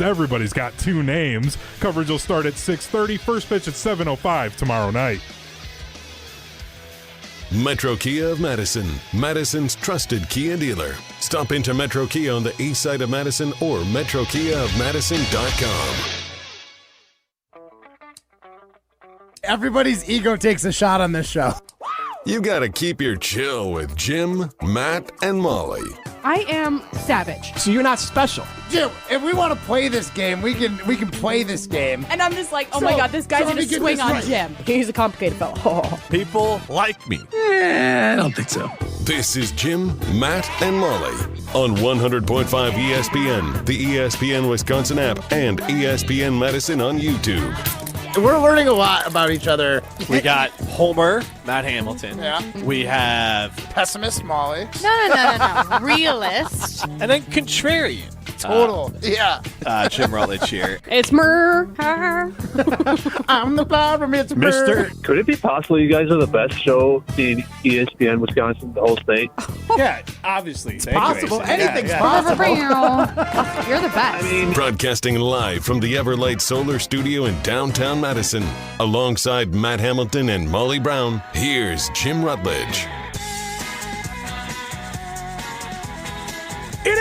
Everybody's got two names. Coverage will start at 6:30. First pitch at 7:05 tomorrow night. Metro Kia of Madison, Madison's trusted Kia dealer. Stop into Metro Kia on the east side of Madison or metrokiaofmadison.com. Everybody's ego takes a shot on this show. You gotta keep your chill with Jim, Matt, and Molly. I am savage. So you're not special. Jim, if we want to play this game, we can play this game. And I'm just like, oh my God, this guy's going to swing on Jim. He's a complicated fellow. Oh. People like me. I don't think so. This is Jim, Matt, and Molly on 100.5 ESPN, the ESPN Wisconsin app, and ESPN Madison on YouTube. We're learning a lot about each other. We got Homer, Matt Hamilton. Yeah. We have Pessimist Molly. No. Realist. and then contrarian. Total. Yeah. Jim Rutledge here. It's Murr. I'm the problem. It's Mister. Could it be possible you guys are the best show in ESPN Wisconsin, the whole state? Yeah, obviously. It's possible. Anything's possible. You're the best. Broadcasting live from the Everlight Solar Studio in downtown Madison. Alongside Matt Hamilton and Molly Brown, here's Jim Rutledge. It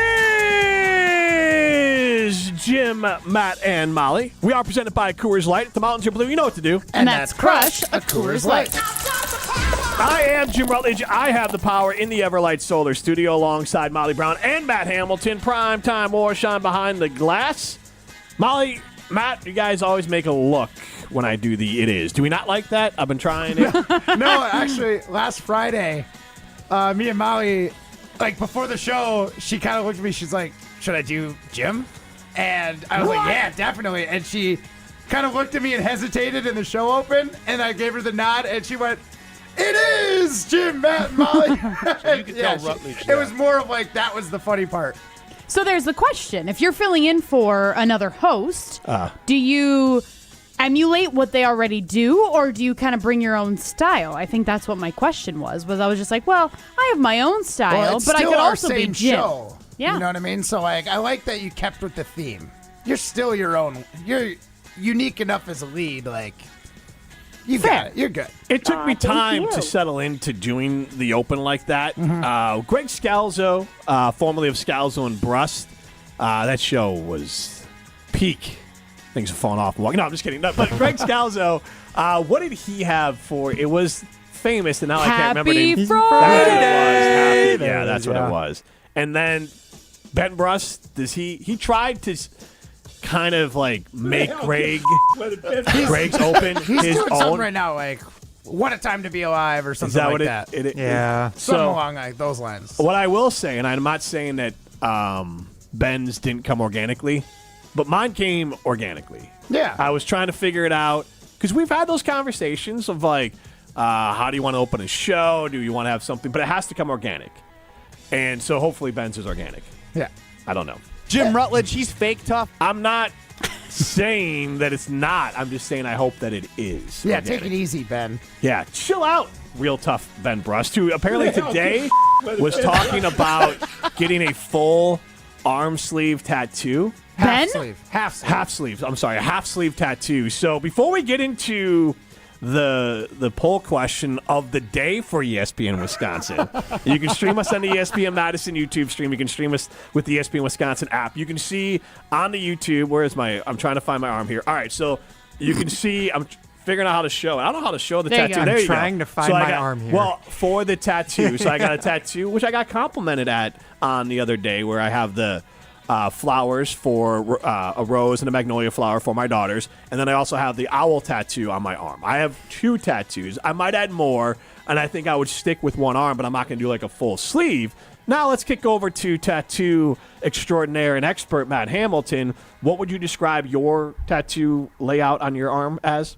is Jim, Matt, and Molly. We are presented by Coors Light. The mountains are blue. You know what to do. And that's crush a Coors Light. I am Jim Rutledge. I have the power in the Everlight Solar Studio alongside Molly Brown and Matt Hamilton. Primetime war shine behind the glass. Molly, Matt, you guys always make a look when I do the It Is. Do we not like that? I've been trying it. No, actually, last Friday, me and Molly, like before the show, she kind of looked at me. She's like, should I do Jim? And I was like, yeah, definitely. And she kind of looked at me and hesitated, and the show opened, and I gave her the nod, and she went, it is Jim, Matt, and Molly. So you can tell Rutledge. It was more of like, that was the funny part. So there's the question. If you're filling in for another host, do you emulate what they already do, or do you kind of bring your own style? I think that's what my question was I was just like, well, I have my own style, but I could also be Jim. Show. Yeah. You know what I mean? So like, I like that you kept with the theme. You're still your own. You're unique enough as a lead. Like, you got it. You're good. It took me time to settle into doing the open like that. Greg Scalzo, formerly of Scalzo and Brust, that show was peak. Things are falling off. No, I'm just kidding. No, but Greg Scalzo, what did he have for? It was famous, and now I can't remember the name. Happy Friday. Yeah, that's what it was. And then Ben Brust, he tried to kind of like make Greg's open He's his doing own. something right now, like, what a time to be alive, or something like that. Yeah. Something along like those lines. What I will say, and I'm not saying that Ben's didn't come organically, but mine came organically. Yeah. I was trying to figure it out, because we've had those conversations of like, how do you want to open a show? Do you want to have something? But it has to come organic. And so hopefully Ben's is organic. Yeah. I don't know. Jim Rutledge, he's fake tough. I'm not saying that it's not. I'm just saying I hope that it is. Yeah, organic. take it easy, Ben. Yeah, chill out, real tough Ben Brust, who apparently today was talking about getting a full arm sleeve tattoo. Ben? Half sleeve. I'm sorry, a half sleeve tattoo. So before we get into the poll question of the day for ESPN Wisconsin, you can stream us on the ESPN Madison YouTube stream. You can stream us with the ESPN Wisconsin app. You can see on the YouTube, I'm trying to find my arm here. All right, so you can see, I'm figuring out how to show it. I don't know how to show the tattoo. I'm there you go. trying to find my arm here. Well, for the tattoo, so I got a tattoo, which I got complimented on the other day, where I have the flowers for a rose and a magnolia flower for my daughters, and then I also have the owl tattoo on my arm. I have 2 tattoos. I might add more, and I think I would stick with one arm, but I'm not going to do like a full sleeve. Now let's kick over to tattoo extraordinaire and expert Matt Hamilton. What would you describe your tattoo layout on your arm as?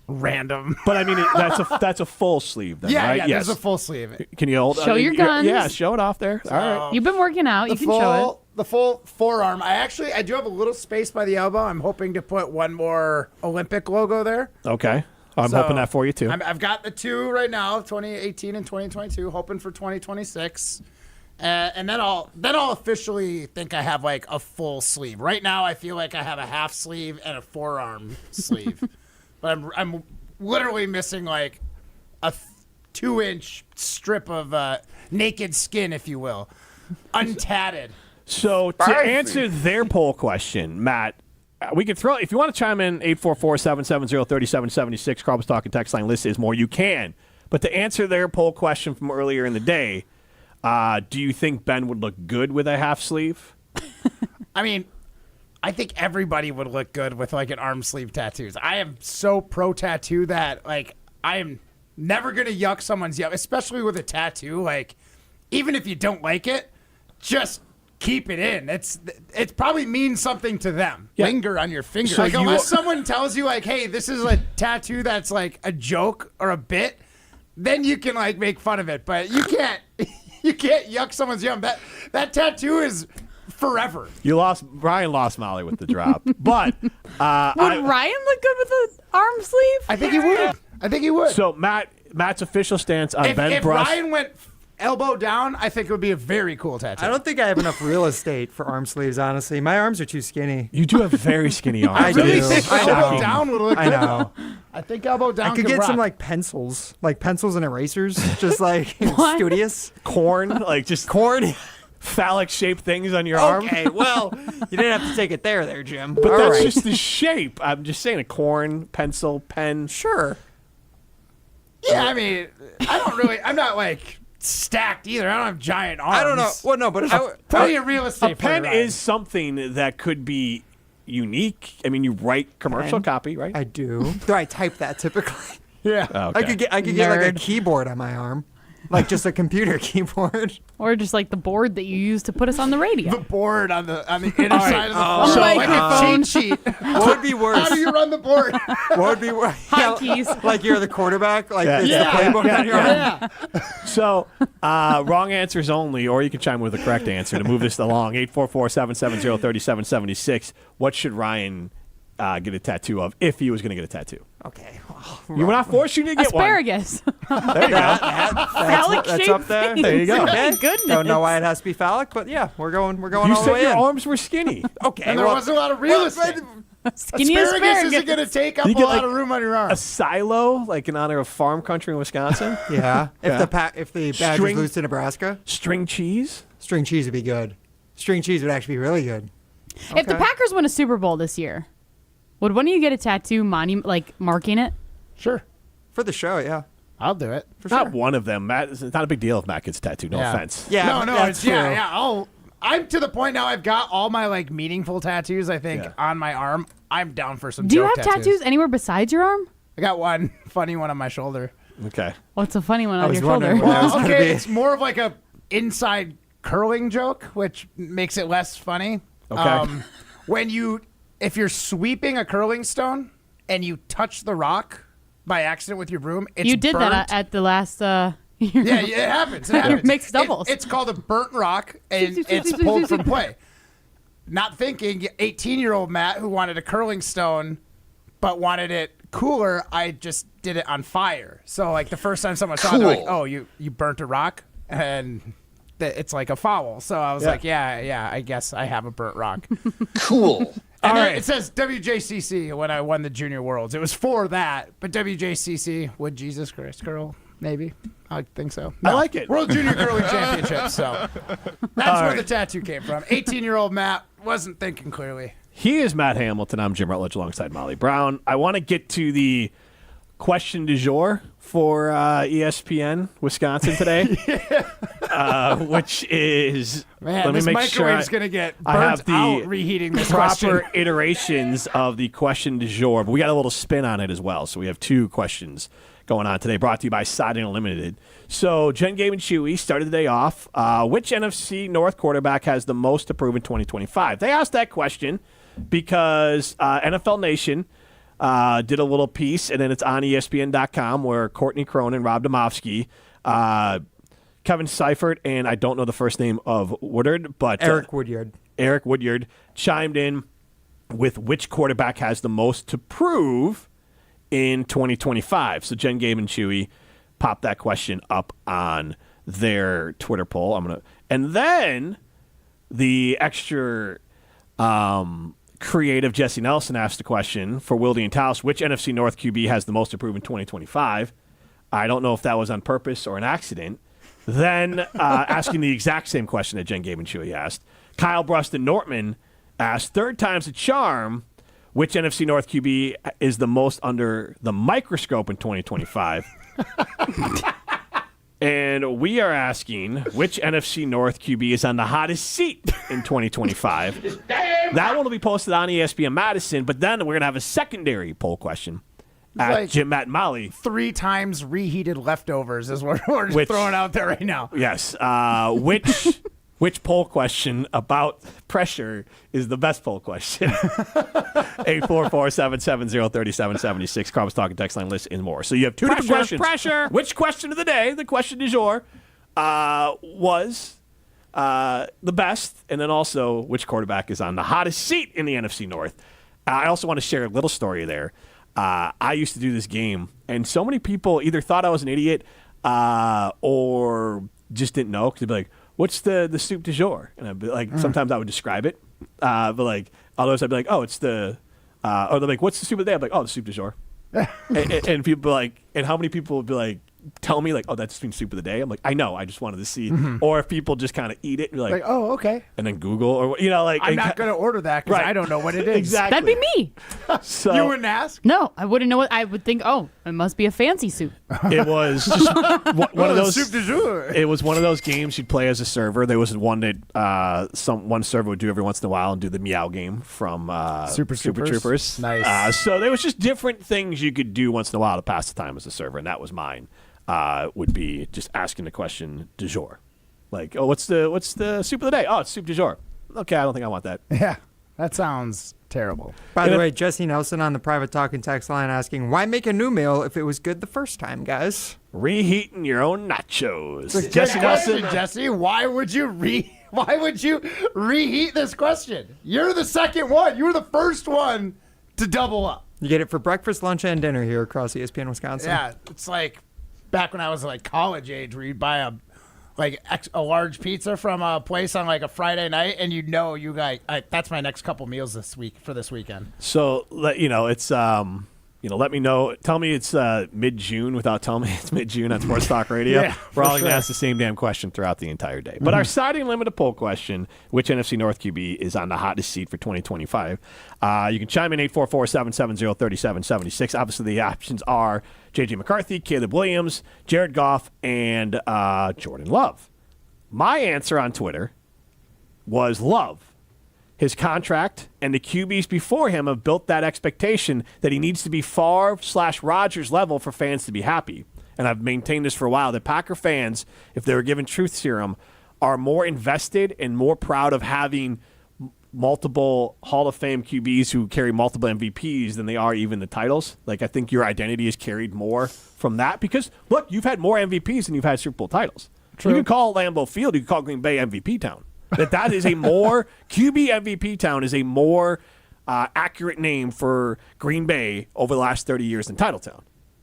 Random. But I mean, that's a full sleeve then, right? Yeah, yes. there's a full sleeve. Can you hold? Show your guns. Yeah, show it off there. All right. You've been working out. You can show it. The full forearm. I do have a little space by the elbow. I'm hoping to put one more Olympic logo there. Okay. I'm hoping that for you too. I've got the 2 right now, 2018 and 2022, hoping for 2026. And then I'll officially think I have like a full sleeve. Right now, I feel like I have a half sleeve and a forearm sleeve, but I'm literally missing like a 2-inch strip of naked skin, if you will, untatted. So to answer their poll question, Matt, we can throw, if you want to chime in, 844-770-3776, Carl's Talking text line list is more, you can. But to answer their poll question from earlier in the day, do you think Ben would look good with a half sleeve? I mean, I think everybody would look good with like an arm sleeve tattoos. I am so pro tattoo that like I am never gonna yuck someone's yuck, especially with a tattoo. Like, even if you don't like it, just keep it in. It probably means something to them. Yeah. Linger on your finger. So like, unless someone tells you like, hey, this is a tattoo that's like a joke or a bit, then you can like make fun of it. But you can't yuck someone's yum. That tattoo is forever. Ryan lost Molly with the drop. But Would Ryan look good with an arm sleeve? I think he would. So Matt's official stance on Ben if Brush. Ryan went elbow down, I think it would be a very cool tattoo. I don't think I have enough real estate for arm sleeves, honestly. My arms are too skinny. You do have very skinny arms. I really do. think I elbow know. down would look I good. know. I think elbow down I could could get some rock. pencils and erasers, just like What? studious. Corn, like just Corn. phallic-shaped things on your arm. Okay, well, you didn't have to take it there, Jim. But All that's right. just the shape. I'm just saying a corn, pencil, pen. Sure. Yeah, I mean, I'm not like stacked either. I don't have giant arms. I don't know. Well, no, but Plenty of real estate. A pen for you, is something that could be unique. I mean, you write commercial Pen? copy, right? I do. Do I type that typically? Yeah. Okay. I could get like a Nerd. keyboard on my arm, like just a computer keyboard. Or just like the board that you use to put us on the radio. The board on the inner side of the Oh, phone. so, like a microphone. cheat sheet. What would be worse? How do you run the board? What would be worse? Hotkeys. Like you're the quarterback, like Yeah. it's Yeah. the playbook on your arm. Yeah. So, wrong answers only, or you can chime in with the correct answer to move this along. 844-770-3776. What should Ryan get a tattoo of if he was going to get a tattoo? Okay. You were not forced you to get Asparagus. one. There you go. That's up there. things. There you go. Okay. My goodness. Don't know why it has to be phallic, but yeah, we're going You all the said way your in. arms were skinny. Okay. And there wasn't a lot of real estate. Skinny Asparagus isn't asparagus. going to take up You a get, lot like, of room on your arm. A silo, like in honor of farm country in Wisconsin. Yeah. Yeah. If the Badgers String- lose to Nebraska, String cheese. string cheese would be good. String cheese would actually be really good. If the Okay. Packers win a Super Bowl this year, would one of you get a tattoo like marking it? Sure. For the show, yeah. I'll do it. For Not sure. one of them. Matt, it's not a big deal if Matt gets tattooed. No Yeah. offense. Yeah. No, that's it's, yeah, true. yeah. I'm to the point now. I've got all my like meaningful tattoos. I think Yeah. on my arm. I'm down for some. Do you joke have tattoos anywhere besides your arm? I got one funny one on my shoulder. Okay. What's a funny one on was your shoulder? wondering what that was Well, gonna okay, be. it's more of like a inside curling joke, which makes it less funny. Okay. If you're sweeping a curling stone and you touch the rock by accident with your broom, it's You did burnt. that at the last. Yeah, it happens. It happens. mixed doubles. It's called a burnt rock, and it's pulled from play. Not thinking 18-year-old Matt, who wanted a curling stone, but wanted it cooler, I just did it on fire. So, like, the first time someone saw it, they're like, oh, you burnt a rock? And it's like a foul. So I was like, yeah, I guess I have a burnt rock. Cool. And All then right. it says WJCC when I won the Junior Worlds. It was for that, but WJCC, would Jesus Christ curl? Maybe. I think so. I like it. World Junior Curling Championship, so that's where the tattoo came from. 18-year-old Matt wasn't thinking clearly. He is Matt Hamilton. I'm Jim Rutledge alongside Molly Brown. I want to get to the question du jour for ESPN Wisconsin today, which is Man, let me this make microwave's sure going to get I burnt have the out reheating this proper question. iterations of the question du jour, but we got a little spin on it as well. So we have two questions going on today, brought to you by Siding Unlimited. So Jen, Gabe, and Chewy started the day off. Which NFC North quarterback has the most to prove in 2025? They asked that question because NFL Nation did a little piece, and then it's on ESPN.com where Courtney Cronin, Rob Domofsky, Kevin Seifert, and I don't know the first name of Woodard, but Eric Woodyard. Eric Woodyard chimed in with which quarterback has the most to prove in 2025. So Jen, Gabe, and Chewy popped that question up on their Twitter poll. And then the extra creative Jesse Nelson asked a question for Wilde and Taos: which NFC North QB has the most to prove in 2025? I don't know if that was on purpose or an accident. Then asking the exact same question that Jen Gabe and Chewy asked, Kyle Bruston Nortman asked, third time's a charm, which NFC North QB is the most under the microscope in 2025? And we are asking which NFC North QB is on the hottest seat in 2025. That one will be posted on ESPN Madison, but then we're going to have a secondary poll question at like Jim, Matt, and Molly. 3 times reheated leftovers is what we're just throwing out there right now. Yes. Which poll question about pressure is the best poll question? 844-770-3776. Carmen's Talking text line list and more. So you have two different questions. Pressure. Which question of the day, the question du jour, was the best, and then also which quarterback is on the hottest seat in the NFC North. I also want to share a little story there. I used to do this game, and so many people either thought I was an idiot or just didn't know, because they'd be like, what's the soup du jour? And I'd be like, sometimes I would describe it, but like others I'd be like, oh, it's the, or they're like, what's the soup of the day? I'm like, oh, the soup du jour. and people like, and how many people would be like, tell me like, oh, that's soup of the day? I'm like, I know, I just wanted to see. Or if people just kind of eat it and you're like, oh, okay. and then Google, or like, I'm not going to order that because I don't know what it is. Exactly. That'd be me. So You wouldn't ask? No, I wouldn't know what. I would think, oh, it must be a fancy soup. it was just one of those soup du jour. It was one of those games you'd play as a server. There was one that one server would do every once in a while and do the meow game from Super Troopers. Nice. So there was just different things you could do once in a while to pass the time as a server, and that was mine. Would be just asking the question du jour, like, oh, what's the soup of the day? Oh, it's soup du jour. Okay, I don't think I want that. Yeah, that sounds terrible. By the way, Jesse Nelson on the private talking text line asking, why make a new meal if it was good the first time, guys? Reheating your own nachos. Jesse Nelson, Jesse, why would you reheat this question? You're the second one. You were the first one to double up. You get it for breakfast, lunch, and dinner here across ESPN Wisconsin. Yeah, it's like back when I was like college age, where you'd buy a large pizza from a place on like a Friday night, and you guys, that's my next couple meals this weekend. So it's let me know. Tell me it's mid-June without telling me it's mid-June on Sports Talk Radio. Yeah, we're all going to ask the same damn question throughout the entire day. But our siding limited poll question: which NFC North QB is on the hottest seat for 2025? You can chime in 844-770-3776. Obviously, the options are J.J. McCarthy, Caleb Williams, Jared Goff, and Jordan Love. My answer on Twitter was Love. His contract and the QBs before him have built that expectation that he needs to be Favre/Rodgers level for fans to be happy. And I've maintained this for a while, that Packer fans, if they were given truth serum, are more invested and more proud of having multiple Hall of Fame QBs who carry multiple MVPs than they are even the titles. Like, I think your identity is carried more from that because, look, you've had more MVPs than you've had Super Bowl titles. True. You can call Lambeau Field, you can call Green Bay MVP town. That is a more QB MVP town is a more accurate name for Green Bay over the last 30 years than Titletown.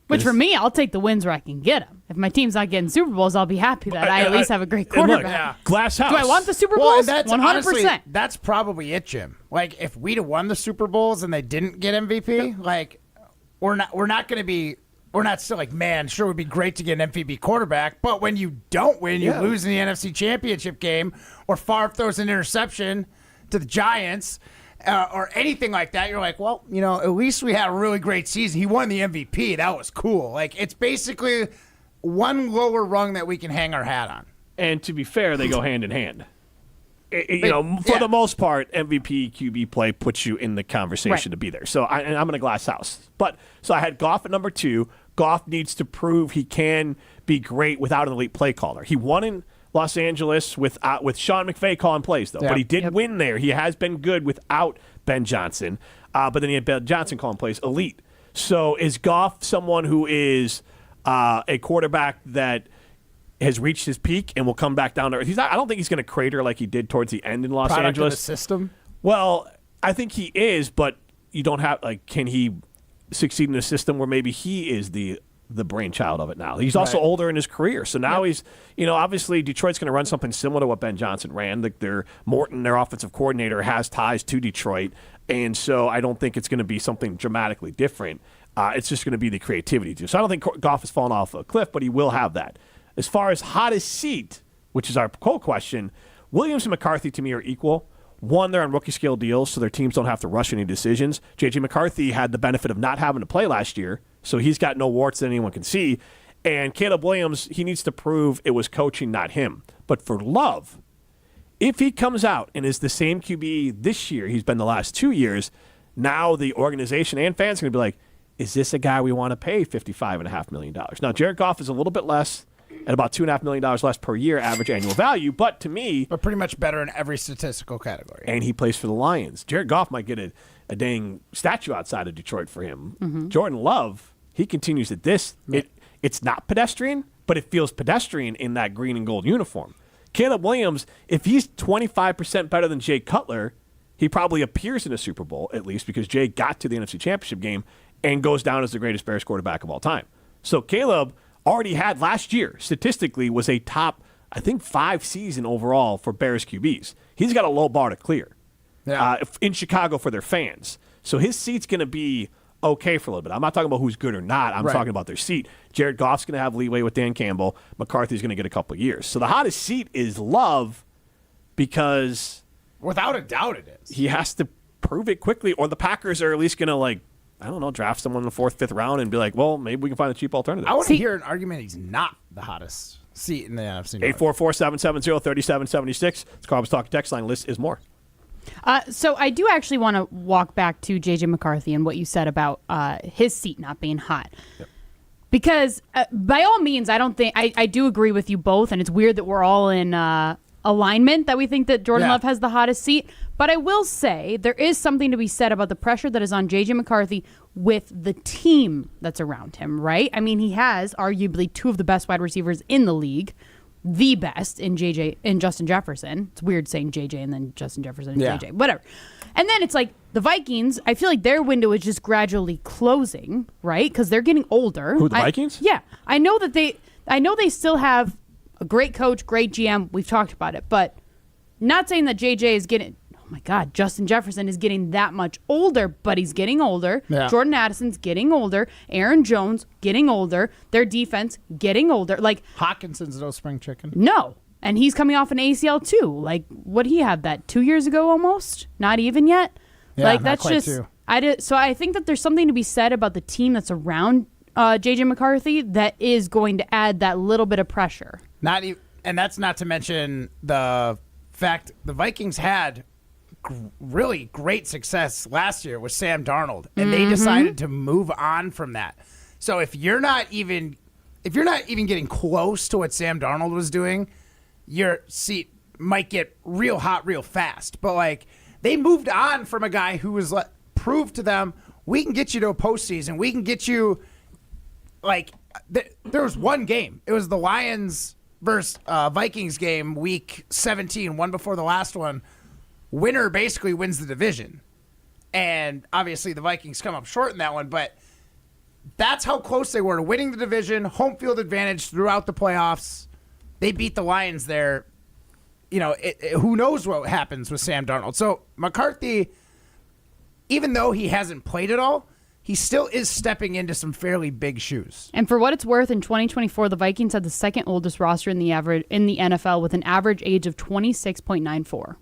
Which for me, I'll take the wins where I can get them. If my team's not getting Super Bowls, I'll be happy that I at least have a great quarterback. Glass house. Do I want the Super Bowls? That's 100%. honestly, that's probably it, Jim. Like, if we'd have won the Super Bowls and they didn't get MVP, like, we're not going to be. We're not still like, man, sure, it would be great to get an MVP quarterback, but when you don't win, you lose in the NFC Championship game, or Favre throws an interception to the Giants, or anything like that, you're like, well, at least we had a really great season. He won the MVP. That was cool. Like, it's basically one lower rung that we can hang our hat on. And to be fair, they go hand in hand. For the most part, MVP QB play puts you in the conversation to be there. So I'm in a glass house. So I had Goff at number 2. Goff needs to prove he can be great without an elite play caller. He won in Los Angeles with Sean McVay calling plays, though. But he did win there. He has been good without Ben Johnson. But then he had Ben Johnson calling plays elite. So is Goff someone who is a quarterback that has reached his peak and will come back down to earth? I don't think he's going to crater like he did towards the end in Los Angeles. Of the system? Well, I think he is, but you don't have, can he succeed in a system where maybe he is the the brainchild of it now. He's also older in his career. So now he's, obviously Detroit's going to run something similar to what Ben Johnson ran. Like Morton, their offensive coordinator, has ties to Detroit. And so I don't think it's going to be something dramatically different. It's just going to be the creativity too. So I don't think Goff has fallen off a cliff, but he will have that. As far as hottest seat, which is our poll question, Williams and McCarthy to me are equal. One, they're on rookie scale deals, so their teams don't have to rush any decisions. J.J. McCarthy had the benefit of not having to play last year, so he's got no warts that anyone can see. And Caleb Williams, he needs to prove it was coaching, not him. But for Love, if he comes out and is the same QB this year he's been the last 2 years, now the organization and fans are going to be like, is this a guy we want to pay $55.5 million? Now, Jared Goff is a little bit less, at about $2.5 million less per year average annual value, but to me... But pretty much better in every statistical category. And he plays for the Lions. Jared Goff might get a dang statue outside of Detroit for him. Mm-hmm. Jordan Love, he continues at this. It's not pedestrian, but it feels pedestrian in that green and gold uniform. Caleb Williams, if he's 25% better than Jay Cutler, he probably appears in a Super Bowl, at least, because Jay got to the NFC Championship game and goes down as the greatest Bears quarterback of all time. So Caleb already had last year, statistically, was a top, I think, 5 season overall for Bears QBs. He's got a low bar to clear in Chicago for their fans. So his seat's going to be okay for a little bit. I'm not talking about who's good or not. I'm talking about their seat. Jared Goff's going to have leeway with Dan Campbell. McCarthy's going to get a couple of years. So the hottest seat is Love because... Without a doubt it is. He has to prove it quickly, or the Packers are at least going to, draft someone in the 4th, 5th round and be like, well, maybe we can find a cheap alternative. I want to hear an argument he's not the hottest seat in the NFC North. 844-770-3776. It's Carbs Talk text line. List is more. So I do actually want to walk back to J.J. McCarthy and what you said about his seat not being hot. Yep. Because by all means, I don't think I do agree with you both, and it's weird that we're all in alignment that we think that Jordan Love has the hottest seat. But I will say there is something to be said about the pressure that is on J.J. McCarthy with the team that's around him, right? I mean, he has arguably 2 of the best wide receivers in the league, the best in Justin Jefferson. It's weird saying JJ and then Justin Jefferson and JJ, whatever. And then it's like the Vikings, I feel like their window is just gradually closing, right? Because they're getting older. Who, the Vikings? Yeah. I know they still have a great coach, great GM. We've talked about it, but not saying that JJ is getting, oh my God, Justin Jefferson is getting that much older, but he's getting older. Yeah. Jordan Addison's getting older. Aaron Jones getting older. Their defense getting older. Like Hawkinson's no spring chicken. No. And he's coming off an ACL too. Like, what did he have that 2 years ago almost? Not even yet? Yeah, like, that's just, so I think that there's something to be said about the team that's around J.J. McCarthy that is going to add that little bit of pressure. And that's not to mention the fact the Vikings had really great success last year with Sam Darnold, and they decided to move on from that. So if you're not even getting close to what Sam Darnold was doing, your seat might get real hot real fast. But like, they moved on from a guy who was proved to them, we can get you to a postseason. We can get you, like, there was one game. It was the Lions versus Vikings game, week 17, one before the last one. Winner basically wins the division. And obviously the Vikings come up short in that one, but that's how close they were to winning the division, home field advantage throughout the playoffs. They beat the Lions there. You know, who knows what happens with Sam Darnold. So McCarthy, even though he hasn't played at all, he still is stepping into some fairly big shoes. And for what it's worth, in 2024, the Vikings had the second oldest roster in the NFL with an average age of 26.94.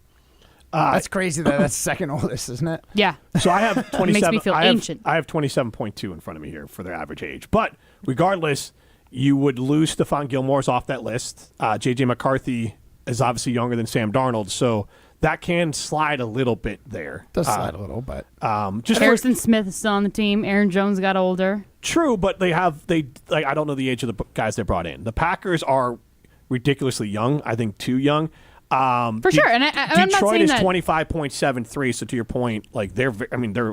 That's crazy that that's second oldest, isn't it? Yeah. So I have 27. Makes me feel ancient. I have 27.2 in front of me here for their average age. But regardless, you would lose Stephon Gilmore's off that list. J.J. McCarthy is obviously younger than Sam Darnold, so that can slide a little bit there. Does slide a little, but just Harrison Smith is still on the team. Aaron Jones got older. True, but I don't know the age of the guys they brought in. The Packers are ridiculously young. I think too young. For sure, and I'm not saying Detroit is that 25.73. So to your point, like they're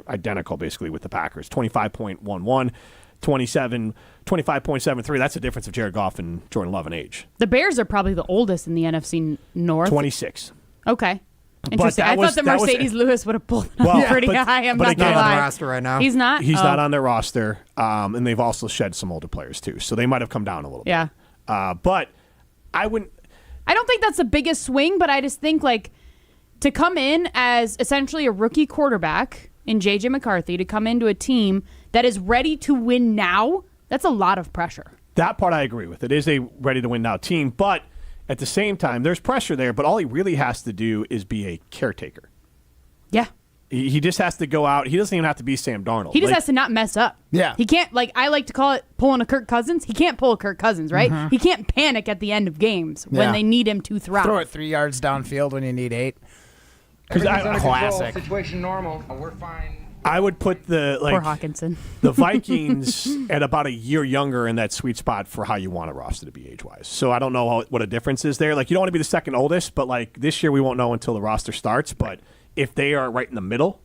identical basically with the Packers. 25.11, 25.73. That's the difference of Jared Goff and Jordan Love in age. the Bears are probably the oldest in the NFC North. 26. Okay. Interesting. I thought that Mercedes Lewis would have pulled it up pretty high. I'm not going to on the lie. roster right now. He's not? He's not on their roster, and they've also shed some older players, too. So they might have come down a little bit. But I wouldn't... I don't think that's the biggest swing, but I just think, like, to come in as essentially a rookie quarterback in J.J. McCarthy, to come into a team that is ready to win now, that's a lot of pressure. That part I agree with. It is a ready-to-win-now team, but at the same time, there's pressure there, but all he really has to do is be a caretaker. Yeah. He just has to go out. He doesn't even have to be Sam Darnold. He just has to not mess up. Yeah. He can't, like, I like to call it pulling a Kirk Cousins. He can't pull a Kirk Cousins, right? He can't panic at the end of games when they need him to thrive. Throw it 3 yards downfield when you need 8. Classic. Situation normal. We're fine. I would put Poor Hawkinson. the Vikings at about a year younger in that sweet spot for how you want a roster to be age-wise. So I don't know what a difference is there. Like, you don't want to be the second oldest, but like this year we won't know until the roster starts. But if they are right in the middle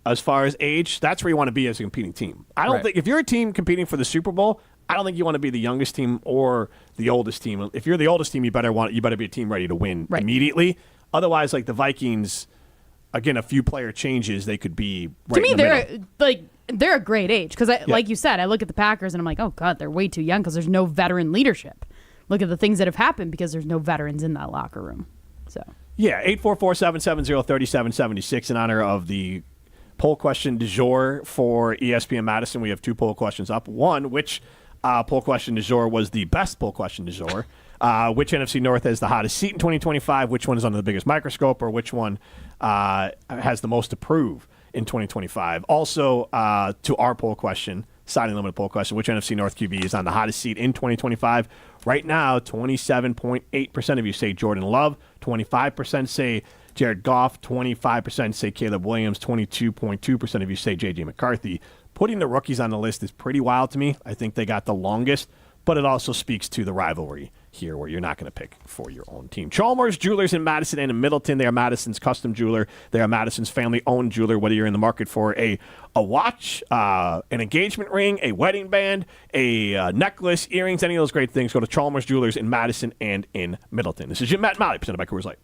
as far as age, that's where you want to be as a competing team. I don't think if you're a team competing for the Super Bowl, I don't think you want to be the youngest team or the oldest team. If you're the oldest team, you better be a team ready to win immediately. Otherwise, like the Vikings. Again, a few player changes, they could be right to me, in the middle. they're a great age because, like you said, I look at the Packers and I'm like, oh god, they're way too young because there's no veteran leadership. Look at the things that have happened because there's no veterans in that locker room. So 844-770-3776 in honor of the poll question du jour for ESPN Madison. We have 2 poll questions up. One, which poll question du jour was the best poll question du jour? Which NFC North has the hottest seat in 2025? Which one is under the biggest microscope? Or which one has the most to prove in 2025? Also, to our poll question, signing limited poll question, which NFC North QB is on the hottest seat in 2025? Right now, 27.8% of you say Jordan Love, 25% say Jared Goff, 25% say Caleb Williams, 22.2% of you say J.J. McCarthy. Putting the rookies on the list is pretty wild to me. I think they got the longest, but it also speaks to the rivalry here where you're not going to pick for your own team. Chalmers Jewelers in Madison and in Middleton. They are Madison's custom jeweler. They are Madison's family-owned jeweler, whether you're in the market for a watch, an engagement ring, a wedding band, a necklace, earrings, any of those great things. Go to Chalmers Jewelers in Madison and in Middleton. This is Jim, Matt, and Molly, presented by Coors Light.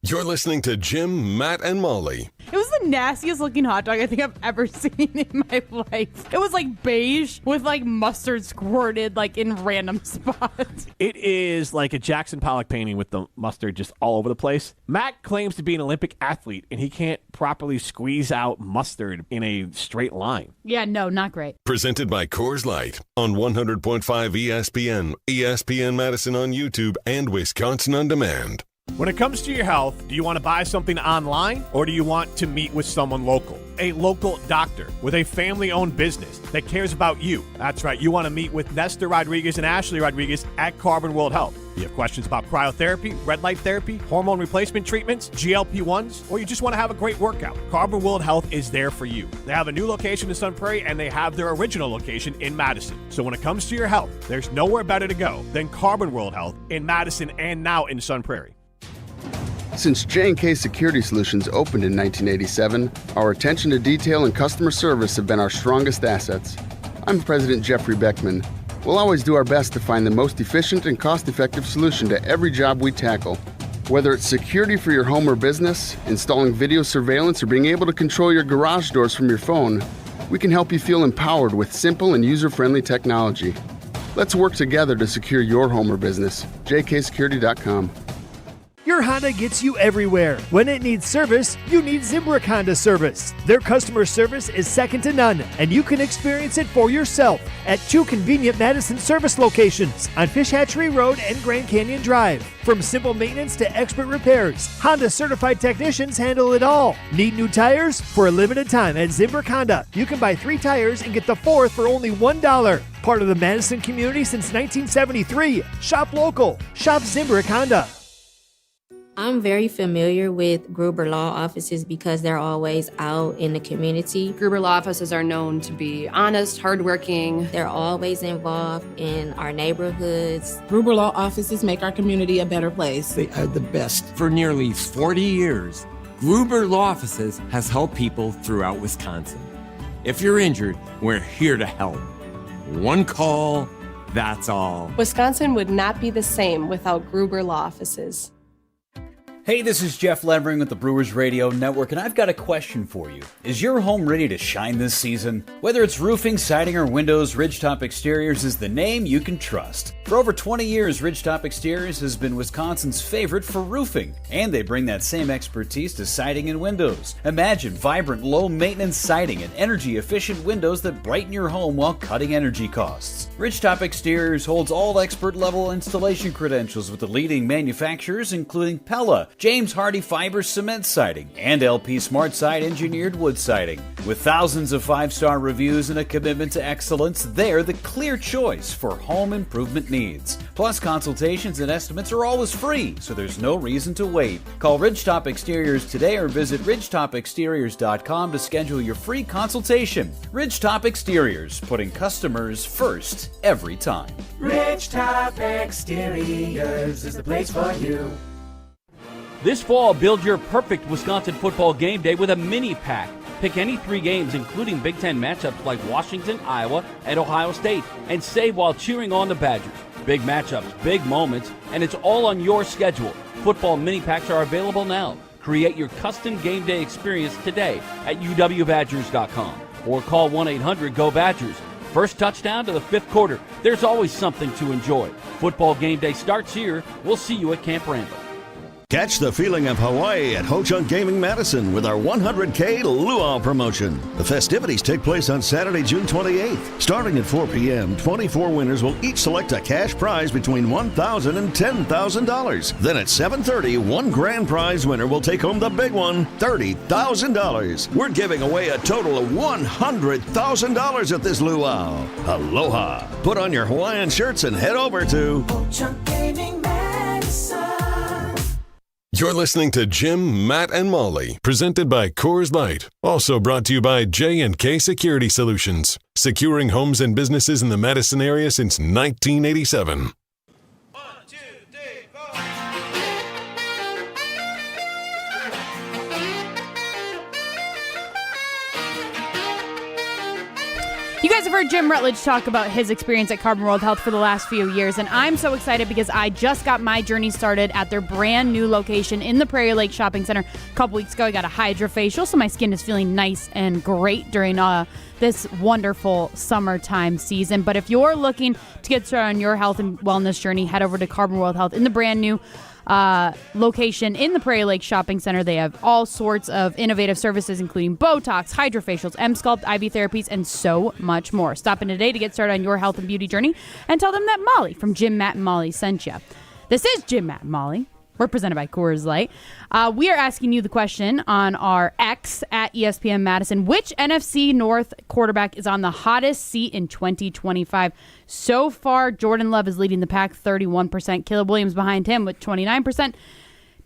You're listening to Jim, Matt, and Molly. it was the nastiest looking hot dog I think I've ever seen in my life. It was like beige with like mustard squirted like in random spots. It is like a Jackson Pollock painting with the mustard just all over the place. Matt claims to be an Olympic athlete, and he can't properly squeeze out mustard in a straight line. Yeah, no, not great. Presented by Coors Light on 100.5 ESPN, ESPN Madison on YouTube, and Wisconsin On Demand. When it comes to your health, do you want to buy something online or do you want to meet with someone local? A local doctor with a family-owned business that cares about you. That's right. You want to meet with Nestor Rodriguez and Ashley Rodriguez at Carbon World Health. You have questions about cryotherapy, red light therapy, hormone replacement treatments, GLP-1s, or you just want to have a great workout. Carbon World Health is there for you. They have a new location in Sun Prairie, and they have their original location in Madison. So when it comes to your health, there's nowhere better to go than Carbon World Health in Madison and now in Sun Prairie. Since J&K Security Solutions opened in 1987, our attention to detail and customer service have been our strongest assets. I'm President Jeffrey Beckman. We'll always do our best to find the most efficient and cost-effective solution to every job we tackle. Whether it's security for your home or business, installing video surveillance, or being able to control your garage doors from your phone, we can help you feel empowered with simple and user-friendly technology. Let's work together to secure your home or business. jksecurity.com. Your Honda gets you everywhere. When it needs service, you need Zimbrick Honda service. Their customer service is second to none, and you can experience it for yourself at 2 convenient Madison service locations on Fish Hatchery Road and Grand Canyon Drive. From simple maintenance to expert repairs, Honda certified technicians handle it all. Need new tires? For a limited time at Zimbrick Honda, you can buy 3 tires and get the 4th for only $1. Part of the Madison community since 1973. Shop local. Shop Zimbrick Honda. I'm very familiar with Gruber Law Offices because they're always out in the community. Gruber Law Offices are known to be honest, hardworking. They're always involved in our neighborhoods. Gruber Law Offices make our community a better place. They are the best. For nearly 40 years, Gruber Law Offices has helped people throughout Wisconsin. If you're injured, we're here to help. One call, that's all. Wisconsin would not be the same without Gruber Law Offices. Hey, this is Jeff Levering with the Brewers Radio Network, and I've got a question for you. Is your home ready to shine this season? Whether it's roofing, siding, or windows, Ridgetop Exteriors is the name you can trust. For over 20 years, Ridgetop Exteriors has been Wisconsin's favorite for roofing, and they bring that same expertise to siding and windows. Imagine vibrant, low-maintenance siding and energy-efficient windows that brighten your home while cutting energy costs. Ridgetop Exteriors holds all expert-level installation credentials with the leading manufacturers, including Pella, James Hardy Fiber Cement Siding, and LP SmartSide Engineered Wood Siding. With thousands of 5-star reviews and a commitment to excellence, they're the clear choice for home improvement needs. Plus, consultations and estimates are always free, so there's no reason to wait. Call Ridgetop Exteriors today or visit ridgetopexteriors.com to schedule your free consultation. Ridgetop Exteriors, putting customers first every time. Ridgetop Exteriors is the place for you. This fall, build your perfect Wisconsin football game day with a mini pack. Pick any 3 games, including Big Ten matchups like Washington, Iowa, and Ohio State, and save while cheering on the Badgers. Big matchups, big moments, and it's all on your schedule. Football mini packs are available now. Create your custom game day experience today at uwbadgers.com or call 1-800-GO-BADGERS. First touchdown to the 5th quarter. There's always something to enjoy. Football game day starts here. We'll see you at Camp Randall. Catch the feeling of Hawaii at Ho Chunk Gaming Madison with our 100K Luau promotion. The festivities take place on Saturday, June 28th. Starting at 4 p.m., 24 winners will each select a cash prize between $1,000 and $10,000. Then at 7:30, one grand prize winner will take home the big one, $30,000. We're giving away a total of $100,000 at this luau. Aloha. Put on your Hawaiian shirts and head over to Ho Chunk Gaming Madison. You're listening to Jim, Matt, and Molly, presented by Coors Light. Also brought to you by J&K Security Solutions, securing homes and businesses in the Madison area since 1987. You guys have heard Jim Rutledge talk about his experience at Carbon World Health for the last few years, and I'm so excited because I just got my journey started at their brand new location in the Prairie Lake Shopping Center a couple weeks ago. I got a hydrofacial, so my skin is feeling nice and great during this wonderful summertime season. But if you're looking to get started on your health and wellness journey, head over to Carbon World Health in the brand new location in the Prairie Lake Shopping Center. They have all sorts of innovative services, including Botox, hydrofacials, M-Sculpt, IV therapies, and so much more. Stop in today to get started on your health and beauty journey and tell them that Molly from Jim, Matt, and Molly sent you. This is Jim, Matt, and Molly. We're presented by Coors Light. We are asking you the question on our X at ESPN Madison. Which NFC North quarterback is on the hottest seat in 2025? So far, Jordan Love is leading the pack, 31%. Caleb Williams behind him with 29%.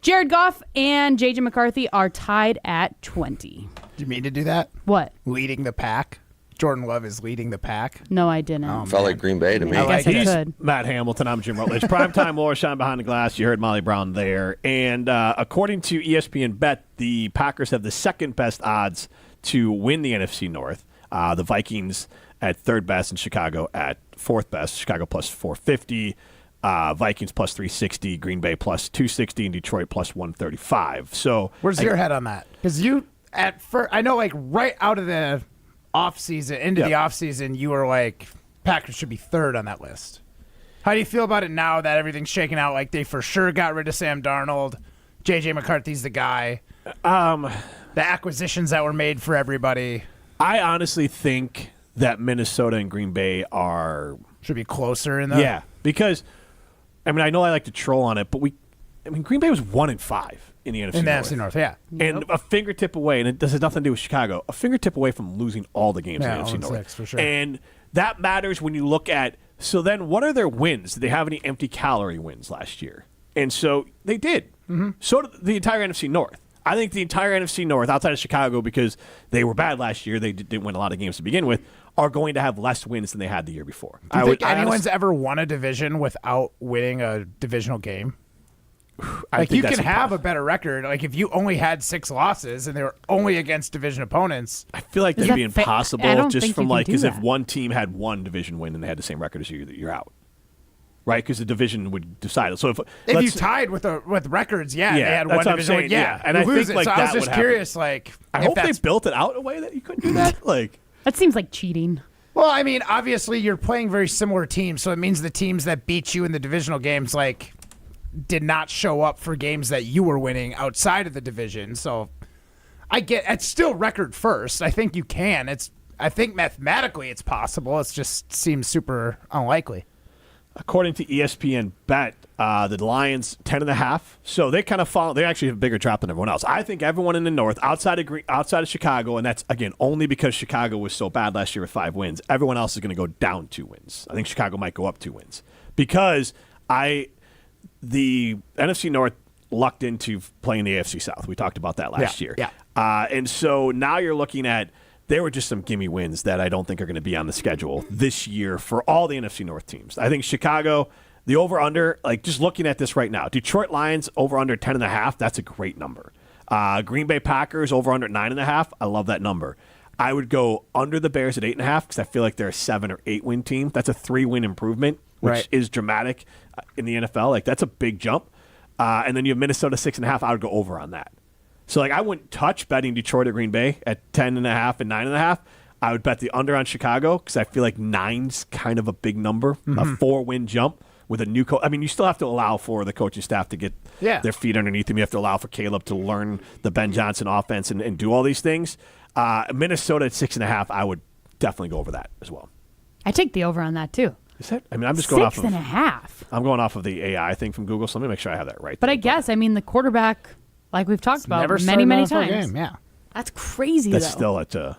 Jared Goff and J.J. McCarthy are tied at 20. Do you mean to do that? What? Leading the pack? Jordan Love is leading the pack? No, I didn't. Felt like Green Bay to me. I guess I could. Matt Hamilton, I'm Jim Rutledge. Primetime Laura Shine behind the glass. You heard Molly Brown there. And according to ESPN Bet, the Packers have the second best odds to win the NFC North. The Vikings at third best and Chicago at fourth best. Chicago plus 450. Vikings plus 360. Green Bay plus 260. And Detroit plus 135. So where's your head on that? Because you, at first, I know like right out of the offseason, into the offseason, you were like, Packers should be third on that list. How do you feel about it now that everything's shaking out? Like they for sure got rid of Sam Darnold. J.J. McCarthy's the guy. The acquisitions that were made for everybody. I honestly think that Minnesota and Green Bay should be closer in the... Yeah, because, I mean, I know I like to troll on it, but Green Bay was 1-5 in the NFC North. In the NFC North, yeah. And a fingertip away, and it has nothing to do with Chicago, a fingertip away from losing all the games in the NFC North. 6, for sure. And that matters when you look at, so then what are their wins? Did they have any empty calorie wins last year? And so they did. Mm-hmm. So did the entire NFC North. I think the entire NFC North, outside of Chicago, because they were bad last year, they didn't win a lot of games to begin with, are going to have less wins than they had the year before. Do you think anyone's ever won a division without winning a divisional game? Like you can have a better record. Like if you only had 6 losses and they were only against division opponents, I feel like that'd be impossible. Just from like, because if one team had one division win and they had the same record as you, you're out. right? Because the division would decide it. So if you tied with records, they had that's one what I'm division. saying, and I think like so that I was just would curious, happen. like I hope they built it out in a way that you couldn't do that. Like that seems like cheating. Well, I mean, obviously you're playing very similar teams, so it means the teams that beat you in the divisional games like did not show up for games that you were winning outside of the division. So I get it's still record first. I think you can. I think mathematically it's possible. It just seems super unlikely. According to ESPN Bet, the Lions 10.5. So they kind of follow. They actually have a bigger drop than everyone else. I think everyone in the North, outside of Chicago, and that's again only because Chicago was so bad last year with 5 wins. Everyone else is going to go down 2 wins. I think Chicago might go up 2 wins because the NFC North lucked into playing the AFC South. We talked about that last year. Yeah. And so now you're looking at. There were just some gimme wins that I don't think are going to be on the schedule this year for all the NFC North teams. I think Chicago, the over-under, like just looking at this right now, Detroit Lions over-under 10.5, that's a great number. Green Bay Packers over-under 9.5, I love that number. I would go under the Bears at 8.5 because I feel like they're a 7 or 8 win team. That's a 3-win improvement, which is dramatic in the NFL. Like that's a big jump. And then you have Minnesota 6.5, I would go over on that. So, like, I wouldn't touch betting Detroit or Green Bay at 10.5 and 9.5. I would bet the under on Chicago because I feel like 9's kind of a big number, a 4-win jump with a new coach. I mean, you still have to allow for the coaching staff to get their feet underneath them. You have to allow for Caleb to learn the Ben Johnson offense and do all these things. Minnesota at 6.5, I would definitely go over that as well. I take the over on that, too. Is that? I mean, I'm just going off of 6.5. I'm going off of the AI thing from Google, so let me make sure I have that right. But I guess, I mean, the quarterback... Like we've talked about many times. Game, yeah. That's crazy, That's though. still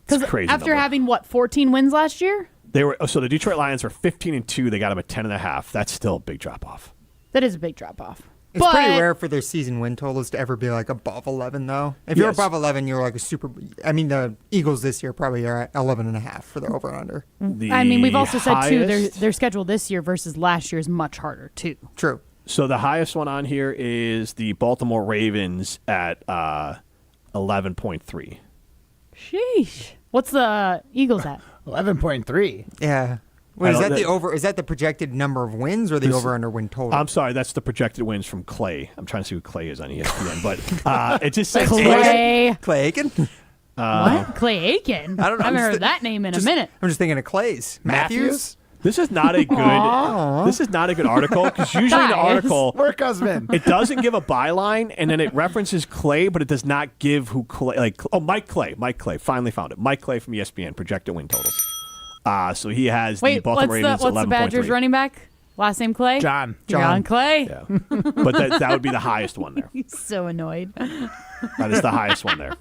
it's crazy. After number. having, 14 wins last year? They were so the Detroit Lions were 15-2. They got them at 10.5. That's still a big drop-off. That is a big drop-off. It's pretty rare for their season win totals to ever be like above 11, though. If you're above 11, you're like a super. I mean, the Eagles this year probably are at 11.5 for their over and under. I mean, we've also said too their schedule this year versus last year is much harder too. True. So the highest one on here is the Baltimore Ravens at 11.3. Sheesh. What's the Eagles at? 11.3. Yeah. Wait, is that the over? Is that the projected number of wins or the over under win total? I'm sorry, that's the projected wins from Clay. I'm trying to see who Clay is on ESPN, but it just says Clay. Clay Aiken. What? Clay Aiken? I don't know. I haven't heard that name in a minute. I'm just thinking of Clays. Matthews. This is not a good. This is not a good article because usually the article work husband. It doesn't give a byline and then it references Clay, but it does not give who Clay. Like Mike Clay. Finally found it. Mike Clay from ESPN projected win totals. So he has the Baltimore Ravens 11.3. What's the Badgers running back? Last name Clay? John Clay. Yeah. But that would be the highest one there. He's so annoyed. That is the highest one there.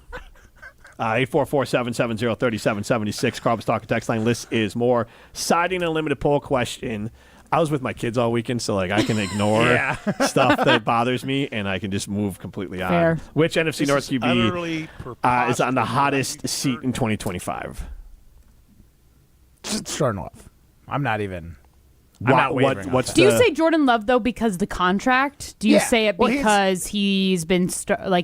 844-770-3776. Carl's Talking Text Line. List is more. Siding a limited poll question. I was with my kids all weekend, so like I can ignore stuff that bothers me, and I can just move completely on. Fair. Which NFC North QB is on the hottest seat in 2025? Jordan Love. I'm not even. What's Do you say Jordan Love though because the contract? Do you say it because he's been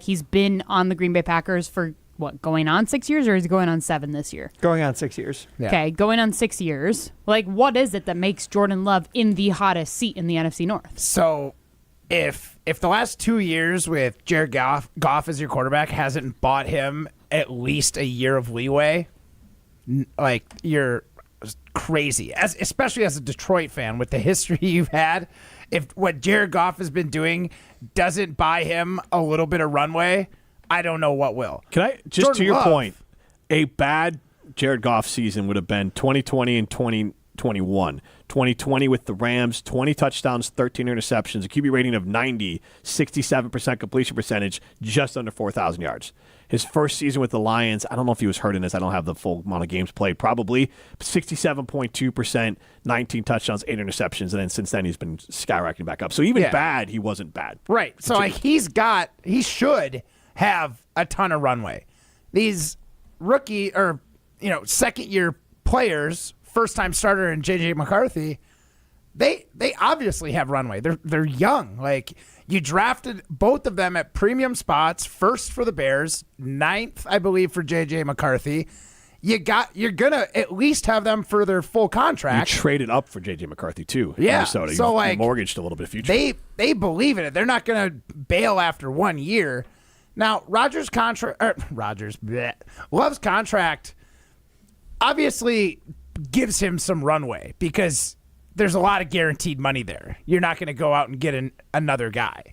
he's been on the Green Bay Packers for what, going on 6 years, or is he going on 7 this year? Going on 6 years. Yeah. Okay, going on 6 years. Like, what is it that makes Jordan Love in the hottest seat in the NFC North? So, if the last 2 years with Jared Goff as your quarterback hasn't bought him at least a year of leeway, like you're crazy. Especially as a Detroit fan with the history you've had, if what Jared Goff has been doing doesn't buy him a little bit of runway, I don't know what will. Can I just Jordan to your point? A bad Jared Goff season would have been 2020 and 2021. 2020 with the Rams, 20 touchdowns, 13 interceptions, a QB rating of 90, 67% completion percentage, just under 4,000 yards. His first season with the Lions, I don't know if he was hurt in this. I don't have the full amount of games played. Probably 67.2%, 19 touchdowns, 8 interceptions, and then since then he's been skyrocketing back up. So even bad, he wasn't bad. Right. So like he should have a ton of runway. These rookie or second year players, first time starter and JJ McCarthy, they obviously have runway. They're young. Like you drafted both of them at premium spots, first for the Bears, 9th, I believe, for JJ McCarthy. you're gonna at least have them for their full You contract. traded up for J.J. McCarthy, too, in Yeah, Minnesota. so, You mortgaged a little bit of future. They believe in it. They're not gonna bail after 1 year. Now, Love's contract obviously gives him some runway because there's a lot of guaranteed money there. You're not going to go out and get another guy.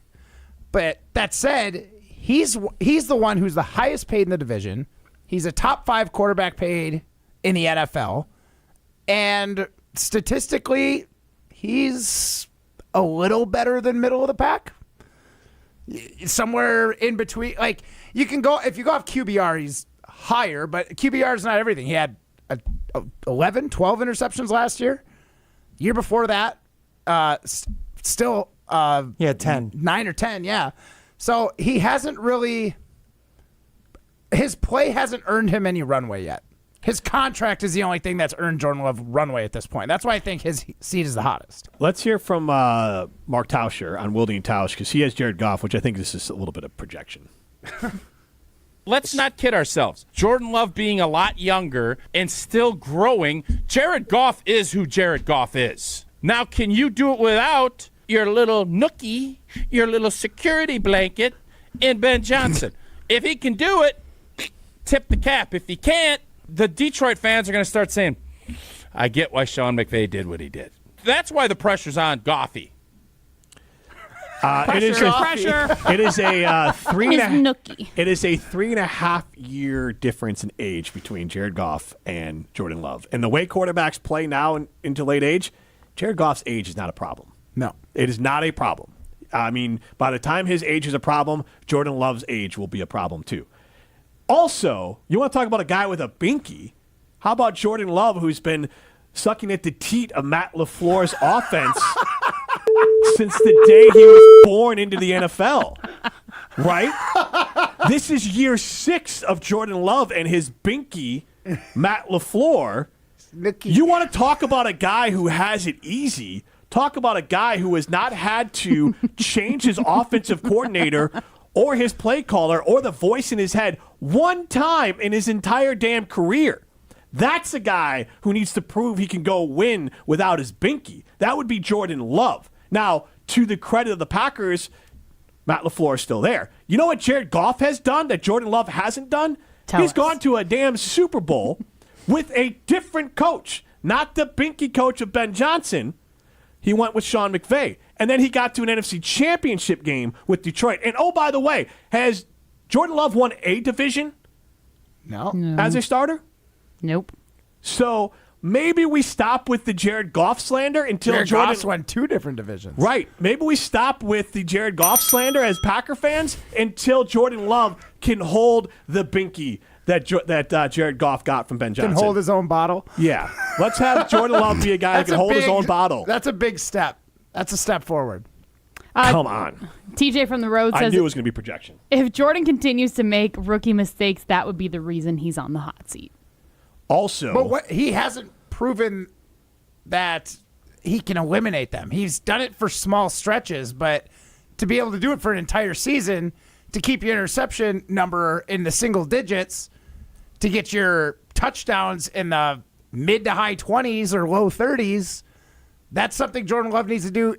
But that said, he's the one who's the highest paid in the division. He's a top 5 quarterback paid in the NFL. And statistically, he's a little better than middle of the pack. Somewhere in between. Like, you can go, if you go off QBR, he's higher, but QBR is not everything. He had 11, 12 interceptions last year. Year before that, still he had 10. 9 or 10, yeah. So he hasn't really, his play hasn't earned him any runway yet. His contract is the only thing that's earned Jordan Love runway at this point. That's why I think his seat is the hottest. Let's hear from Mark Tauscher on Wilding Tausch, because he has Jared Goff, which I think this is a little bit of projection. Let's not kid ourselves. Jordan Love being a lot younger and still growing, Jared Goff is who Jared Goff is. Now, can you do it without your little nookie, your little security blanket, and Ben Johnson? If he can do it, tip the cap. If he can't, the Detroit fans are going to start saying, I get why Sean McVay did what he did. That's why the pressure's on Goffy. It is a 3.5 year difference in age between Jared Goff and Jordan Love. And the way quarterbacks play now into late age, Jared Goff's age is not a problem. No. It is not a problem. I mean, by the time his age is a problem, Jordan Love's age will be a problem too. Also, you want to talk about a guy with a binky? How about Jordan Love, who's been sucking at the teat of Matt LaFleur's offense since the day he was born into the NFL, right? This is year 6 of Jordan Love and his binky, Matt LaFleur. You want to talk about a guy who has it easy. Talk about a guy who has not had to change his offensive coordinator or his play caller or the voice in his head one time in his entire damn career. That's a guy who needs to prove he can go win without his binky. That would be Jordan Love. Now, to the credit of the Packers, Matt LaFleur is still there. You know what Jared Goff has done that Jordan Love hasn't done? He's gone to a damn Super Bowl with a different coach, not the binky coach of Ben Johnson. He went with Sean McVay. And then he got to an NFC championship game with Detroit. And, oh, by the way, has Jordan Love won a division? No. As a starter? Nope. So maybe we stop with the Jared Goff slander until Jared Jordan Goff's won 2 different divisions. Right. Maybe we stop with the Jared Goff slander as Packer fans until Jordan Love can hold the binky that Jared Goff got from Ben Johnson. Can hold his own bottle? Yeah. Let's have Jordan Love be a guy that can hold his own bottle. That's a big step. That's a step forward. Come on. TJ from the road says, I knew it was going to be projection. If Jordan continues to make rookie mistakes, that would be the reason he's on the hot seat. Also, but he hasn't proven that he can eliminate them. He's done it for small stretches, but to be able to do it for an entire season, to keep your interception number in the single digits, to get your touchdowns in the mid to high 20s or low 30s, that's something Jordan Love needs to do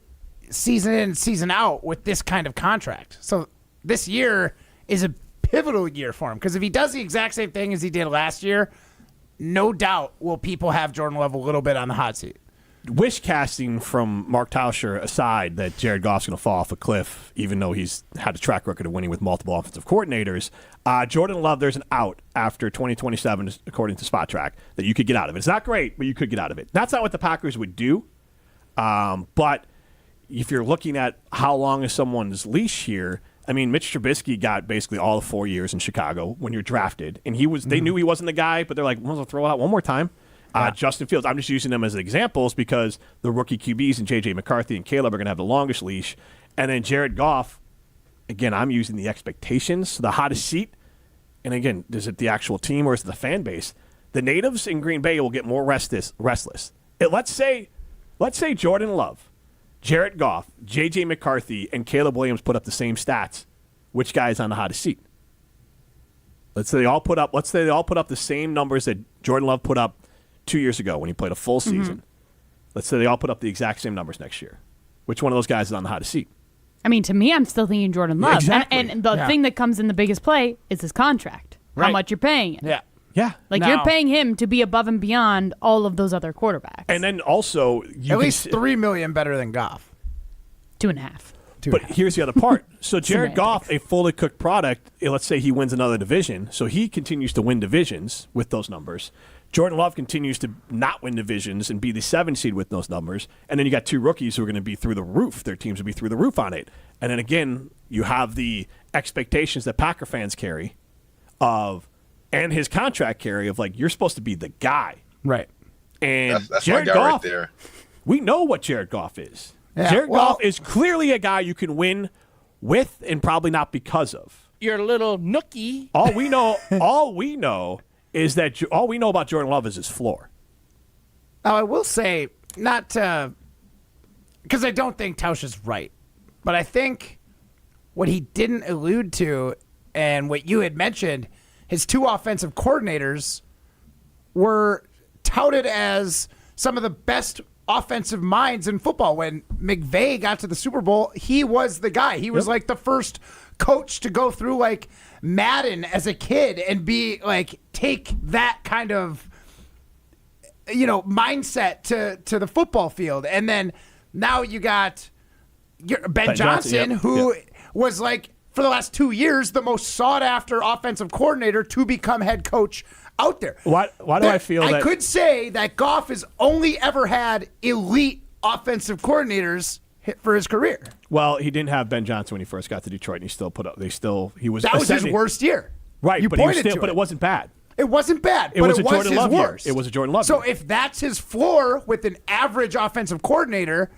season in, season out with this kind of contract. So this year is a pivotal year for him, because if he does the exact same thing as he did last year, no doubt will people have Jordan Love a little bit on the hot seat. Wish casting from Mark Tauscher aside that Jared Goff's going to fall off a cliff, even though he's had a track record of winning with multiple offensive coordinators. Jordan Love, there's an out after 2027, according to Spot Track, that you could get out of it. It's not great, but you could get out of it. That's not what the Packers would do. But if you're looking at how long is someone's leash here, I mean, Mitch Trubisky got basically all the 4 years in Chicago when you're drafted, and they knew he wasn't the guy, but they're like, we'll throw it out one more time. Justin Fields, I'm just using them as examples because the rookie QBs and J.J. McCarthy and Caleb are going to have the longest leash. And then Jared Goff, again, I'm using the expectations, the hottest seat. And again, is it the actual team or is it the fan base? The natives in Green Bay will get more restless. Let's say Jordan Love, Jared Goff, J.J. McCarthy, and Caleb Williams put up the same stats. Which guy is on the hottest seat? Let's say they all put up the same numbers that Jordan Love put up 2 years ago when he played a full season. Let's say they all put up the exact same numbers next year. Which one of those guys is on the hottest seat? I mean, to me, I'm still thinking Jordan Love. Exactly. And the thing that comes in the biggest play is his contract. How Right. much you're paying him. Yeah. Yeah. Like, Now- you're paying him to be above and beyond all of those other quarterbacks. And then also, At least $3 million better than Goff. 2.5. But here's the other part. So Jared Goff, a fully cooked product, let's say he wins another division, so he continues to win divisions with those numbers. Jordan Love continues to not win divisions and be the 7 seed with those numbers. And then you got 2 rookies who are going to be through the roof. Their teams will be through the roof on it. And then again, you have the expectations that Packer fans carry and his contract carry of, like, you're supposed to be the guy. Right. And That's Jared my guy Goff, right there. we know what Jared Goff is. Yeah, Jared well- Goff is clearly a guy you can win with and probably not because of. Your little nookie. All we know is that all we know about Jordan Love is his floor. Now, I will say, not because I don't think Tausch is right, but I think what he didn't allude to and what you had mentioned, his 2 offensive coordinators were touted as some of the best offensive minds in football. When McVay got to the Super Bowl, he was the guy. He was like the first coach to go through like Madden as a kid and be like, take that kind of, mindset to the football field. And then now you got Ben Johnson, who was like, for the last 2 years, the most sought after offensive coordinator to become head coach out there. Why do I feel that I could say that Goff has only ever had elite offensive coordinators for his career. Well, he didn't have Ben Johnson when he first got to Detroit, and he still put up. He was That was his worst year. Right, You but pointed to but it. it wasn't bad. It wasn't bad, It but was it a was Jordan his Love year. worst. It was a Jordan Love So year. if that's his floor with an average offensive coordinator,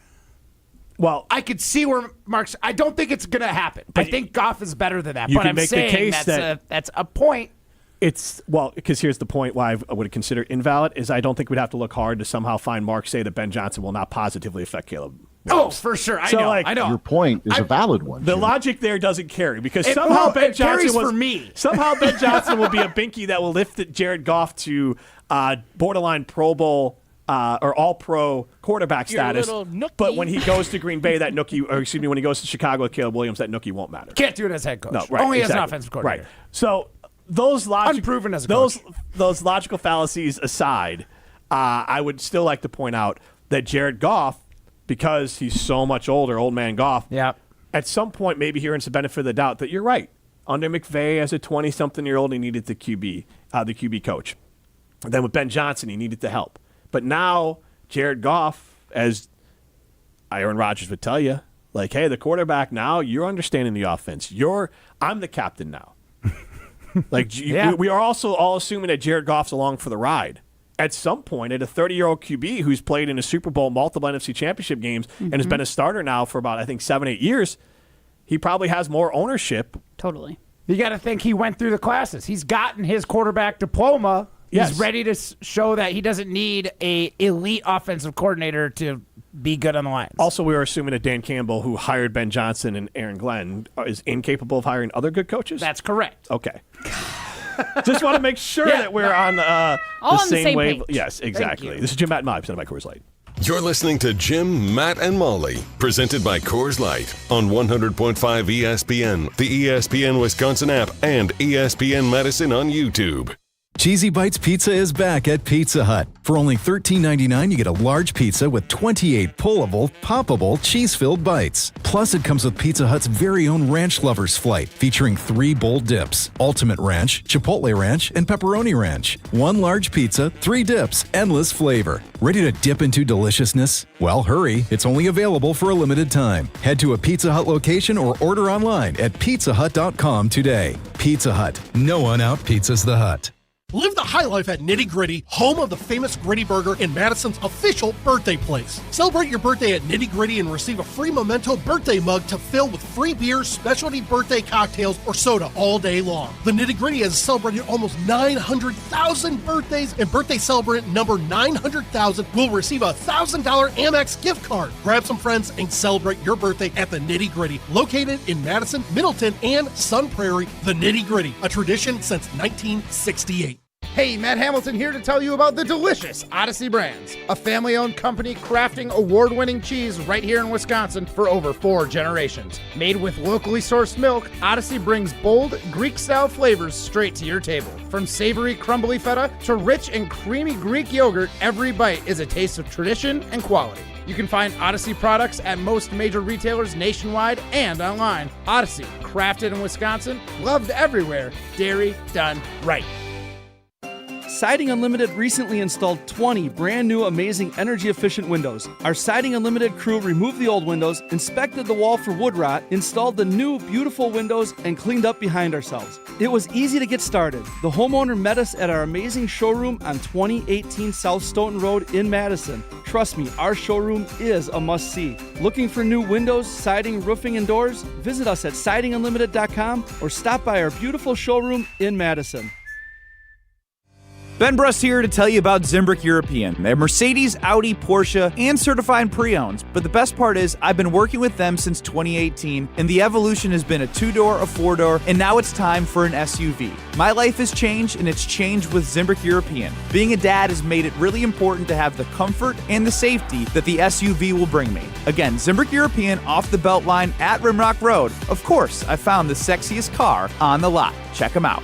well, I could see where Mark's. I don't think it's going to happen. I think Goff is better than that. You But can I'm make the saying case that's a point. Because here's the point why I would consider it invalid is I don't think we'd have to look hard to somehow find Mark say that Ben Johnson will not positively affect Caleb. Oh, for sure. I know. Your point is a valid one. The Jim. logic there doesn't carry because somehow Ben Johnson for me. Somehow Ben Johnson will be a binky that will lift Jared Goff to borderline Pro Bowl or All-Pro quarterback Your status. little nookie. But when he goes to Green Bay, that nookie, or excuse me, when he goes to Chicago with Caleb Williams, that nookie won't matter. Can't do it as head coach. No, right, Only as an exactly. offensive coordinator. Right. So those Unproven as a coach. those logical fallacies aside, I would still like to point out that Jared Goff, because he's so much older, old man Goff, at some point maybe he earns the benefit of the doubt that you're right. Under McVay as a 20-something-year-old, he needed the QB coach. And then with Ben Johnson, he needed the help. But now Jared Goff, as Aaron Rodgers would tell you, like, hey, the quarterback now, you're understanding the offense. I'm the captain now. We are also all assuming that Jared Goff's along for the ride. At some point, at a 30-year-old QB who's played in a Super Bowl, multiple NFC championship games, and has been a starter now for about, I think, 7-8 years, he probably has more ownership. Totally. You got to think he went through the classes. He's gotten his quarterback diploma. Yes. He's ready to show that he doesn't need a elite offensive coordinator to be good on the Lions. Also, we were assuming that Dan Campbell, who hired Ben Johnson and Aaron Glenn, is incapable of hiring other good coaches? That's correct. Okay. Just want to make sure that we're on the same wave. page. Yes, exactly. This is Jim, Matt, and Molly, presented by Coors Light. You're listening to Jim, Matt, and Molly, presented by Coors Light on 100.5 ESPN, the ESPN Wisconsin app, and ESPN Medicine on YouTube. Cheesy Bites Pizza is back at Pizza Hut. For only $13.99, you get a large pizza with 28 pullable, poppable, cheese-filled bites. Plus, it comes with Pizza Hut's very own Ranch Lovers Flight, featuring 3 bold dips: Ultimate Ranch, Chipotle Ranch, and Pepperoni Ranch. 1 large pizza, 3 dips, endless flavor. Ready to dip into deliciousness? Well, hurry. It's only available for a limited time. Head to a Pizza Hut location or order online at pizzahut.com today. Pizza Hut. No one out-pizzas the Hut. Live the high life at Nitty Gritty, home of the famous Gritty Burger and Madison's official birthday place. Celebrate your birthday at Nitty Gritty and receive a free memento birthday mug to fill with free beers, specialty birthday cocktails, or soda all day long. The Nitty Gritty has celebrated almost 900,000 birthdays, and birthday celebrant number 900,000 will receive a $1,000 Amex gift card. Grab some friends and celebrate your birthday at the Nitty Gritty, located in Madison, Middleton, and Sun Prairie. The Nitty Gritty, a tradition since 1968. Hey, Matt Hamilton here to tell you about the delicious Odyssey Brands, a family-owned company crafting award-winning cheese right here in Wisconsin for over 4 generations. Made with locally sourced milk, Odyssey brings bold Greek-style flavors straight to your table. From savory, crumbly feta to rich and creamy Greek yogurt, every bite is a taste of tradition and quality. You can find Odyssey products at most major retailers nationwide and online. Odyssey, crafted in Wisconsin, loved everywhere, dairy done right. Siding Unlimited recently installed 20 brand new amazing energy efficient windows. Our Siding Unlimited crew removed the old windows, inspected the wall for wood rot, installed the new beautiful windows, and cleaned up behind ourselves. It was easy to get started. The homeowner met us at our amazing showroom on 2018 South Stoughton Road in Madison. Trust me, our showroom is a must-see. Looking for new windows, siding, roofing, and doors? Visit us at sidingunlimited.com or stop by our beautiful showroom in Madison. Ben Brust here to tell you about Zimbrick European. They're Mercedes, Audi, Porsche, and certified pre-owned. But the best part is I've been working with them since 2018, and the evolution has been a 2-door, a 4-door, and now it's time for an SUV. My life has changed, and it's changed with Zimbrick European. Being a dad has made it really important to have the comfort and the safety that the SUV will bring me. Again, Zimbrick European off the belt line at Rimrock Road. Of course, I found the sexiest car on the lot. Check them out.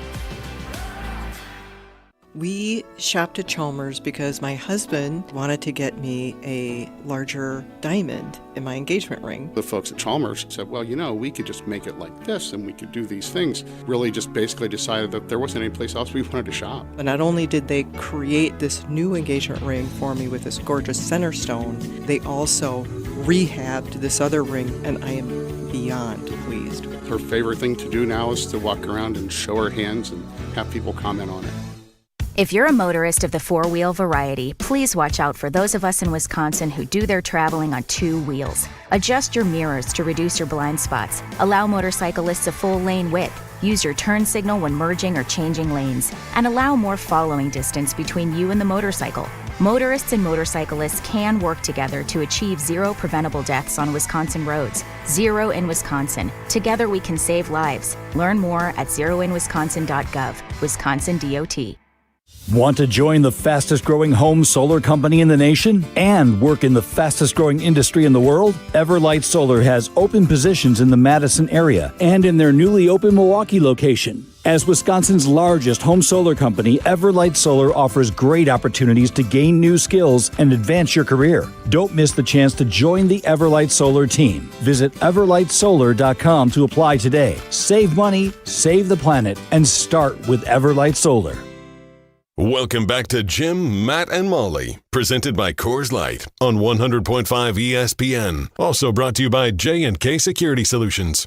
We shopped at Chalmers because my husband wanted to get me a larger diamond in my engagement ring. The folks at Chalmers said, well, we could just make it like this and we could do these things. Really just basically decided that there wasn't any place else we wanted to shop. And not only did they create this new engagement ring for me with this gorgeous center stone, they also rehabbed this other ring, and I am beyond pleased. Her favorite thing to do now is to walk around and show her hands and have people comment on it. If you're a motorist of the four-wheel variety, please watch out for those of us in Wisconsin who do their traveling on 2 wheels. Adjust your mirrors to reduce your blind spots. Allow motorcyclists a full lane width. Use your turn signal when merging or changing lanes. And allow more following distance between you and the motorcycle. Motorists and motorcyclists can work together to achieve 0 preventable deaths on Wisconsin roads. 0 in Wisconsin. Together we can save lives. Learn more at zeroinwisconsin.gov. Wisconsin DOT. Want to join the fastest growing home solar company in the nation and work in the fastest growing industry in the world? Everlight Solar has open positions in the Madison area and in their newly open Milwaukee location. As Wisconsin's largest home solar company, Everlight Solar offers great opportunities to gain new skills and advance your career. Don't miss the chance to join the Everlight Solar team. Visit everlightsolar.com to apply today. Save money, save the planet, and start with Everlight Solar. Welcome back to Jim, Matt, and Molly, presented by Coors Light on 100.5 ESPN. Also brought to you by J&K Security Solutions.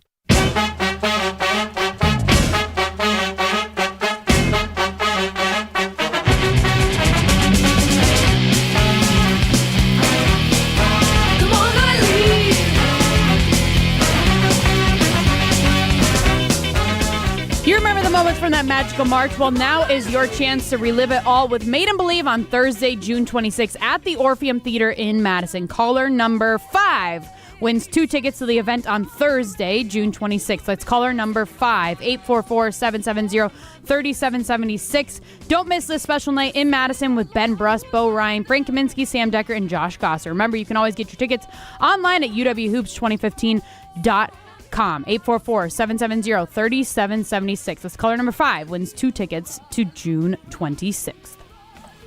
From that magical March. Well, now is your chance to relive it all with Made and Believe on Thursday, June 26th at the Orpheum Theater in Madison. Caller number 5 wins 2 tickets to the event on Thursday, June 26th. Let's caller number 5, 844-770-3776. Don't miss this special night in Madison with Ben Brust, Bo Ryan, Frank Kaminsky, Sam Decker, and Josh Gosser. Remember, you can always get your tickets online at uwhoops2015.com. 844-770-3776. This caller number 5 wins 2 tickets to June 26th.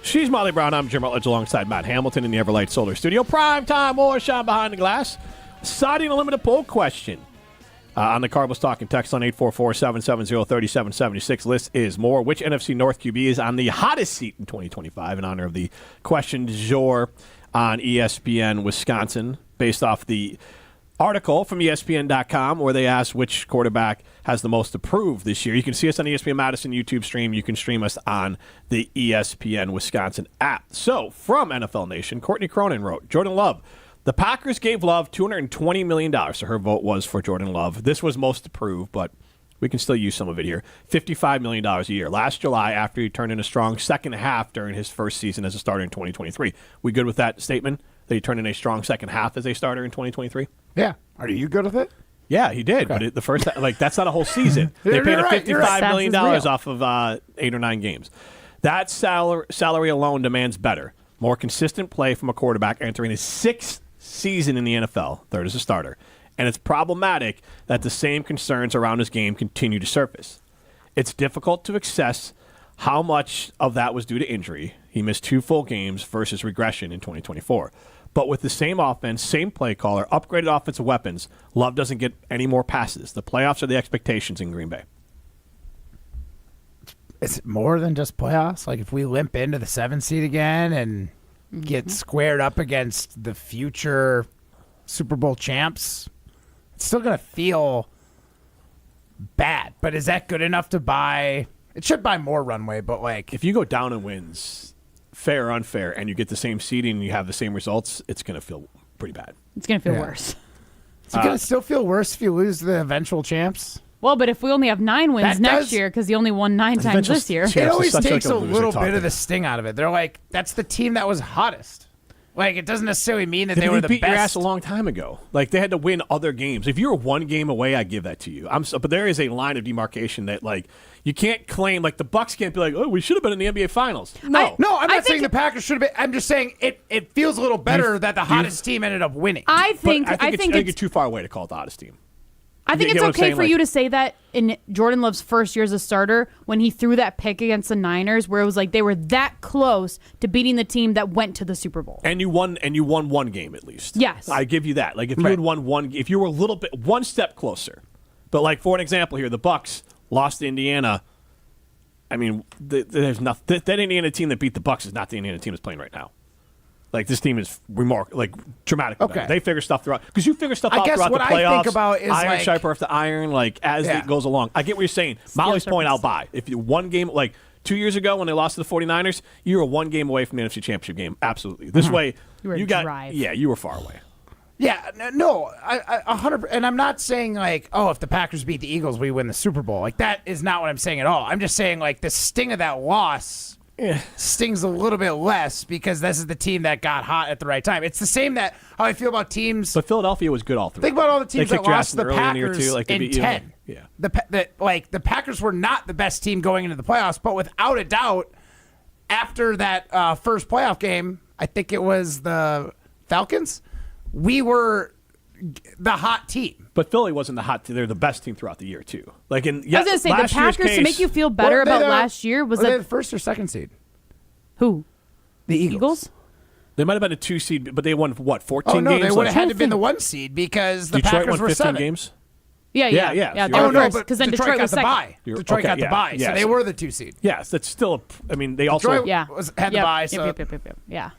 She's Molly Brown. I'm Jim Rutledge alongside Matt Hamilton in the Everlight Solar Studio. Prime time, more shine behind the glass. Siding Unlimited poll question. On the Cardinals Talking text on 844-770-3776. List is more. Which NFC North QB is on the hottest seat in 2025 in honor of the question du jour on ESPN Wisconsin based off the article from ESPN.com where they asked which quarterback has the most approved this year. You can see us on the ESPN Madison YouTube stream. You can stream us on the ESPN Wisconsin app. So, from NFL Nation, Courtney Cronin wrote, Jordan Love. The Packers gave Love $220 million, so her vote was for Jordan Love. This was most approved, but we can still use some of it here. $55 million a year. Last July, after he turned in a strong second half during his first season as a starter in 2023. We good with that statement? That he turned in a strong second half as a starter in 2023? Yeah. Are you good with it? Yeah, he did. Okay. But the first, that's not a whole season. They paid him $55 million off of 8 or 9 games. That salary alone demands better, more consistent play from a quarterback entering his 6th season in the NFL, third as a starter. And it's problematic that the same concerns around his game continue to surface. It's difficult to assess how much of that was due to injury. He missed 2 full games versus regression in 2024. But with the same offense, same play caller, upgraded offensive weapons, Love doesn't get any more passes. The playoffs are the expectations in Green Bay. Is it more than just playoffs? Like if we limp into the 7th seed again and get squared up against the future Super Bowl champs, it's still going to feel bad. But is that good enough to buy? It should buy more runway, but like if you go down in wins, fair or unfair, and you get the same seeding and you have the same results, it's going to feel pretty bad. It's going to feel worse. Is it going to still feel worse if you lose the eventual champs? Well, but if we only have 9 wins next year because he only won 9 times this year. It always takes a little bit of the sting out of it. They're like, that's the team that was hottest. Like, it doesn't necessarily mean that they were the beat best. Your ass a long time ago. Like, they had to win other games. If you were 1 game away, I give that to you. But there is a line of demarcation that, like, you can't claim, like, the Bucks can't be like, oh, we should have been in the NBA Finals. No. I'm not saying the Packers should have been. I'm just saying it feels a little better that the hottest team ended up winning. I think it's too far away to call it the hottest team. I think it's okay for you to say that in Jordan Love's first year as a starter when he threw that pick against the Niners where it was like they were that close to beating the team that went to the Super Bowl. And you won 1 game at least. Yes. I give you that. Like if you had won if you were a little bit one step closer. But like for an example here, the Bucks lost to Indiana. I mean, there's nothing that Indiana team that beat the Bucks is not the Indiana team that's playing right now. Like, this team is dramatically better. They figure stuff throughout. Because you figure stuff out throughout the playoffs. I think about is iron sharper after iron, as it goes along. I get what you're saying. Molly's point I'll buy. If you 1 game, 2 years ago when they lost to the 49ers, you were 1 game away from the NFC Championship game. Absolutely. This way, you were far away. Yeah, no, I 100%. And I'm not saying, if the Packers beat the Eagles, we win the Super Bowl. Like, that is not what I'm saying at all. I'm just saying, the sting of that loss stings a little bit less because this is the team that got hot at the right time. It's the same how I feel about teams. But Philadelphia was good all through. Think about all the teams that lost to the Packers in 10. Yeah. The Packers were not the best team going into the playoffs, but without a doubt, after that first playoff game, I think it was the Falcons, we were the hot team. But Philly wasn't the hot team. They're the best team throughout the year, too. I was going to say, the Packers, to make you feel better about last year, was they the first or second seed? Who? The Eagles? They might have been a 2 seed, but they won, 14 games? They would have had to been the 1 seed because the Detroit Packers were 15 7 games? Yeah. Because then Detroit got was the bye. Detroit got the bye, so they were the 2 seed. Yes, that's still, they also... Detroit had the bye, so... Yeah.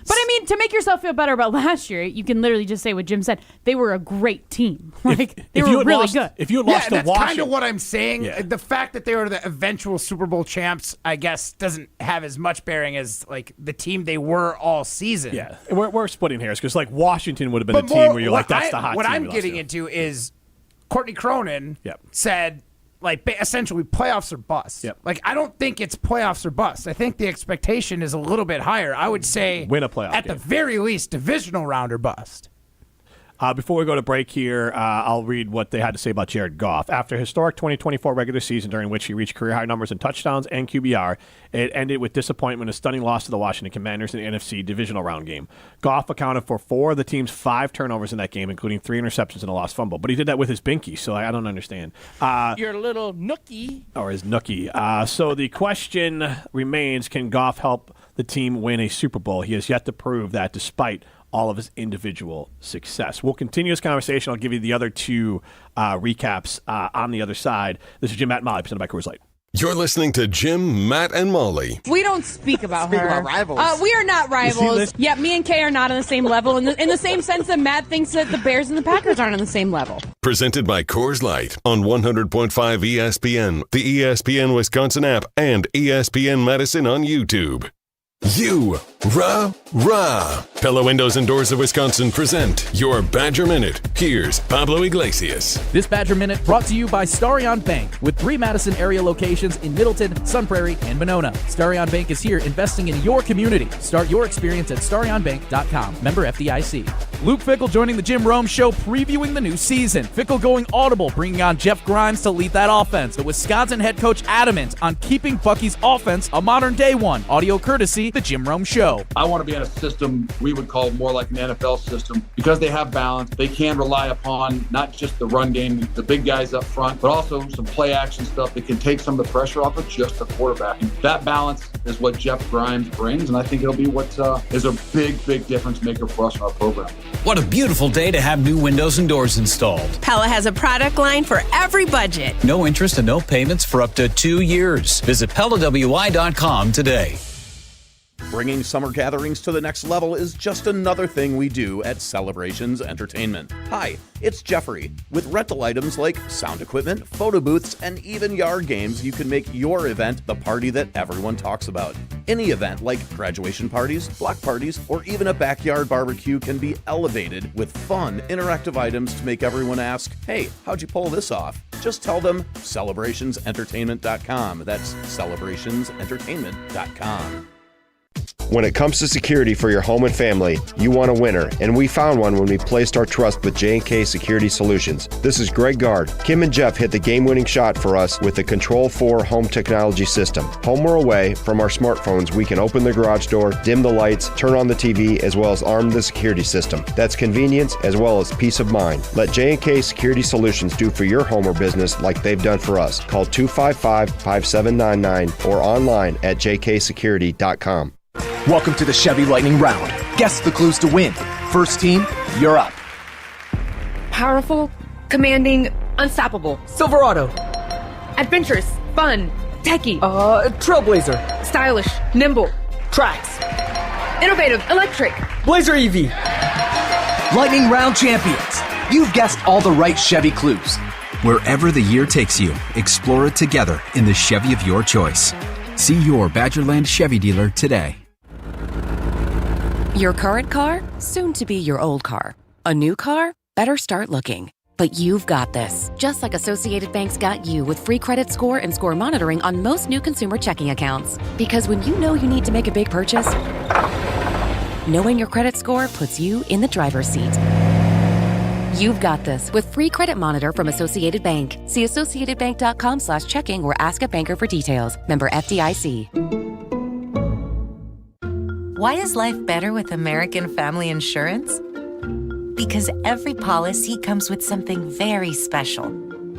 But to make yourself feel better about last year, you can literally just say what Jim said. They were a great team. They were really good. If you had lost to that's Washington, kind of what I'm saying. Yeah. The fact that they were the eventual Super Bowl champs, I guess, doesn't have as much bearing as the team they were all season. Yeah, we're splitting hairs because Washington would have been a team where you're that's the hot team. What I'm getting into is Courtney Cronin said. Essentially, playoffs or bust. Yep. I don't think it's playoffs or bust. I think the expectation is a little bit higher. I would say win a playoff at game. the very least, divisional round or bust. Before we go to break here, I'll read what they had to say about Jared Goff. After a historic 2024 regular season during which he reached career-high numbers in touchdowns and QBR, it ended with disappointment, a stunning loss to the Washington Commanders in the NFC divisional round game. Goff accounted for 4 of the team's 5 turnovers in that game, including 3 interceptions and a lost fumble. But he did that with his binky, so I don't understand. Your little nookie. Or his nookie. So the question remains, can Goff help the team win a Super Bowl? He has yet to prove that despite all of his individual success. We'll continue this conversation. I'll give you the other 2 recaps on the other side. This is Jim, Matt, and Molly, presented by Coors Light. You're listening to Jim, Matt, and Molly. We don't speak about Speak her. about rivals. We are not rivals. Yeah, me and Kay are not on the same level in the same sense that Matt thinks that the Bears and the Packers aren't on the same level. Presented by Coors Light on 100.5 ESPN, the ESPN Wisconsin app, and ESPN Madison on YouTube. Rah. Pella Windows and Doors of Wisconsin present your Badger Minute. Here's Pablo Iglesias. This Badger Minute brought to you by Starion Bank with 3 Madison area locations in Middleton, Sun Prairie, and Monona. Starion Bank is here investing in your community. Start your experience at starionbank.com. Member FDIC. Luke Fickell joining the Jim Rome Show previewing the new season. Fickell going audible, bringing on Jeff Grimes to lead that offense. The Wisconsin head coach adamant on keeping Bucky's offense a modern-day one. Audio courtesy the Jim Rome Show. I want to be in a system we would call more like an NFL system because they have balance. They can rely upon not just the run game, the big guys up front, but also some play action stuff that can take some of the pressure off of just the quarterback. And that balance is what Jeff Grimes brings, and I think it'll be what is a big difference maker for us in our program. What a beautiful day to have new windows and doors installed. Pella has a product line for every budget. No interest and no payments for up to 2 years. Visit PellaWI.com today. Bringing summer gatherings to the next level is just another thing we do at Celebrations Entertainment. Hi, it's Jeffrey. With rental items like sound equipment, photo booths, and even yard games, you can make your event the party that everyone talks about. Any event like graduation parties, block parties, or even a backyard barbecue can be elevated with fun, interactive items to make everyone ask, hey, how'd you pull this off? Just tell them celebrationsentertainment.com. That's celebrationsentertainment.com. When it comes to security for your home and family, you want a winner, and we found one when we placed our trust with J&K Security Solutions. This is Greg Gard. Kim and Jeff hit the game-winning shot for us with the Control 4 home technology system. Home or away, from our smartphones, we can open the garage door, dim the lights, turn on the TV, as well as arm the security system. That's convenience as well as peace of mind. Let J&K Security Solutions do for your home or business like they've done for us. Call 255-5799 or online at jksecurity.com. Welcome to the Chevy Lightning Round. Guess the clues to win. First team, you're up. Powerful, commanding, unstoppable. Silverado. Adventurous, fun, techie. Trailblazer. Stylish, nimble. Trax. Innovative, electric. Blazer EV. Lightning Round champions. You've guessed all the right Chevy clues. Wherever the year takes you, explore it together in the Chevy of your choice. See your Badgerland Chevy dealer today. Your current car, soon to be your old car. A new car, better start looking. But you've got this. Just like Associated Bank's got you with free credit score and score monitoring on most new consumer checking accounts. Because when you know you need to make a big purchase, knowing your credit score puts you in the driver's seat. You've got this with free credit monitor from Associated Bank. See associatedbank.com/checking or ask a banker for details. Member FDIC. Why is life better with American Family Insurance? Because every policy comes with something very special.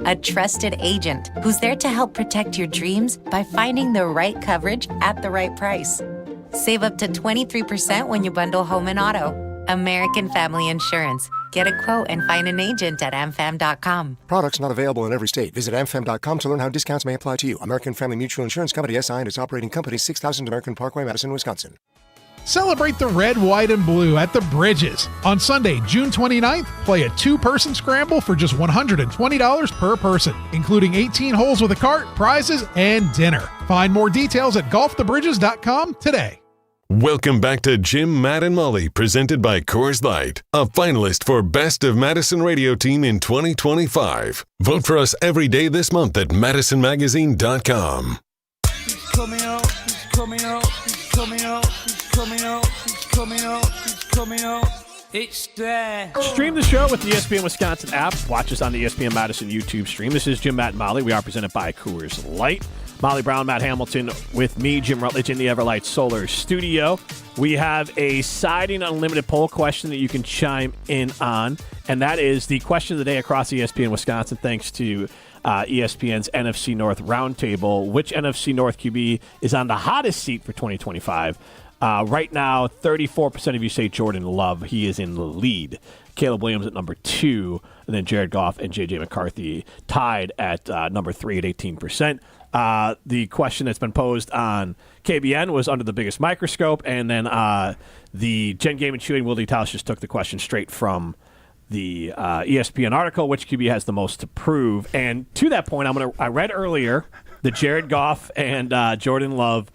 A trusted agent who's there to help protect your dreams by finding the right coverage at the right price. Save up to 23% when you bundle home and auto. American Family Insurance. Get a quote and find an agent at amfam.com. Products not available in every state. Visit amfam.com to learn how discounts may apply to you. American Family Mutual Insurance Company, SI, and its operating company, 6000 American Parkway, Madison, Wisconsin. Celebrate the red, white, and blue at the Bridges. On Sunday, June 29th, play a two-person scramble for just $120 per person, including 18 holes with a cart, prizes, and dinner. Find more details at golfthebridges.com today. Welcome back to Jim, Matt, and Molly, presented by Coors Light, a finalist for Best of Madison Radio Team in 2025. Vote for us every day this month at madisonmagazine.com. He's coming out, he's coming out, he's coming out, he's coming out, he's coming out, he's coming out. It's there. Stream the show with the ESPN Wisconsin app. Watch us on the ESPN Madison YouTube stream. This is Jim, Matt, and Molly. We are presented by Coors Light. Molly Brown, Matt Hamilton with me, Jim Rutledge, in the Everlight Solar Studio. We have a Siding Unlimited poll question that you can chime in on, and that is the question of the day across ESPN Wisconsin, thanks to ESPN's NFC North Roundtable. Which NFC North QB is on the hottest seat for 2025? Right now, 34% of you say Jordan Love. He is in the lead. Caleb Williams at number 2, and then Jared Goff and J.J. McCarthy tied at number 3 at 18%. The question that's been posed on KBN was under the biggest microscope, and then the Gen Game and Chewing, Willie Taus just took the question straight from the ESPN article, which QB has the most to prove. And to that point, I read earlier the Jared Goff and Jordan Love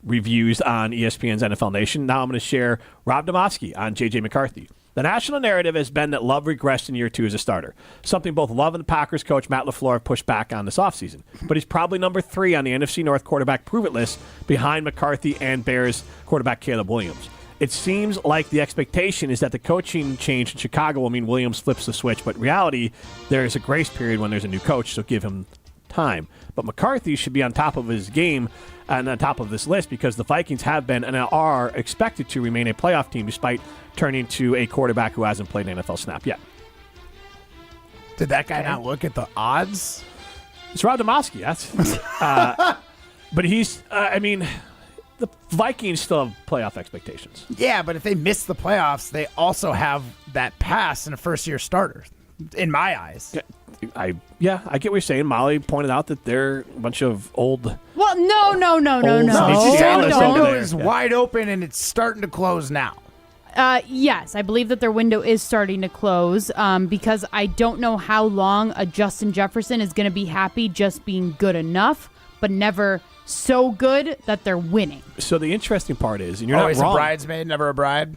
reviews on ESPN's NFL Nation. Now I'm going to share Rob Domofsky on J.J. McCarthy. The national narrative has been that Love regressed in year 2 as a starter, something both Love and the Packers coach Matt LaFleur have pushed back on this offseason. But he's probably number 3 on the NFC North quarterback prove-it list behind McCarthy and Bears quarterback Caleb Williams. It seems like the expectation is that the coaching change in Chicago will mean Williams flips the switch, but in reality, there is a grace period when there's a new coach, so give him time. But McCarthy should be on top of his game and on top of this list because the Vikings have been and are expected to remain a playoff team despite turning to a quarterback who hasn't played an NFL snap yet. Did that guy not look at the odds? It's Rob Domofsky, yes. But he's, the Vikings still have playoff expectations. Yeah, but if they miss the playoffs, they also have that pass in a first-year starter, in my eyes. I get what you're saying. Molly pointed out that they're a bunch of old... Well, no. The window is wide open, and it's starting to close now. Yes, I believe that their window is starting to close because I don't know how long a Justin Jefferson is going to be happy just being good enough, but never so good that they're winning. So the interesting part is, and you're not always wrong. A bridesmaid, never a bride.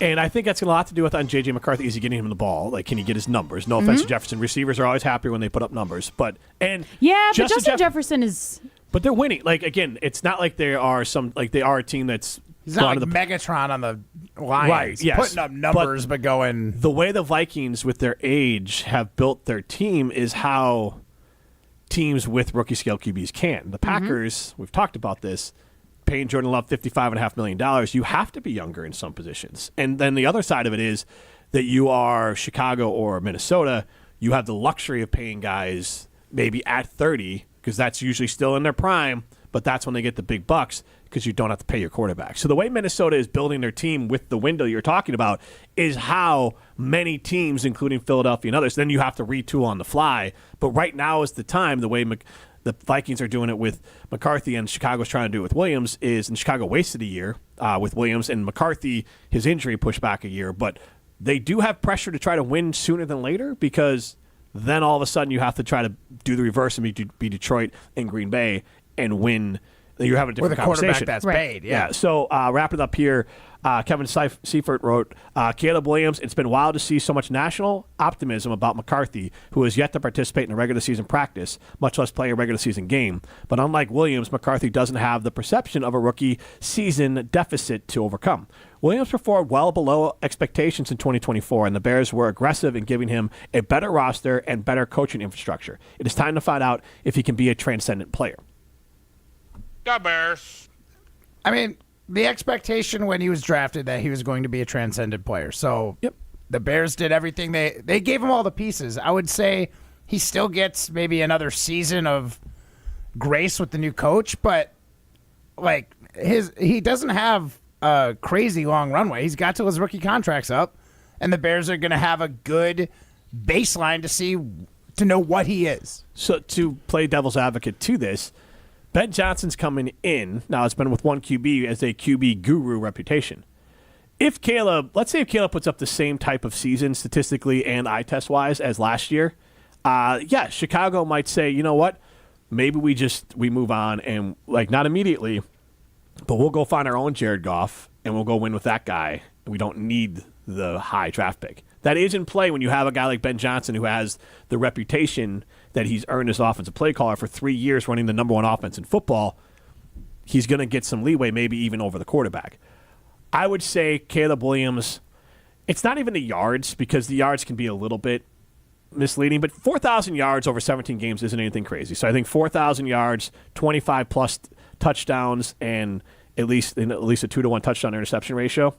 And I think that's got a lot to do with on J.J. McCarthy. Is he getting him the ball? Like, can he get his numbers? No offense to Jefferson. Receivers are always happier when they put up numbers. But Justin Jefferson is... But they're winning. Like, again, it's not like they are a team that's... He's not like Megatron on the Lions. Right, yes. Putting up numbers, but going... The way the Vikings, with their age, have built their team is how teams with rookie-scale QBs can. The Packers, we've talked about this, paying Jordan Love $55.5 million, you have to be younger in some positions. And then the other side of it is that you are Chicago or Minnesota, you have the luxury of paying guys maybe at 30, because that's usually still in their prime, but that's when they get the big bucks because you don't have to pay your quarterback. So the way Minnesota is building their team with the window you're talking about is how many teams, including Philadelphia and others, then you have to retool on the fly. But right now is the time, the way the Vikings are doing it with McCarthy and Chicago's trying to do it with Williams is, and Chicago wasted a year with Williams, and McCarthy, his injury pushed back a year. But they do have pressure to try to win sooner than later because then all of a sudden you have to try to do the reverse and be Detroit and Green Bay and win. You're having a different conversation. With a quarterback that's paid, yeah. So wrapping up here, Kevin Seifert wrote, Caleb Williams, it's been wild to see so much national optimism about McCarthy, who has yet to participate in a regular season practice, much less play a regular season game. But unlike Williams, McCarthy doesn't have the perception of a rookie season deficit to overcome. Williams performed well below expectations in 2024, and the Bears were aggressive in giving him a better roster and better coaching infrastructure. It is time to find out if he can be a transcendent player. The Bears. I mean, the expectation when he was drafted that he was going to be a transcendent player. So the Bears did everything. They gave him all the pieces. I would say he still gets maybe another season of grace with the new coach, but like he doesn't have a crazy long runway. He's got till his rookie contract's up, and the Bears are going to have a good baseline to know what he is. So to play devil's advocate to this, Ben Johnson's coming in. Now, it's been with one QB as a QB guru reputation. Let's say if Caleb puts up the same type of season statistically and eye test wise as last year, Chicago might say, you know what, maybe we move on and not immediately, but we'll go find our own Jared Goff and we'll go win with that guy. We don't need the high draft pick. That is in play when you have a guy like Ben Johnson who has the reputation that he's earned as offensive play caller for 3 years running the number one offense in football. He's going to get some leeway, maybe even over the quarterback. I would say Caleb Williams, it's not even the yards because the yards can be a little bit misleading, but 4,000 yards over 17 games isn't anything crazy. So I think 4,000 yards, 25-plus touchdowns, and at least a 2-to-1 touchdown interception ratio.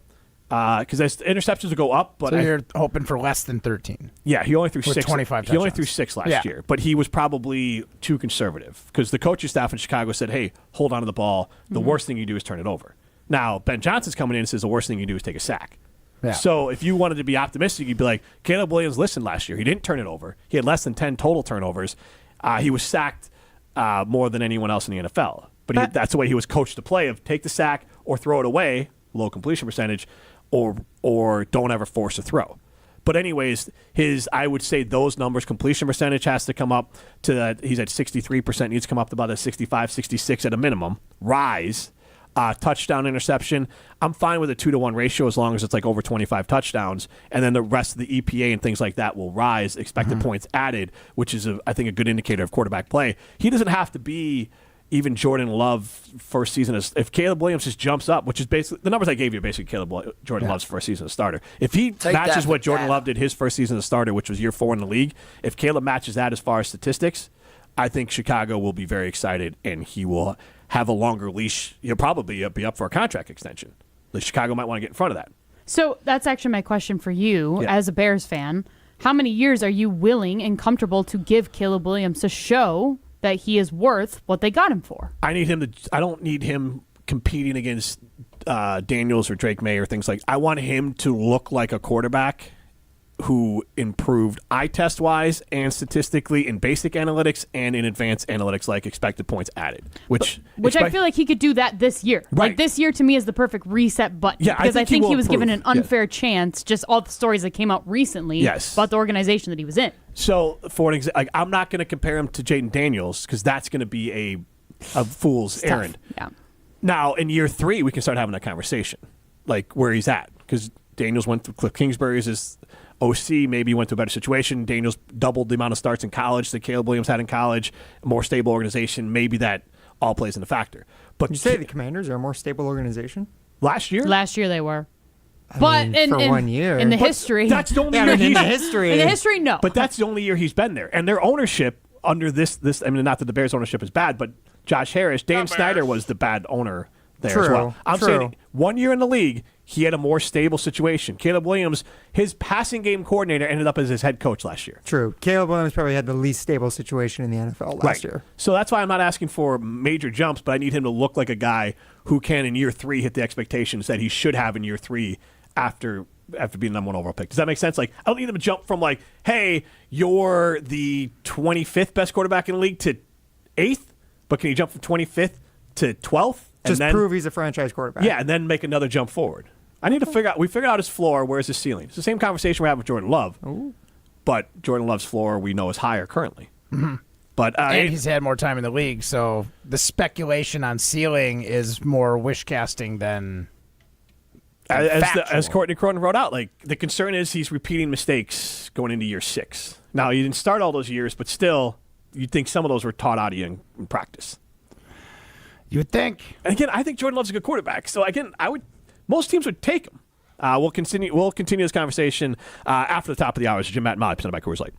Because interceptions will go up, but so you're hoping for less than 13. Yeah, he only threw 6. 25 he only threw 6 last year, but he was probably too conservative because the coaching staff in Chicago said, "Hey, hold on to the ball. The worst thing you do is turn it over." Now Ben Johnson's coming in and says the worst thing you do is take a sack. Yeah. So if you wanted to be optimistic, you'd be like, Caleb Williams listened last year. He didn't turn it over. He had less than 10 total turnovers. He was sacked more than anyone else in the NFL. But that's the way he was coached to play, of take the sack or throw it away, low completion percentage, or don't ever force a throw. But anyways, I would say those numbers, completion percentage has to come up to that. He's at 63%, needs to come up to about a 65, 66 at a minimum. Rise. Touchdown, interception. I'm fine with a 2-to-1 ratio as long as it's like over 25 touchdowns. And then the rest of the EPA and things like that will rise. Expected points added, which is, I think, a good indicator of quarterback play. He doesn't have to be even Jordan Love first season. If Caleb Williams just jumps up, which is basically the numbers I gave you, are basically Jordan Love's first season as starter. If he matches what Jordan Love did his first season as starter, which was year 4 in the league, if Caleb matches that as far as statistics, I think Chicago will be very excited, and he will have a longer leash. He'll probably be up for a contract extension. Chicago might want to get in front of that. So that's actually my question for you as a Bears fan. How many years are you willing and comfortable to give Caleb Williams to show that he is worth what they got him for? I don't need him competing against Daniels or Drake May or things like. I want him to look like a quarterback who improved eye test wise and statistically in basic analytics and in advanced analytics, like expected points added, which I feel like he could do that this year. Right. Like this year to me is the perfect reset button, because I think he was given an unfair chance. Just all the stories that came out recently about the organization that he was in. So for an example, I'm not going to compare him to Jaden Daniels, because that's going to be a fool's errand. Yeah. Now in year 3, we can start having that conversation, like where he's at, because Daniels went through Cliff Kingsbury as his OC, maybe went to a better situation. Daniels doubled the amount of starts in college that Caleb Williams had in college, a more stable organization. Maybe that all plays into factor. But you say the Commanders are a more stable organization? Last year they were. I mean, for 1 year. In the history. That's the only year in the history. In the history, no. But that's the only year he's been there. And their ownership under this, I mean, not that the Bears ownership is bad, but Josh Harris, Dan Snyder was the bad owner there as well. I'm saying 1 year in the league, he had a more stable situation. Caleb Williams, his passing game coordinator, ended up as his head coach last year. True. Caleb Williams probably had the least stable situation in the NFL last year. So that's why I'm not asking for major jumps, but I need him to look like a guy who can, in year 3, hit the expectations that he should have in year 3 after being the number 1 overall pick. Does that make sense? Like, I don't need him to jump from like, hey, you're the 25th best quarterback in the league to 8th, but can you jump from 25th to 12th? Just prove he's a franchise quarterback. Yeah, and then make another jump forward. I need to figure out. We figured out his floor. Where's his ceiling? It's the same conversation we're having with Jordan Love. Ooh. But Jordan Love's floor we know is higher currently. Mm-hmm. But and he's had more time in the league, so the speculation on ceiling is more wish casting than as Courtney Cronin wrote out. Like, the concern is he's repeating mistakes going into year 6. Now, you didn't start all those years, but still, you'd think some of those were taught out of you in practice. You would think. And again, I think Jordan Love's a good quarterback. So again, most teams would take him. We'll continue this conversation after the top of the hour. Jim, Matt, and Molly, presented by Coors Light.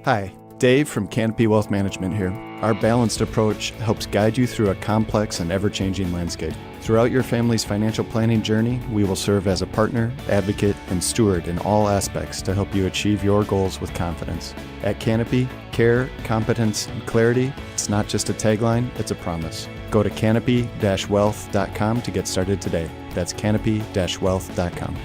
Hi, Dave from Canopy Wealth Management here. Our balanced approach helps guide you through a complex and ever-changing landscape. Throughout your family's financial planning journey, we will serve as a partner, advocate, and steward in all aspects to help you achieve your goals with confidence. At Canopy, care, competence, and clarity, it's not just a tagline, it's a promise. Go to canopy-wealth.com to get started today. That's canopy-wealth.com.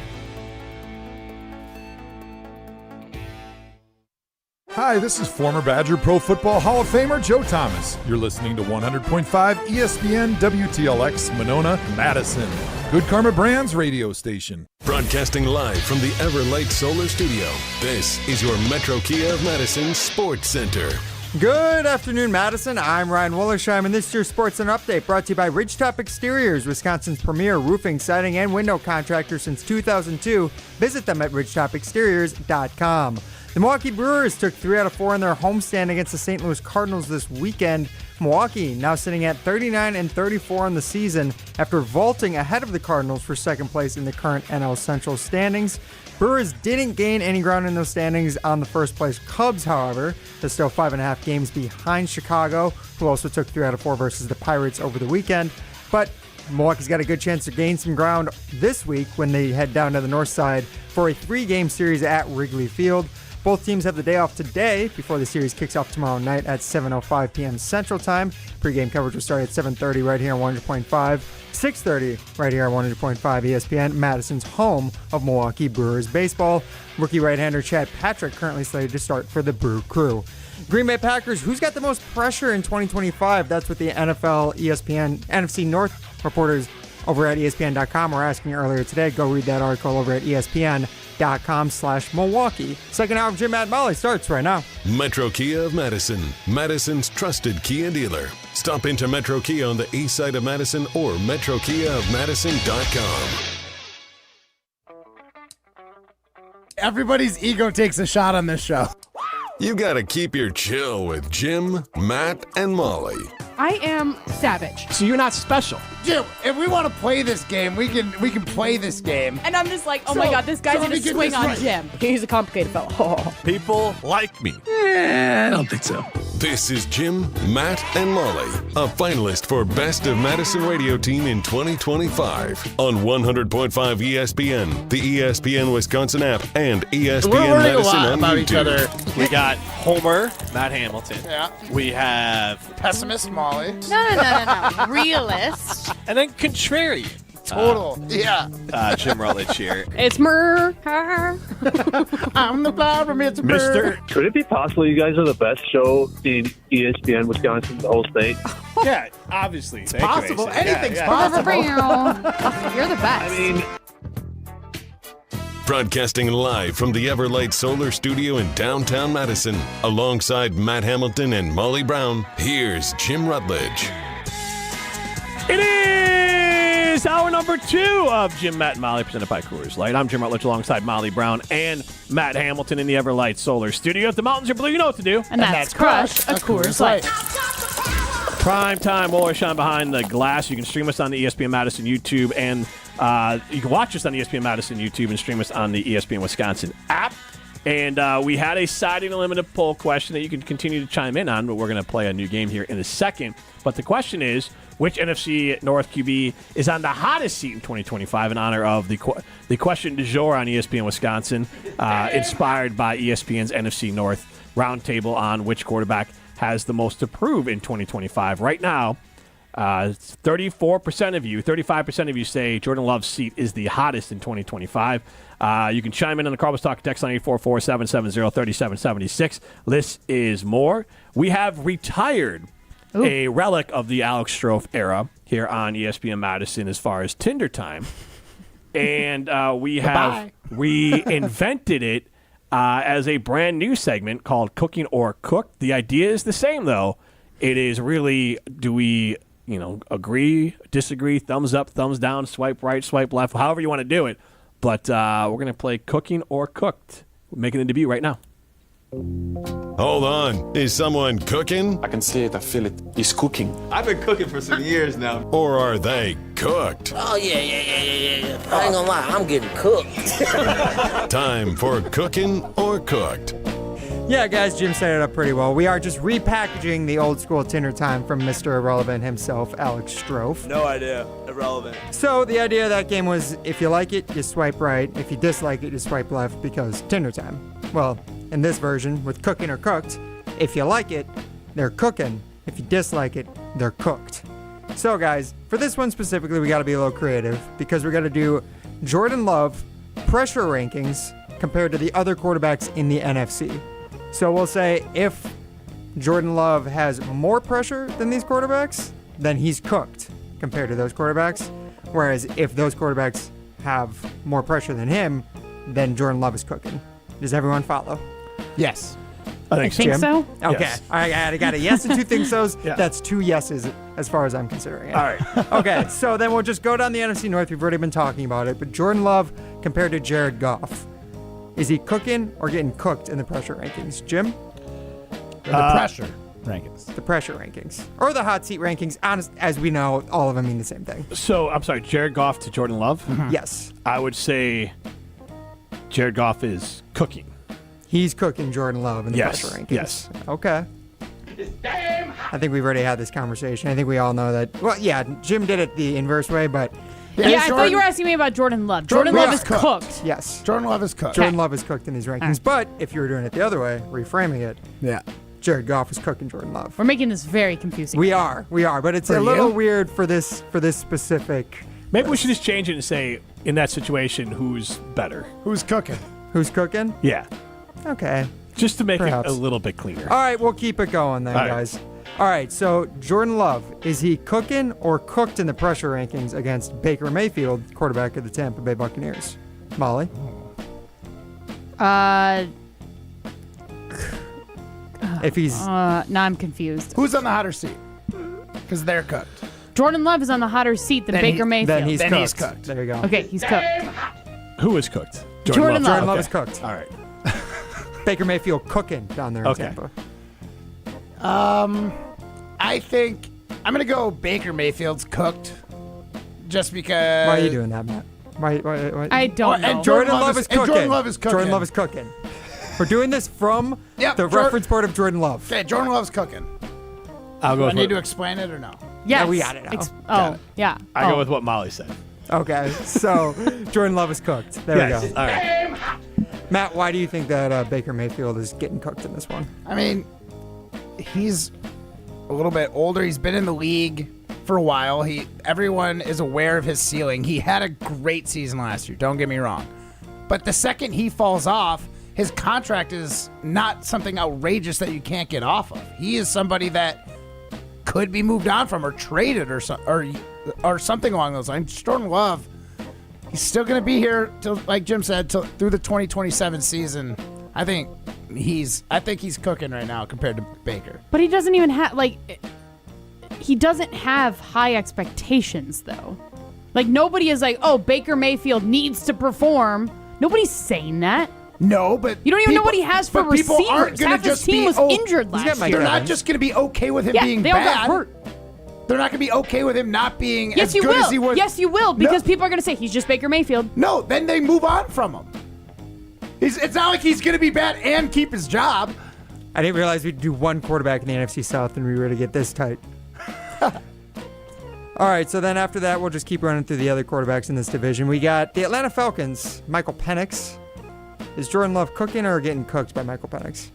Hi, this is former Badger Pro Football Hall of Famer Joe Thomas. You're listening to 100.5 ESPN WTLX Monona, Madison. Good Karma Brands radio station. Broadcasting live from the Everlight Solar Studio, this is your Metro Kia of Madison Sports Center. Good afternoon, Madison. I'm Ryan Wollersheim, and this is your Sports Center update brought to you by Ridgetop Exteriors, Wisconsin's premier roofing, siding, and window contractor since 2002. Visit them at ridgetopexteriors.com. The Milwaukee Brewers took 3 out of 4 in their homestand against the St. Louis Cardinals this weekend. Milwaukee now sitting at 39-34 in the season after vaulting ahead of the Cardinals for second place in the current NL Central standings. Brewers didn't gain any ground in those standings on the first place Cubs, however. They're still 5.5 games behind Chicago, who also took 3 out of 4 versus the Pirates over the weekend. But Milwaukee's got a good chance to gain some ground this week when they head down to the north side for a 3-game series at Wrigley Field. Both teams have the day off today before the series kicks off tomorrow night at 7:05 p.m. Central Time. Pre-game coverage will start at 7:30 right here on 100.5, 6:30 right here on 100.5 ESPN, Madison's home of Milwaukee Brewers baseball. Rookie right-hander Chad Patrick currently slated to start for the Brew Crew. Green Bay Packers, who's got the most pressure in 2025? That's what the NFL, ESPN, NFC North reporters over at ESPN.com were asking earlier today. Go read that article over at ESPN.com/Milwaukee. Second hour of Jim, Matt, and Molly starts right now. Metro Kia of Madison, Madison's trusted Kia dealer. Stop into Metro Kia on the east side of Madison or metrokiaofmadison.com. Everybody's ego takes a shot on this show. You gotta keep your chill with Jim, Matt, and Molly. I am savage. So you're not special. Jim, if we want to play this game, we can play this game. And I'm just like, oh my God, this guy's going to swing on Jim. He's a complicated fellow. People like me. I don't think so. This is Jim, Matt, and Molly, a finalist for Best of Madison Radio Team in 2025 on 100.5 ESPN, the ESPN Wisconsin app, and ESPN We're learning Madison a lot on about YouTube. each other. We got Homer, Matt Hamilton. Yeah. We have Pessimist Molly. No. Realist. and then Contrarian. Total. Yeah. Jim Rutledge here. It's Mer. I'm the problem. It's Mister. Could it be possible you guys are the best show in ESPN Wisconsin, the whole state? Yeah, obviously. It's possible. Anything's possible. You're the best. I mean, Broadcasting live from the Everlight Solar Studio in downtown Madison, alongside Matt Hamilton and Molly Brown, here's Jim Rutledge. It is hour number 2 of Jim, Matt, and Molly, presented by Coors Light. I'm Jim Rutledge alongside Molly Brown and Matt Hamilton in the Everlight Solar Studio. If the mountains are blue, you know what to do. And that's crush a Coors Light. Prime time, Roller Shine behind the glass. You can stream us on the ESPN Madison YouTube, and you can watch us on the ESPN Madison YouTube and stream us on the ESPN Wisconsin app. And we had a Siding Limited poll question that you can continue to chime in on, but we're going to play a new game here in a second. But the question is, which NFC North QB is on the hottest seat in 2025 in honor of the question du jour on ESPN Wisconsin, inspired by ESPN's NFC North roundtable on which quarterback has the most to prove in 2025. Right now, 34% of you, 35% of you say Jordan Love's seat is the hottest in 2025. You can chime in on the Carbos Talk text line 844-770-3776. This is more. We have retired a relic of the Alex Strofe era here on ESPN Madison as far as Tinder time. And we have reinvented it as a brand new segment called Cooking or Cooked. The idea is the same, though. It is really, do we, agree, disagree, thumbs up, thumbs down, swipe right, swipe left, however you want to do it. But we're going to play Cooking or Cooked. We're making a debut right now. Hold on. Is someone cooking? I can see it. I feel it. He's cooking. I've been cooking for some years now. Or are they cooked? Oh, yeah. I ain't gonna lie. I'm getting cooked. Time for Cooking or Cooked. Yeah, guys, Jim set it up pretty well. We are just repackaging the old school Tinder time from Mr. Irrelevant himself, Alex Strofe. No idea. Irrelevant. So the idea of that game was, if you like it, you swipe right. If you dislike it, you swipe left, because Tinder time. Well, in this version, with Cooking or Cooked, if you like it, they're cooking. If you dislike it, they're cooked. So, guys, for this one specifically, we got to be a little creative, because we're going to do Jordan Love pressure rankings compared to the other quarterbacks in the NFC. So we'll say if Jordan Love has more pressure than these quarterbacks, then he's cooked compared to those quarterbacks. Whereas if those quarterbacks have more pressure than him, then Jordan Love is cooking. Does everyone follow? Yes. I think so. Okay. Yes. I got a yes and 2 think so's. Yeah. That's 2 yeses as far as I'm considering it. All right. Okay, so then we'll just go down the NFC North. We've already been talking about it. But Jordan Love compared to Jared Goff. Is he cooking or getting cooked in the pressure rankings? Jim? The pressure rankings. The pressure rankings. Or the hot seat rankings. Honest, as we know, all of them mean the same thing. So, I'm sorry, Jared Goff to Jordan Love? Yes. I would say Jared Goff is cooking. He's cooking Jordan Love in the pressure rankings. Yes. Okay. I think we've already had this conversation. I think we all know that. Well, yeah, Jim did it the inverse way, but... Yeah, I thought you were asking me about Jordan Love. Jordan Love is cooked. Yes. Jordan Love is cooked. Jordan Love is cooked in these rankings. But if you were doing it the other way, reframing it, yeah, Jared Goff is cooking Jordan Love. We're making this very confusing. We are, but it's For a little you? weird for this specific. Maybe we should just change it and say, in that situation, who's better? Who's cooking? Who's cooking? Yeah. Okay. Just to make Perhaps. it a little bit cleaner. All right, we'll keep it going then, All right. guys. All right, so Jordan Love, is he cooking or cooked in the pressure rankings against Baker Mayfield, quarterback of the Tampa Bay Buccaneers? Molly? If he's... Now I'm confused. Who's on the hotter seat? Because they're cooked. Jordan Love is on the hotter seat than Baker Mayfield. Then he's cooked. There you go. Okay, he's cooked. Who is cooked? Jordan Love. Jordan Love Okay. is cooked. All right. Baker Mayfield cooking down there in Okay. Tampa. I think I'm going to go Baker Mayfield's cooked just because. Why are you doing that, Matt? Why? I don't know. And Jordan Love is cooking. Jordan Love is cooking. Jordan Love is cooking. We're doing this from Yep, the reference board of Jordan Love. Okay, Jordan Love's cooking. I'll go Do I with need what, to explain it or no? Yes. Yeah, we got it now. Oh, yeah. I go with what Molly said. Okay, so Jordan Love is cooked. There Yes. we go. All right. Matt, why do you think that Baker Mayfield is getting cooked in this one? I mean, he's a little bit older. He's been in the league for a while. Everyone is aware of his ceiling. He had a great season last year. Don't get me wrong. But the second he falls off, his contract is not something outrageous that you can't get off of. He is somebody that could be moved on from or traded or something along those lines. Jordan Love, he's still going to be here till, like Jim said, through the 2027 season. I think he's cooking right now compared to Baker. But he doesn't even have he doesn't have high expectations though. Like nobody is like, "Oh, Baker Mayfield needs to perform." Nobody's saying that. No, but you don't even know what he has for but people aren't receivers. gonna Half his just team be was injured last year. They're not just going to be okay with him being they all bad. got hurt. They're not going to be okay with him not being Yes, as you good will. as he was. Yes, you will, because people are going to say he's just Baker Mayfield. No, then they move on from him. It's not like he's going to be bad and keep his job. I didn't realize we'd do one quarterback in the NFC South and we were to get this tight. All right, so then after that, we'll just keep running through the other quarterbacks in this division. We got the Atlanta Falcons, Michael Penix. Is Jordan Love cooking or getting cooked by Michael Penix?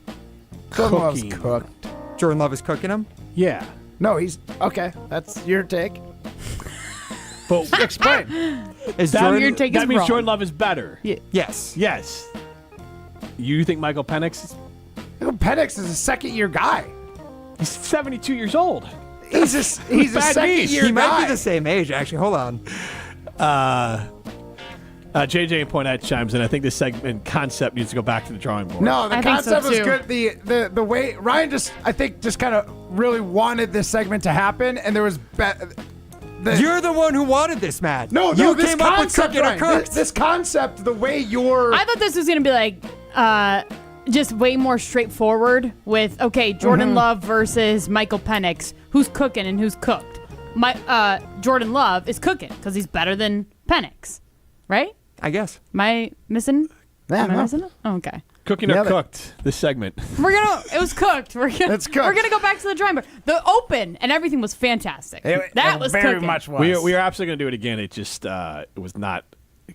Jordan Love's cooked. Jordan Love is cooking him? Yeah. No, he's okay. That's your take. But explain. Is that Jordan, your take that is means wrong. Jordan Love is better. Yes. Yes. You think Michael Penix is... Michael Penix is a second-year guy. He's 72 years old. He's a second-year guy. He might be the same age, actually. Hold on. JJ and Poinette chimes in. I think this segment concept needs to go back to the drawing board. No, the I think so, concept was too. good. The way Ryan just kind of really wanted this segment to happen, and there was You're the one who wanted this, Matt. No, you this came up with concept, cooking or Ryan, cooked. this concept, the way you're. I thought this was going to be like just way more straightforward with, okay, Jordan Love versus Michael Penix. Who's cooking and who's cooked? Jordan Love is cooking because he's better than Penix, right? I guess. Am I missing? Yeah, Am I no. missing it? Oh, okay. Cooking or Nailed it. cooked, this segment. It was cooked. It's cooked. We're gonna go back to the drawing board. The open and everything was fantastic. That was very cooking. much was. We are absolutely going to do it again. It just it was not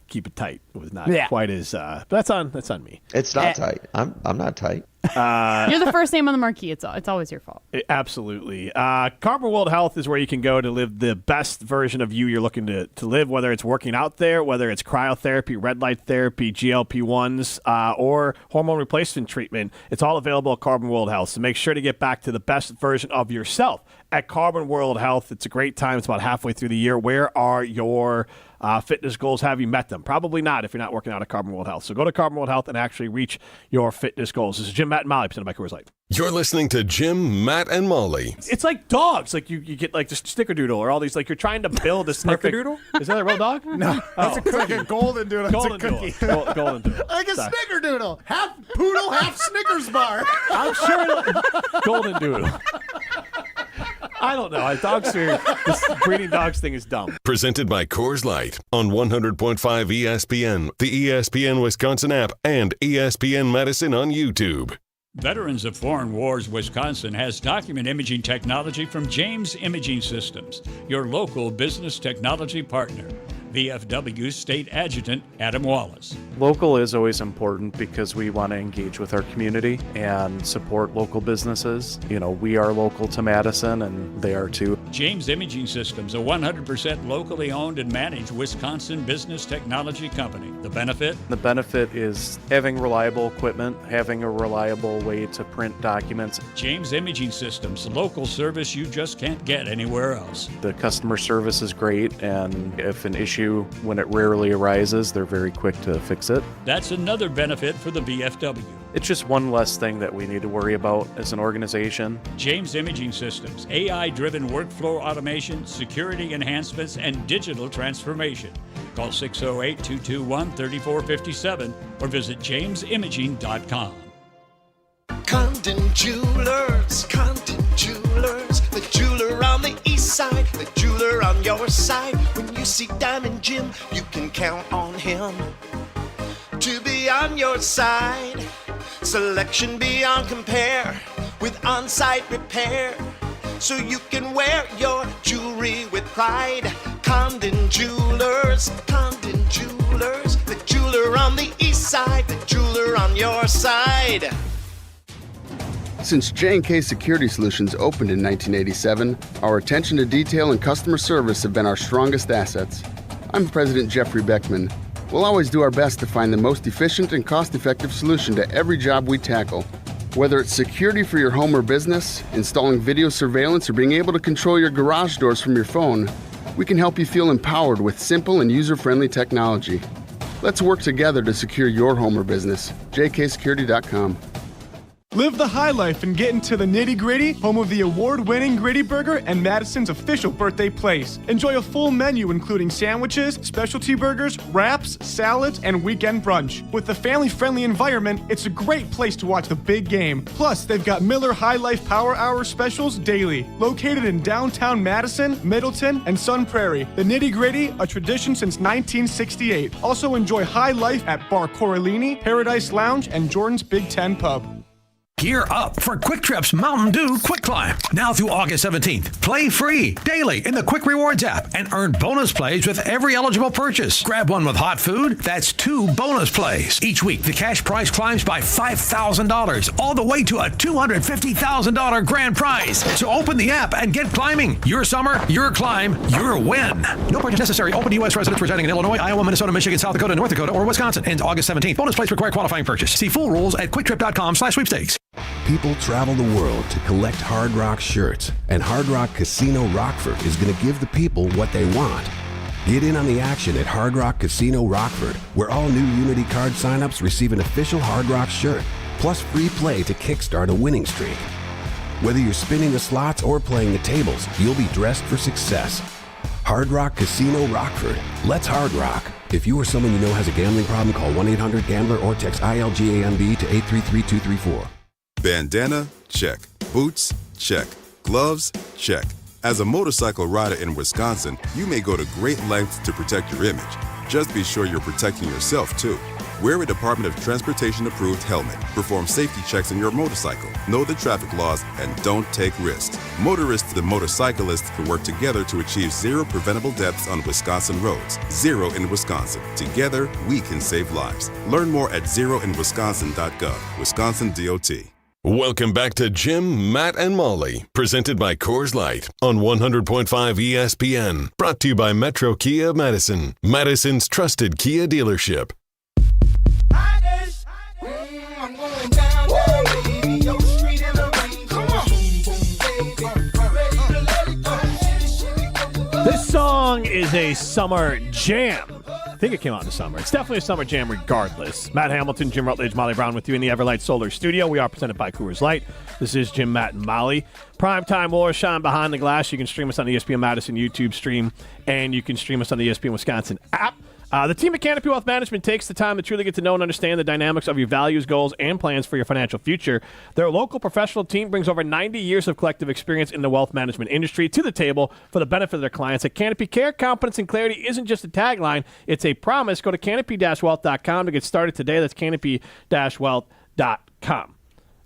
keep it tight. It was not quite as. But that's on me. It's not tight. I'm not tight. You're the first name on the marquee. It's always your fault. Absolutely. Carbon World Health is where you can go to live the best version of you you're looking to live, whether it's working out there, whether it's cryotherapy, red light therapy, GLP-1s, or hormone replacement treatment. It's all available at Carbon World Health. So make sure to get back to the best version of yourself at Carbon World Health. It's a great time. It's about halfway through the year. Where are your fitness goals? Have you met them? Probably not if you're not working out at Carbon World Health. So go to Carbon World Health and actually reach your fitness goals. This is Jim, Matt, and Molly, presented by Coors Light. You're listening to Jim, Matt, and Molly. It's like dogs. Like you get like the snickerdoodle or all these. Like you're trying to build a Snickerdoodle? Is that a real dog? No, Oh. it's like a golden doodle. Golden It's a cookie. doodle. Golden doodle. Like a Sorry. snickerdoodle. Half poodle, half Snickers bar. I'm sure golden doodle. I don't know. This breeding dogs thing is dumb. Presented by Coors Light on 100.5 ESPN, the ESPN Wisconsin app, and ESPN Medicine on YouTube. Veterans of Foreign Wars Wisconsin has document imaging technology from James Imaging Systems, your local business technology partner. VFW State Adjutant Adam Wallace. Local is always important because we want to engage with our community and support local businesses. You know, we are local to Madison and they are too. James Imaging Systems, a 100% locally owned and managed Wisconsin business technology company. The benefit? The benefit is having reliable equipment, having a reliable way to print documents. James Imaging Systems, local service you just can't get anywhere else. The customer service is great, and if an issue, when it rarely arises, they're very quick to fix it. That's another benefit for the VFW. It's just one less thing that we need to worry about as an organization. James Imaging Systems, AI-driven workflow automation, security enhancements, and digital transformation. Call 608-221-3457 or visit jamesimaging.com. Condon Jewelers, the jeweler on the east side, the jeweler on your side. When you see Diamond Jim, you can count on him to be on your side. Selection beyond compare with on-site repair, so you can wear your jewelry with pride. Condon Jewelers, the jeweler on the east side, the jeweler on your side. Since J&K Security Solutions opened in 1987, our attention to detail and customer service have been our strongest assets. I'm President Jeffrey Beckman. We'll always do our best to find the most efficient and cost-effective solution to every job we tackle. Whether it's security for your home or business, installing video surveillance, or being able to control your garage doors from your phone, we can help you feel empowered with simple and user-friendly technology. Let's work together to secure your home or business. jksecurity.com. Live the high life and get into the nitty-gritty, home of the award-winning Gritty Burger and Madison's official birthday place. Enjoy a full menu including sandwiches, specialty burgers, wraps, salads, and weekend brunch. With the family-friendly environment, it's a great place to watch the big game. Plus, they've got Miller High Life Power Hour specials daily. Located in downtown Madison, Middleton, and Sun Prairie. The nitty-gritty, a tradition since 1968. Also enjoy high life at Bar Coralini, Paradise Lounge, and Jordan's Big Ten Pub. Gear up for Quick Trip's Mountain Dew Quick Climb. Now through August 17th. Play free daily in the Quick Rewards app and earn bonus plays with every eligible purchase. Grab one with hot food. That's 2 bonus plays. Each week, the cash prize climbs by $5,000, all the way to a $250,000 grand prize. So open the app and get climbing. Your summer, your climb, your win. No purchase necessary. Open to U.S. residents residing in Illinois, Iowa, Minnesota, Michigan, South Dakota, North Dakota, or Wisconsin. Ends August 17th. Bonus plays require qualifying purchase. See full rules at quicktrip.com/sweepstakes. People travel the world to collect Hard Rock shirts, and Hard Rock Casino Rockford is going to give the people what they want. Get in on the action at Hard Rock Casino Rockford, where all new Unity card signups receive an official Hard Rock shirt, plus free play to kickstart a winning streak. Whether you're spinning the slots or playing the tables, you'll be dressed for success. Hard Rock Casino Rockford. Let's Hard Rock. If you or someone you know has a gambling problem, call 1-800-GAMBLER or text ILGAMB to 833-234. Bandana? Check. Boots? Check. Gloves? Check. As a motorcycle rider in Wisconsin, you may go to great lengths to protect your image. Just be sure you're protecting yourself, too. Wear a Department of Transportation-approved helmet. Perform safety checks on your motorcycle. Know the traffic laws and don't take risks. Motorists and motorcyclists can work together to achieve 0 preventable deaths on Wisconsin roads. 0 in Wisconsin. Together, we can save lives. Learn more at zeroinwisconsin.gov. Wisconsin DOT. Welcome back to Jim, Matt, and Molly, presented by Coors Light on 100.5 ESPN. Brought to you by Metro Kia Madison, Madison's trusted Kia dealership. This song is a summer jam. I think it came out in the summer. It's definitely a summer jam regardless. Matt Hamilton, Jim Rutledge, Molly Brown with you in the Everlight Solar Studio. We are presented by Coors Light. This is Jim, Matt, and Molly. Primetime War, Shine Behind the Glass. You can stream us on the ESPN Madison YouTube stream, and you can stream us on the ESPN Wisconsin app. The team at Canopy Wealth Management takes the time to truly get to know and understand the dynamics of your values, goals, and plans for your financial future. Their local professional team brings over 90 years of collective experience in the wealth management industry to the table for the benefit of their clients. At Canopy, care, competence, and clarity isn't just a tagline, it's a promise. Go to canopy-wealth.com to get started today. That's canopy-wealth.com.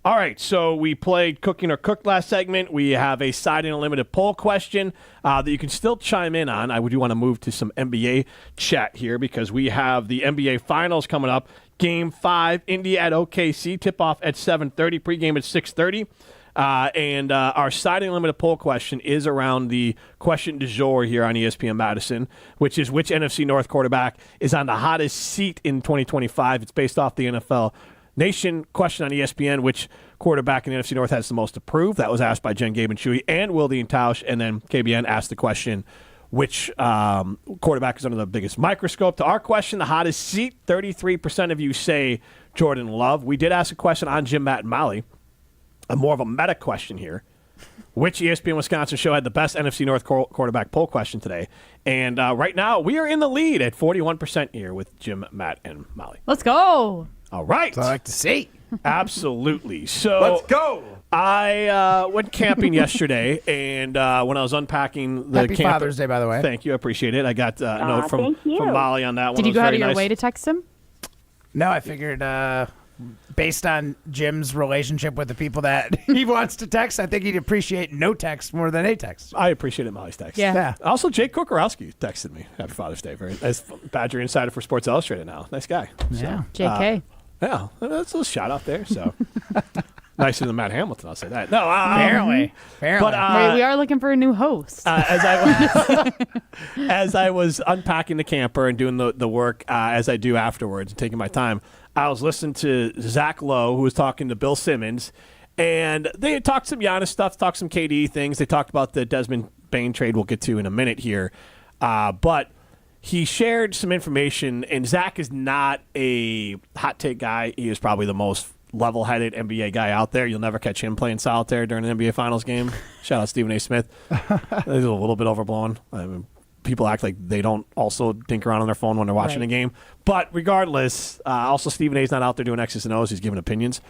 All right, so we played Cooking or Cooked last segment. We have a side unlimited poll question that you can still chime in on. I do want to move to some NBA chat here because we have the NBA Finals coming up. Game 5, Indy at OKC, tip-off at 7:30, pregame at 6:30. And our side unlimited poll question is around the question du jour here on ESPN Madison, which is which NFC North quarterback is on the hottest seat in 2025. It's based off the NFL Nation question on ESPN, which quarterback in the NFC North has the most to prove. That was asked by Jen, Gabe, and Chewy and Wilde and Tausch. And then KBN asked the question, which quarterback is under the biggest microscope? To our question, the hottest seat, 33% of you say Jordan Love. We did ask a question on Jim, Matt, and Molly, more of a meta question here. Which ESPN Wisconsin show had the best NFC North quarterback poll question today? And right now, we are in the lead at 41% here with Jim, Matt, and Molly. Let's go. All right. That's what I like to see. Absolutely. So let's go. I went camping yesterday, and when I was unpacking the Happy camper, Father's Day, by the way. Thank you. I appreciate it. I got a note from Molly on that one. Did you go out of your way to text him? No, I figured based on Jim's relationship with the people that he wants to text, I think he'd appreciate no text more than a text. I appreciated Molly's text. Yeah. Also, Jake Kokorowski texted me. Happy Father's Day. As Badger Insider for Sports Illustrated now. Nice guy. Yeah. So, JK. Yeah, that's a little shout out there. So nicer than Matt Hamilton, I'll say that. No, Apparently. But we are looking for a new host. as I was unpacking the camper and doing the work as I do afterwards and taking my time, I was listening to Zach Lowe, who was talking to Bill Simmons, and they talked some Giannis stuff, talked some KD things. They talked about the Desmond Bane trade we'll get to in a minute here. But he shared some information, and Zach is not a hot take guy. He is probably the most level-headed NBA guy out there. You'll never catch him playing solitaire during an NBA Finals game. Shout out Stephen A. Smith. It's a little bit overblown. I mean, people act like they don't also dink around on their phone when they're watching a game. But regardless, also Stephen A.'s not out there doing X's and O's. He's giving opinions.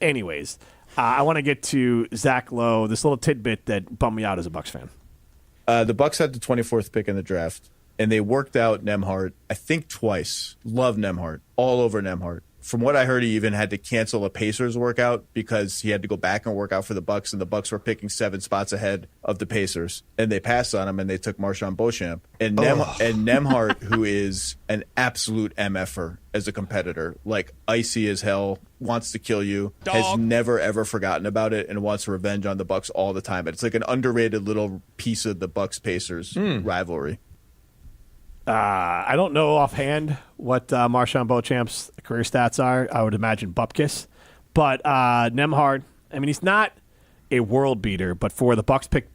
Anyways, I want to get to Zach Lowe, this little tidbit that bummed me out as a Bucks fan. The Bucks had the 24th pick in the draft, and they worked out Nembhard, I think twice. Love Nembhard. All over Nembhard. From what I heard, he even had to cancel a Pacers workout because he had to go back and work out for the Bucks, and the Bucks were picking 7 spots ahead of the Pacers, and they passed on him, and they took Marshawn Beauchamp. And Nembhard, who is an absolute MFer as a competitor, like icy as hell, wants to kill you, has never ever forgotten about it, and wants revenge on the Bucks all the time. It's like an underrated little piece of the Bucks Pacers rivalry. I don't know offhand what Marshawn Beauchamp's career stats are. I would imagine Bupkis. But Nembhard, I mean, he's not a world beater, but for the Bucks picked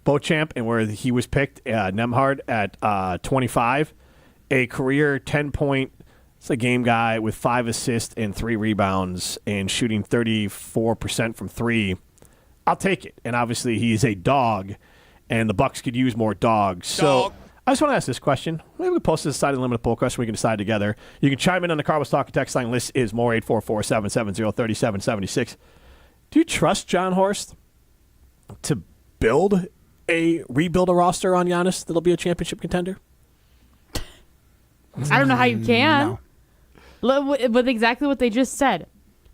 Beauchamp and where he was picked, Nembhard at 25, a career 10-point, it's a game guy with 5 assists and 3 rebounds and shooting 34% from 3. I'll take it. And obviously he's a dog, and the Bucks could use more dogs. So I just want to ask this question. Maybe we post this side of the limited poll question. We can decide together. You can chime in on the Carbos Talking text line. List is more 844-770-3776. Do you trust John Horst to rebuild a roster on Giannis that'll be a championship contender? I don't know how you can. No. With exactly what they just said.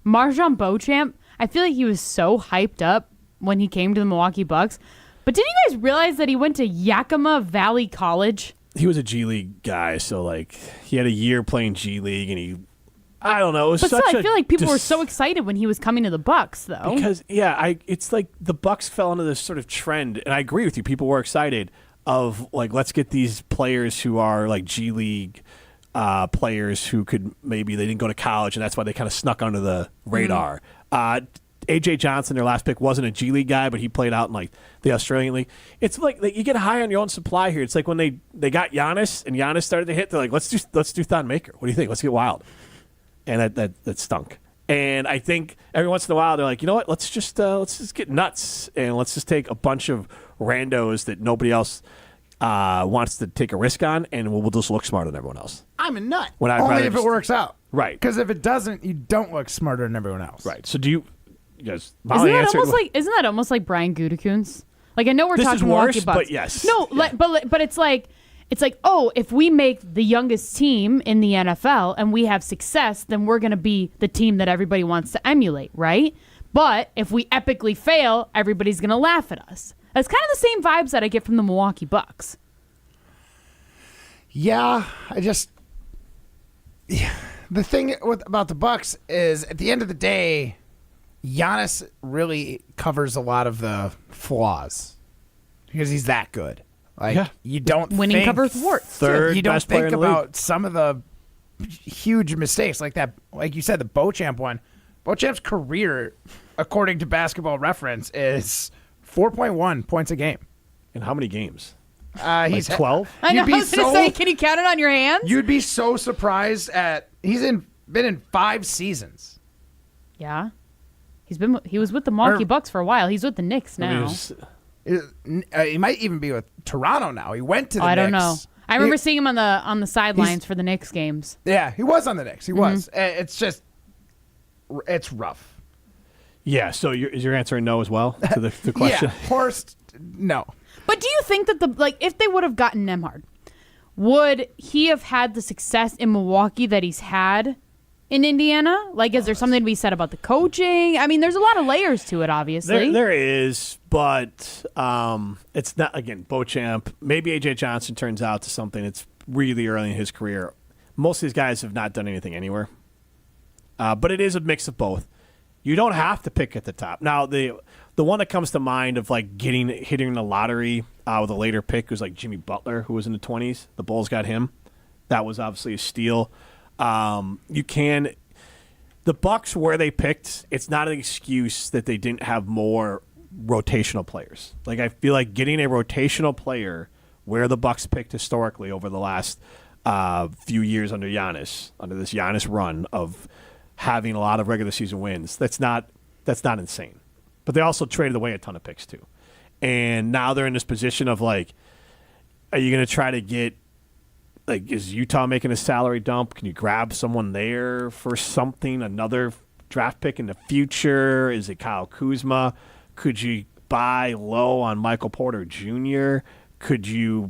Marshawn Beauchamp, I feel like he was so hyped up when he came to the Milwaukee Bucks. But didn't you guys realize that he went to Yakima Valley College? He was a G League guy, so like he had a year playing G League, and I don't know. It was but such still, I feel like people were so excited when he was coming to the Bucks, though. Because it's like the Bucks fell into this sort of trend, and I agree with you. People were excited of like, let's get these players who are like G League players who could maybe they didn't go to college, and that's why they kind of snuck under the radar. A.J. Johnson, their last pick, wasn't a G League guy, but he played out in like the Australian League. It's like you get high on your own supply here. It's like when they got Giannis and Giannis started to hit, they're like, let's do Thon Maker. What do you think? Let's get wild. And that stunk. And I think every once in a while they're like, you know what? Let's just get nuts and let's just take a bunch of randos that nobody else wants to take a risk on, and we'll just look smarter than everyone else. I'm a nut. Only if it works out. Right. Because if it doesn't, you don't look smarter than everyone else. Right. So do you guys? Isn't that almost like Brian Gutekunst? Like I know we're this talking is Milwaukee worse, Bucks. but yes. No, yeah. but it's like it's like, oh, if we make the youngest team in the NFL and we have success, then we're going to be the team that everybody wants to emulate, right? But if we epically fail, everybody's going to laugh at us. That's kind of the same vibes that I get from the Milwaukee Bucks. Yeah, the thing about the Bucks is at the end of the day, Giannis really covers a lot of the flaws because he's that good. Like you don't winning covers warts. Third you don't best player think in the about league. some of the huge mistakes like that. Like you said, the Beauchamp one. Beauchamp's career, according to Basketball Reference, is 4.1 points a game. In how many games? He's 12. I know. I was going to say, can you count it on your hands? You'd be so surprised at been in 5 seasons. Yeah, he was with the Milwaukee Bucks for a while. He's with the Knicks now. He might even be with Toronto now. He went to the Knicks. I don't know. I remember seeing him on the sidelines for the Knicks games. Yeah, he was on the Knicks. He was. It's just, it's rough. Yeah. So is your answer no as well to the question? Yeah, Horst, no. But do you think that if they would have gotten Nembhard, would he have had the success in Milwaukee that he's had in Indiana? Like, is there something to be said about the coaching? I mean, there's a lot of layers to it, obviously. There is, but it's not, again, Beauchamp. Maybe A.J. Johnson turns out to something. It's really early in his career. Most of these guys have not done anything anywhere. But it is a mix of both. You don't have to pick at the top. Now, the one that comes to mind of like hitting the lottery with a later pick was like Jimmy Butler, who was in the 20s. The Bulls got him. That was obviously a steal. The Bucks, where they picked, it's not an excuse that they didn't have more rotational players. Like, I feel like getting a rotational player where the Bucks picked historically over the last few years under this Giannis run of having a lot of regular season wins, that's not insane. But they also traded away a ton of picks too. And now they're in this position of like, are you going to try to get, like, is Utah making a salary dump? Can you grab someone there for something, another draft pick in the future? Is it Kyle Kuzma? Could you buy low on Michael Porter Jr.? Could you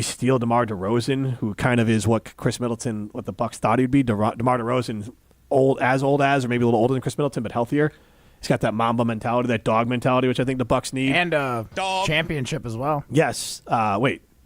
steal DeMar DeRozan, who kind of is what what the Bucks thought he'd be? DeMar DeRozan, old as, or maybe a little older than Chris Middleton, but healthier. He's got that Mamba mentality, that dog mentality, which I think the Bucks need. And championship as well. Yes.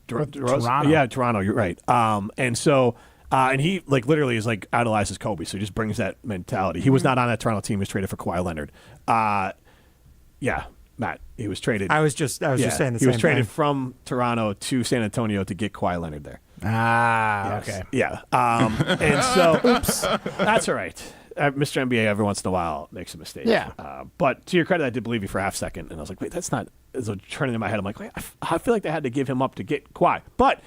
Toronto. Yeah, Toronto. You're right. And he like literally is like idolizes Kobe, so he just brings that mentality. He was not on that Toronto team. He was traded for Kawhi Leonard. Yeah, Matt. He was traded. I was just saying the same thing. He was traded from Toronto to San Antonio to get Kawhi Leonard there. Yes. Okay. Yeah. And so, oops, that's all right. Mr. NBA every once in a while makes a mistake. Yeah. But to your credit, I did believe you for a half second, and I was like, wait, that's not. As a turning in my head, I'm like, wait, I feel like they had to give him up to get Kawhi. But,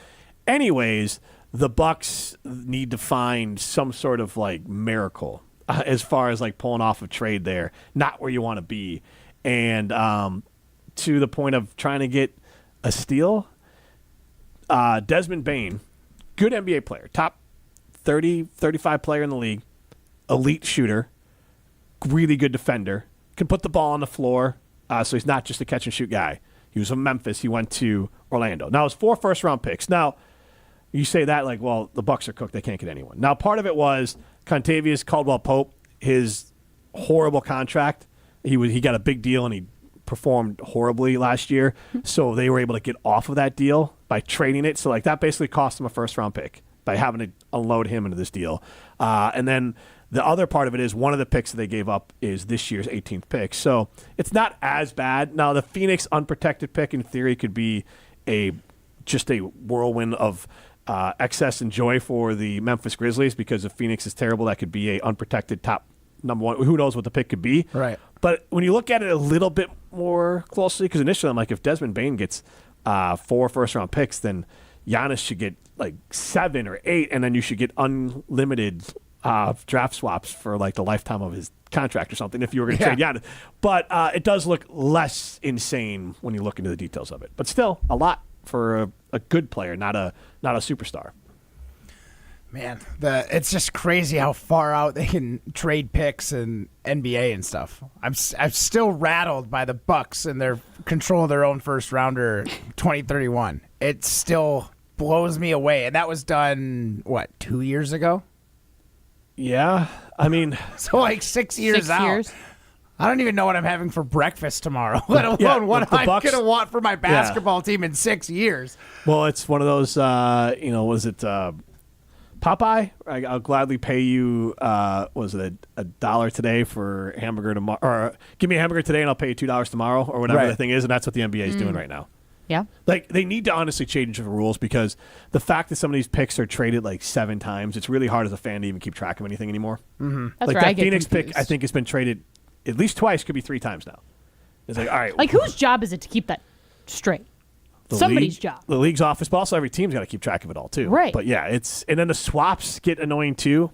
anyways, the Bucks need to find some sort of like miracle as far as like pulling off a trade there, not where you want to be, and to the point of trying to get a steal. Desmond Bane, good NBA player, top 30, 35 player in the league. Elite shooter, really good defender, can put the ball on the floor, so he's not just a catch-and-shoot guy. He was from Memphis. He went to Orlando. Now, it's 4 first-round picks. Now, you say that like, well, the Bucks are cooked. They can't get anyone. Now, part of it was Contavious Caldwell-Pope, his horrible contract. He got a big deal, and he performed horribly last year, so they were able to get off of that deal by trading it. So, like, that basically cost them a first-round pick by having to unload him into this deal. And then the other part of it is one of the picks that they gave up is this year's 18th pick. So it's not as bad. Now, the Phoenix unprotected pick, in theory, could be just a whirlwind of excess and joy for the Memphis Grizzlies, because if Phoenix is terrible, that could be a unprotected top number one. Who knows what the pick could be. Right. But when you look at it a little bit more closely, because initially I'm like, if Desmond Bane gets 4 first-round picks, then Giannis should get like 7 or 8, and then you should get unlimited draft swaps for like the lifetime of his contract or something if you were going to trade Giannis. But it does look less insane when you look into the details of it. But still, a lot for a good player, not a superstar. Man, it's just crazy how far out they can trade picks and NBA and stuff. I'm still rattled by the Bucks and their control of their own first rounder 2031. It still blows me away. And that was done, 2 years ago? Yeah. I mean, so like 6 years out. 6 years. I don't even know what I'm having for breakfast tomorrow, let alone what I'm going to want for my basketball team in 6 years. Well, it's one of those, was it Popeye? I'll gladly pay you, was it $1 today for hamburger tomorrow? Or give me a hamburger today and I'll pay you $2 tomorrow or whatever the thing is. And that's what the NBA is doing right now. Yeah. Like, they need to honestly change the rules because the fact that some of these picks are traded like 7 times, it's really hard as a fan to even keep track of anything anymore. Mm-hmm. That's like where I that get Phoenix confused. pick, I think, has been traded at least twice, could be 3 times now. It's like, all right. Like, whose job is it to keep that straight? Somebody's job. The league's office, but also every team's got to keep track of it all too. Right. But yeah, and then the swaps get annoying too.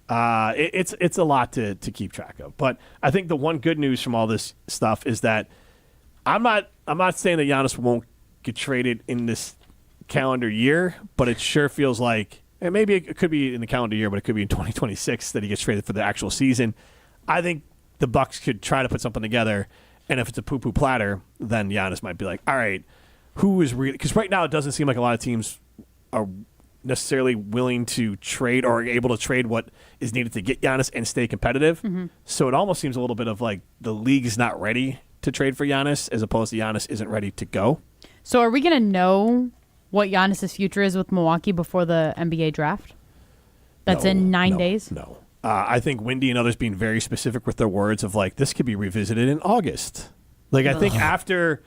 It's a lot to keep track of. But I think the one good news from all this stuff is that I'm not saying that Giannis won't get traded in this calendar year, but it sure feels like, and maybe it could be in the calendar year, but it could be in 2026 that he gets traded for the actual season. I think the Bucks could try to put something together, and if it's a poo-poo platter, then Giannis might be like, all right, who is really – because right now it doesn't seem like a lot of teams are necessarily willing to trade or able to trade what is needed to get Giannis and stay competitive. Mm-hmm. So it almost seems a little bit of like the league is not ready to trade for Giannis as opposed to Giannis isn't ready to go. So are we going to know what Giannis' future is with Milwaukee before the NBA draft? That's in 9 days? No. I think Wendy and others being very specific with their words of like, this could be revisited in August. Like, I think after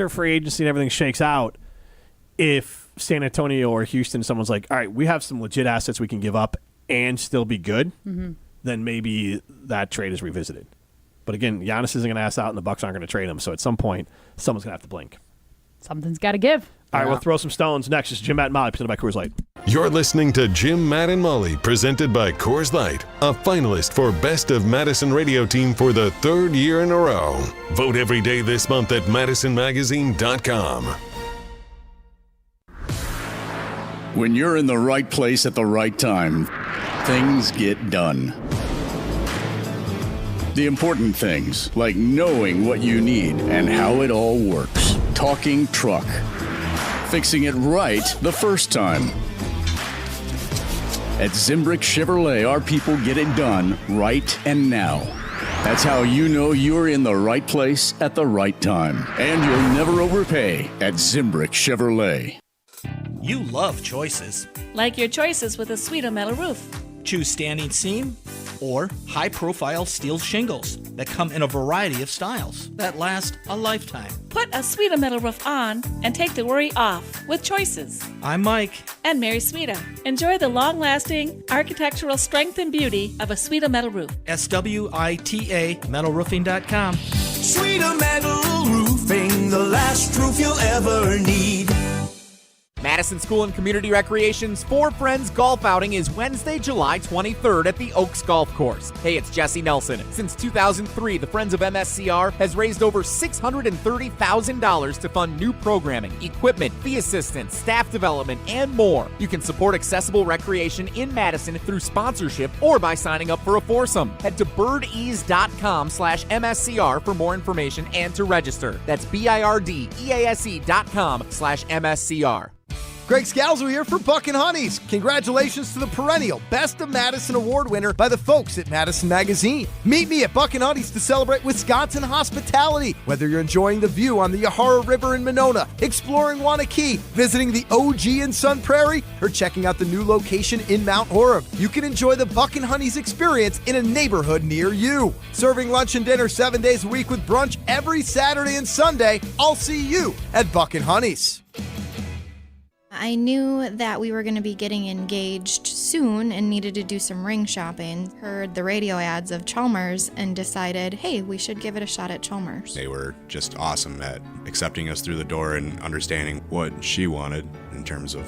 free agency and everything shakes out, if San Antonio or Houston, someone's like, all right, we have some legit assets we can give up and still be good, then maybe that trade is revisited. But again, Giannis isn't going to ass out and the Bucks aren't going to trade him. So at some point, someone's going to have to blink. Something's got to give. All right, we'll throw some stones. Next is Jim, Matt, and Molly, presented by Coors Light. You're listening to Jim, Matt, and Molly, presented by Coors Light, a finalist for Best of Madison Radio Team for the 3rd year in a row. Vote every day this month at MadisonMagazine.com. When you're in the right place at the right time, things get done. The important things, like knowing what you need and how it all works. Talking truck. Fixing it right the first time. At Zimbrick Chevrolet, our people get it done right and now. That's how you know you're in the right place at the right time. And you'll never overpay at Zimbrick Chevrolet. You love choices. Like your choices with a Sweeto metal roof. Choose standing seam or high-profile steel shingles that come in a variety of styles that last a lifetime. Put a Sweeto metal roof on and take the worry off with choices. I'm Mike. And Mary Sweeto. Enjoy the long-lasting architectural strength and beauty of a Sweeto metal roof. SWITA metalroofing.com. Sweeto Metal Roofing, the last roof you'll ever need. Madison School and Community Recreation's For Friends Golf Outing is Wednesday, July 23rd at the Oaks Golf Course. Hey, it's Jesse Nelson. Since 2003, the Friends of MSCR has raised over $630,000 to fund new programming, equipment, fee assistance, staff development, and more. You can support accessible recreation in Madison through sponsorship or by signing up for a foursome. Head to birdease.com/MSCR for more information and to register. That's BIRDEASE.com/MSCR. Greg Scalzo here for Buck and Honey's. Congratulations to the perennial Best of Madison Award winner by the folks at Madison Magazine. Meet me at Buck and Honey's to celebrate Wisconsin hospitality. Whether you're enjoying the view on the Yahara River in Monona, exploring Wanakee, visiting the OG in Sun Prairie, or checking out the new location in Mount Horeb, you can enjoy the Buck and Honey's experience in a neighborhood near you. Serving lunch and dinner 7 days a week with brunch every Saturday and Sunday. I'll see you at Buck and Honey's. I knew that we were going to be getting engaged soon and needed to do some ring shopping. Heard the radio ads of Chalmers and decided, hey, we should give it a shot at Chalmers. They were just awesome at accepting us through the door and understanding what she wanted in terms of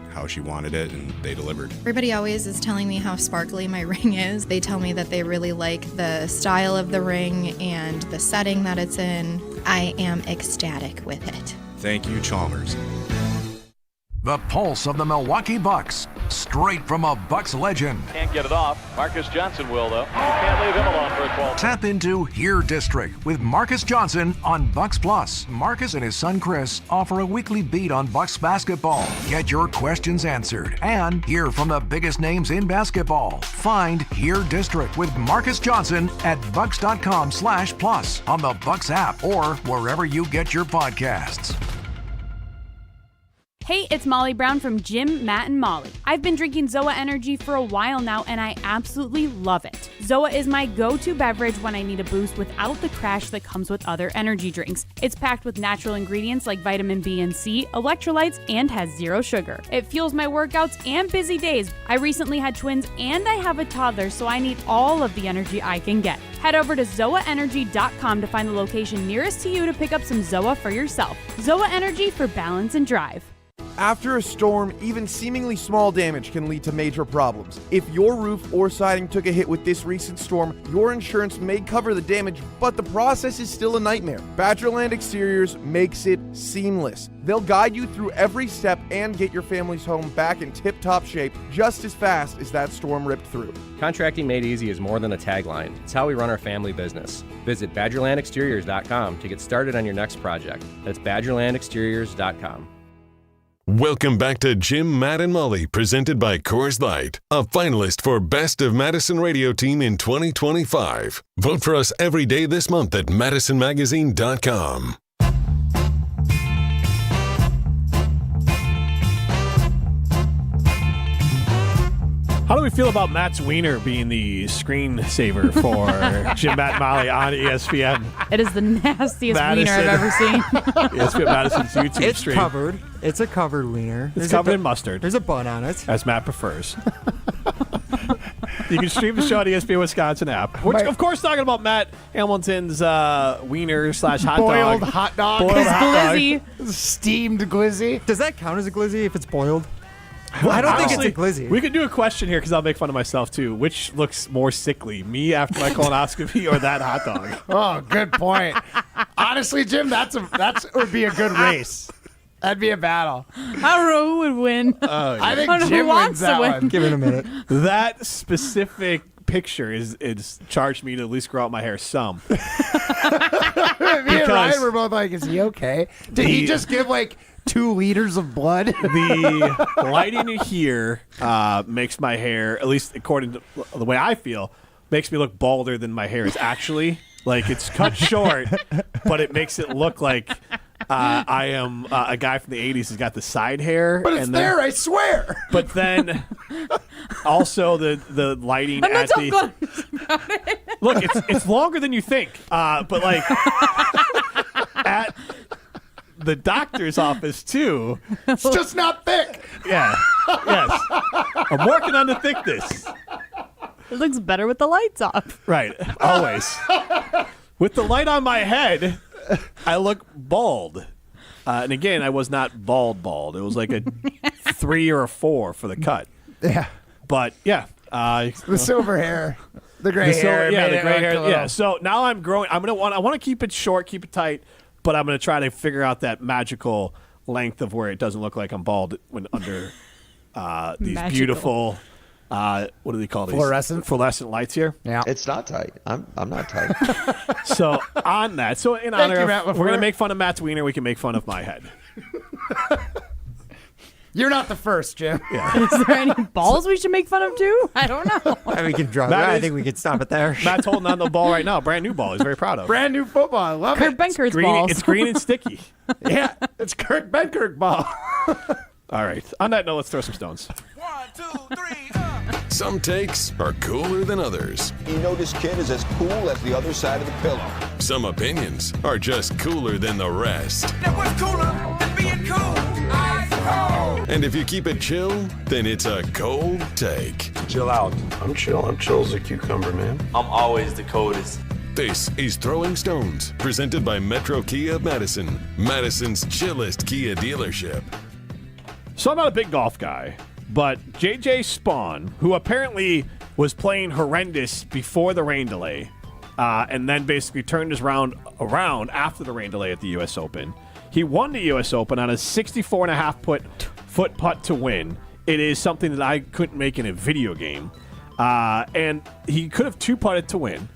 how she wanted it, and they delivered. Everybody always is telling me how sparkly my ring is. They tell me that they really like the style of the ring and the setting that it's in. I am ecstatic with it. Thank you, Chalmers. The pulse of the Milwaukee Bucks, straight from a Bucks legend. Can't get it off. Marcus Johnson will, though. You can't leave him alone for a 12. Tap into Here District with Marcus Johnson on Bucks Plus. Marcus and his son Chris offer a weekly beat on Bucks basketball. Get your questions answered and hear from the biggest names in basketball. Find Here District with Marcus Johnson at bucks.com/plus on the Bucks app or wherever you get your podcasts. Hey, it's Molly Brown from Jim, Matt, and Molly. I've been drinking Zoa Energy for a while now, and I absolutely love it. Zoa is my go-to beverage when I need a boost without the crash that comes with other energy drinks. It's packed with natural ingredients like vitamin B and C, electrolytes, and has 0 sugar. It fuels my workouts and busy days. I recently had twins, and I have a toddler, so I need all of the energy I can get. Head over to ZoaEnergy.com to find the location nearest to you to pick up some Zoa for yourself. Zoa Energy for balance and drive. After a storm, even seemingly small damage can lead to major problems. If your roof or siding took a hit with this recent storm, your insurance may cover the damage, but the process is still a nightmare. Badgerland Exteriors makes it seamless. They'll guide you through every step and get your family's home back in tip-top shape just as fast as that storm ripped through. Contracting made easy is more than a tagline. It's how we run our family business. Visit BadgerlandExteriors.com to get started on your next project. That's BadgerlandExteriors.com. Welcome back to Jim, Matt, and Molly, presented by Coors Light, a finalist for Best of Madison Radio Team in 2025. Vote for us every day this month at MadisonMagazine.com. How do we feel about Matt's wiener being the screensaver for Jim, Matt, and Molly on ESPN? It is the nastiest wiener I've ever seen. ESPN Madison's YouTube stream. It's covered. It's a covered wiener. It's covered in mustard. There's a bun on it. As Matt prefers. You can stream the show on the ESPN Wisconsin app. Which, of course, talking about Matt Hamilton's wiener / hot dog. Boiled hot dog. Boiled hot dog. Glizzy. Steamed glizzy. Does that count as a glizzy if it's boiled? I don't think it's a glizzy. We could do a question here because I'll make fun of myself too. Which looks more sickly, me after my colonoscopy or that hot dog? Oh, good point. Honestly, Jim, that would be a good race. That'd be a battle. I don't know who would win. I think I don't know Jim who wants wins to that win. one. Give it a minute. That specific picture is charged me to at least grow out my hair some. Me and Ryan were both like, is he okay? Did he just give like 2 liters of blood? The lighting in here makes my hair, at least according to the way I feel, makes me look balder than my hair is actually. Like, it's cut short, but it makes it look like I am a guy from the 80s who's got the side hair. But it's there, I swear. But then also the lighting I'm not at so the... good about it. Look, it's longer than you think. But, like, at the doctor's office, too. It's just not thick. Yeah. Yes. I'm working on the thickness. It looks better with the lights off. Right. Always. With the light on my head, I look bald. And again, I was not bald. It was like a 3 or a 4 for the cut. Yeah. But, yeah. The silver hair. The gray hair. Yeah, made the it gray look hair. a little- Yeah. So now I'm growing. I want to keep it short, keep it tight, but I'm going to try to figure out that magical length of where it doesn't look like I'm bald when under these Magical. beautiful... what do they call these? Fluorescent lights here. Yeah. It's not tight. I'm not tight. So on that, so in Thank honor, you, of, Matt we're LaFleur. going to make fun of Matt's wiener. We can make fun of my head. You're not the first, Jim. Yeah. Is there any balls we should make fun of too? I don't know. We can drop. Matt I is- think we can stop it there. Matt's holding on to the ball right now. Brand new ball. He's very proud of. Brand new football. I love Kurt it. Benker's Green, balls. it's green and sticky. Yeah, it's Kurt Benkirk ball. All right. On that note, let's throw some stones. 1, 2, 3, Some takes are cooler than others. You know this kid is as cool as the other side of the pillow. Some opinions are just cooler than the rest. Now what's cooler than being cool? Ice cold. And if you keep it chill, then it's a cold take. Chill out. I'm chill. I'm chill as a cucumber, man. I'm always the coldest. This is Throwing Stones, presented by Metro Kia of Madison, Madison's chillest Kia dealership. So I'm not a big golf guy, but JJ Spawn, who apparently was playing horrendous before the rain delay, and then basically turned his round around after the rain delay at the U.S. Open. He won the U.S. Open on a 64.5 foot foot putt to win. It is something that I couldn't make in a video game. And he could have 2-putted to win.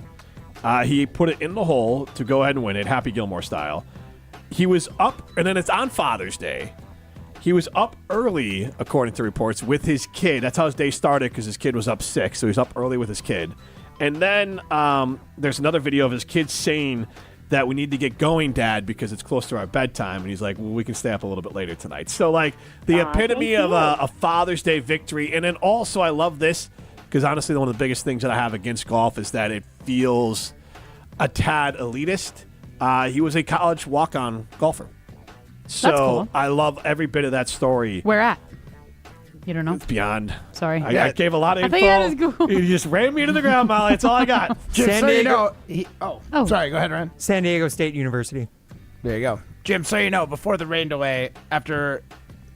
He put it in the hole to go ahead and win it, Happy Gilmore style. He was up, and then it's on Father's Day. He was up early, according to reports, with his kid. That's how his day started because his kid was up sick, so he's up early with his kid. And then there's another video of his kid saying that we need to get going, Dad, because it's close to our bedtime. And he's like, well, we can stay up a little bit later tonight. So, like, the epitome of a Father's Day victory. And then also, I love this because, honestly, one of the biggest things that I have against golf is that it feels a tad elitist. He was a college walk-on golfer. So That's cool. I love every bit of that story. Where at? You don't know? It's beyond. Sorry. I gave a lot of I info. thought you had his Google. You just ran me to the ground, Molly. That's all I got. Jim, San so you Diego- know, sorry, go ahead, Ryan. San Diego State University. There you go. Jim, so you know, before the rain delay, after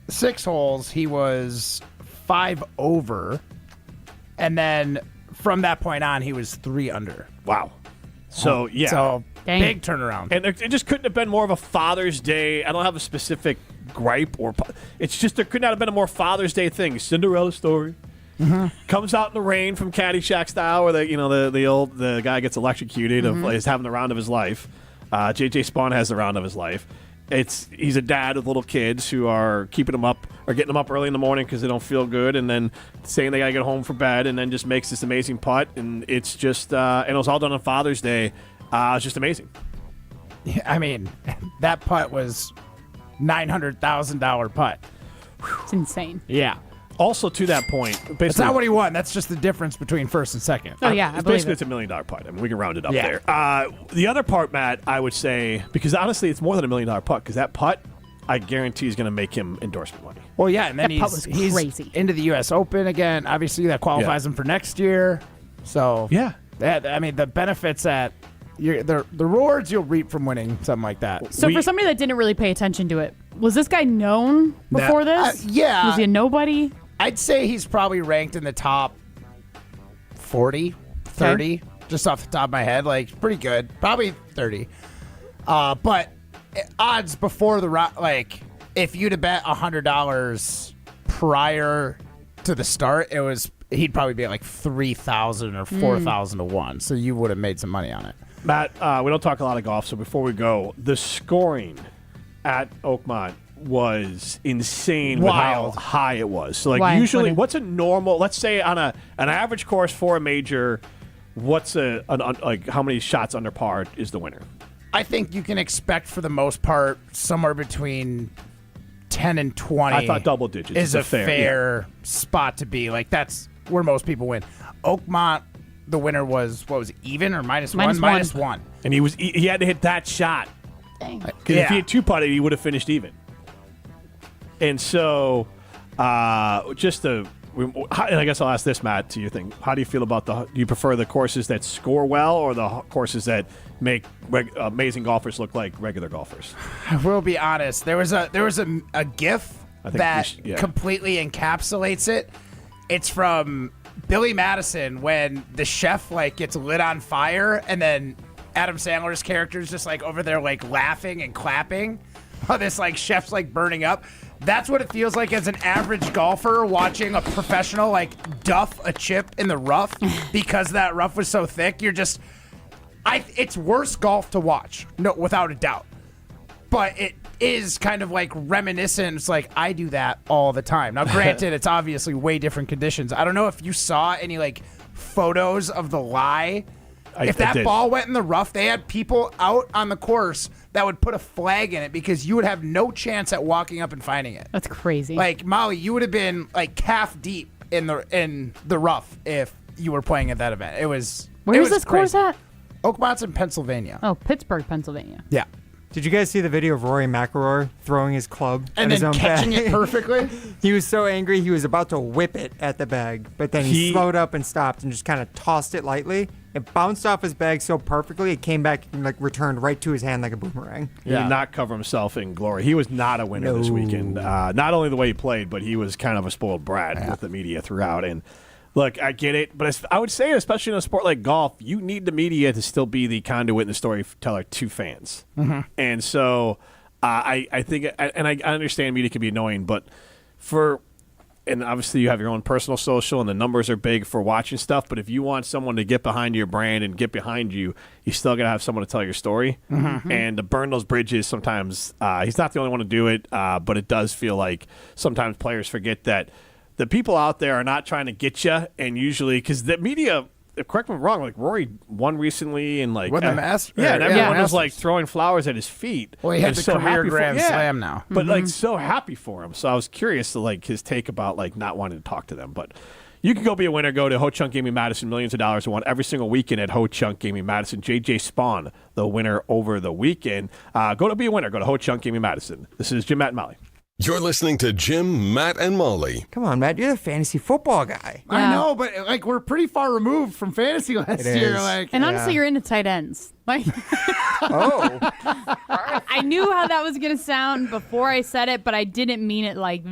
6 holes, he was 5 over. And then from that point on, he was 3 under. Wow. So, yeah. So, Dang. big turnaround. And it just couldn't have been more of a Father's Day. I don't have a specific gripe or it's just there could not have been a more Father's Day thing. Cinderella story comes out in the rain from Caddyshack style, where the guy gets electrocuted. He's having the round of his life. JJ Spawn has the round of his life. He's a dad with little kids who are keeping him up or getting them up early in the morning because they don't feel good, and then saying they gotta get home for bed, and then just makes this amazing putt, and it's just and it was all done on Father's Day. It's just amazing. Yeah, I mean, that putt was $900,000 putt. It's insane. Yeah. Also, to that point, basically, That's not what he won. That's just the difference between first and second. Oh, yeah, I believe basically it. it's $1 million putt. I mean, we can round it up Yeah. there. The other part, Matt, I would say, because honestly, it's more than $1 million putt, because that putt, I guarantee, is going to make him endorsement money. Well, yeah, and then That putt was he's crazy. into the U.S. Open again. Obviously, that qualifies him for next year. So, Yeah. I mean, the benefits that the rewards you'll reap from winning something like that. So for somebody that didn't really pay attention to it, was this guy known before this? Yeah. Was he a nobody? I'd say he's probably ranked in the top 40, 30, just off the top of my head. Like, pretty good. Probably 30. But odds before the like, if you'd have bet $100 prior to the start, he'd probably be at like 3,000 or 4,000 to 1. So you would have made some money on it. Matt, we don't talk a lot of golf, so before we go, the scoring at Oakmont was insane with how Wild. high it was. So, like, Why? usually, what's a normal, let's say on an average course for a major, what's like how many shots under par is the winner? I think you can expect, for the most part, somewhere between 10 and 20. I thought double digits is a fair fair spot to be. Like, that's where most people win. Oakmont, the winner was, what was it, even or minus one? Minus one. And he had to hit that shot. Dang. Because if he had 2-putted, he would have finished even. And so, and I guess I'll ask this, Matt, to your thing. How do you feel about do you prefer the courses that score well or the courses that make amazing golfers look like regular golfers? I will be honest. There was a GIF that yeah. completely encapsulates it. It's from Billy Madison when the chef gets lit on fire, and then Adam Sandler's character is just over there laughing and clapping while this chef's burning up. That's what it feels like as an average golfer watching a professional duff a chip in the rough because that rough was so thick. It's worse golf to watch, no, without a doubt. But it is kind of reminiscent. It's I do that all the time. Now, granted, it's obviously way different conditions. I don't know if you saw any photos of the lie. If that ball went in the rough, they had people out on the course that would put a flag in it because you would have no chance at walking up and finding it. That's crazy. Molly, you would have been calf deep in the rough if you were playing at that event. Where is this course at? Oakmont's in Pennsylvania. Oh, Pittsburgh, Pennsylvania. Yeah. Did you guys see the video of Rory McIlroy throwing his club and at his then own catching bag? it perfectly? He was so angry he was about to whip it at the bag, but then he slowed up and stopped and just kind of tossed it lightly. It bounced off his bag so perfectly it came back and returned right to his hand like a boomerang. He did not cover himself in glory. He was not a winner this weekend. Not only the way he played, but he was kind of a spoiled brat with the media throughout. And look, I get it, but I would say, especially in a sport like golf, you need the media to still be the conduit and the storyteller to fans. Mm-hmm. And so I think, and I understand media can be annoying, but and obviously you have your own personal social and the numbers are big for watching stuff, but if you want someone to get behind your brand and get behind you, you still got to have someone to tell your story. Mm-hmm. And to burn those bridges sometimes, he's not the only one to do it, but it does feel like sometimes players forget that the people out there are not trying to get you, and usually, because the media, correct me if I'm wrong, like Rory won recently, and like Won the Masters? yeah, and everyone was Masters. like throwing flowers at his feet. Well, he had and the so career happy Grand Slam now. but like so happy for him. So I was curious to like his take about like not wanting to talk to them. But you can go be a winner. Go to Ho Chunk Gaming Madison. Millions of dollars won every single weekend at Ho Chunk Gaming Madison. JJ Spawn, the winner over the weekend. Go to be a winner. Go to Ho Chunk Gaming Madison. This is Jim, Matt, and Molly. You're listening to Jim, Matt, and Molly. Come on, Matt. You're the fantasy football guy. I know, but like we're pretty far removed from fantasy last year. is. Like, And honestly, you're into tight ends. Like, Oh. I knew how that was going to sound before I said it, but I didn't mean it like.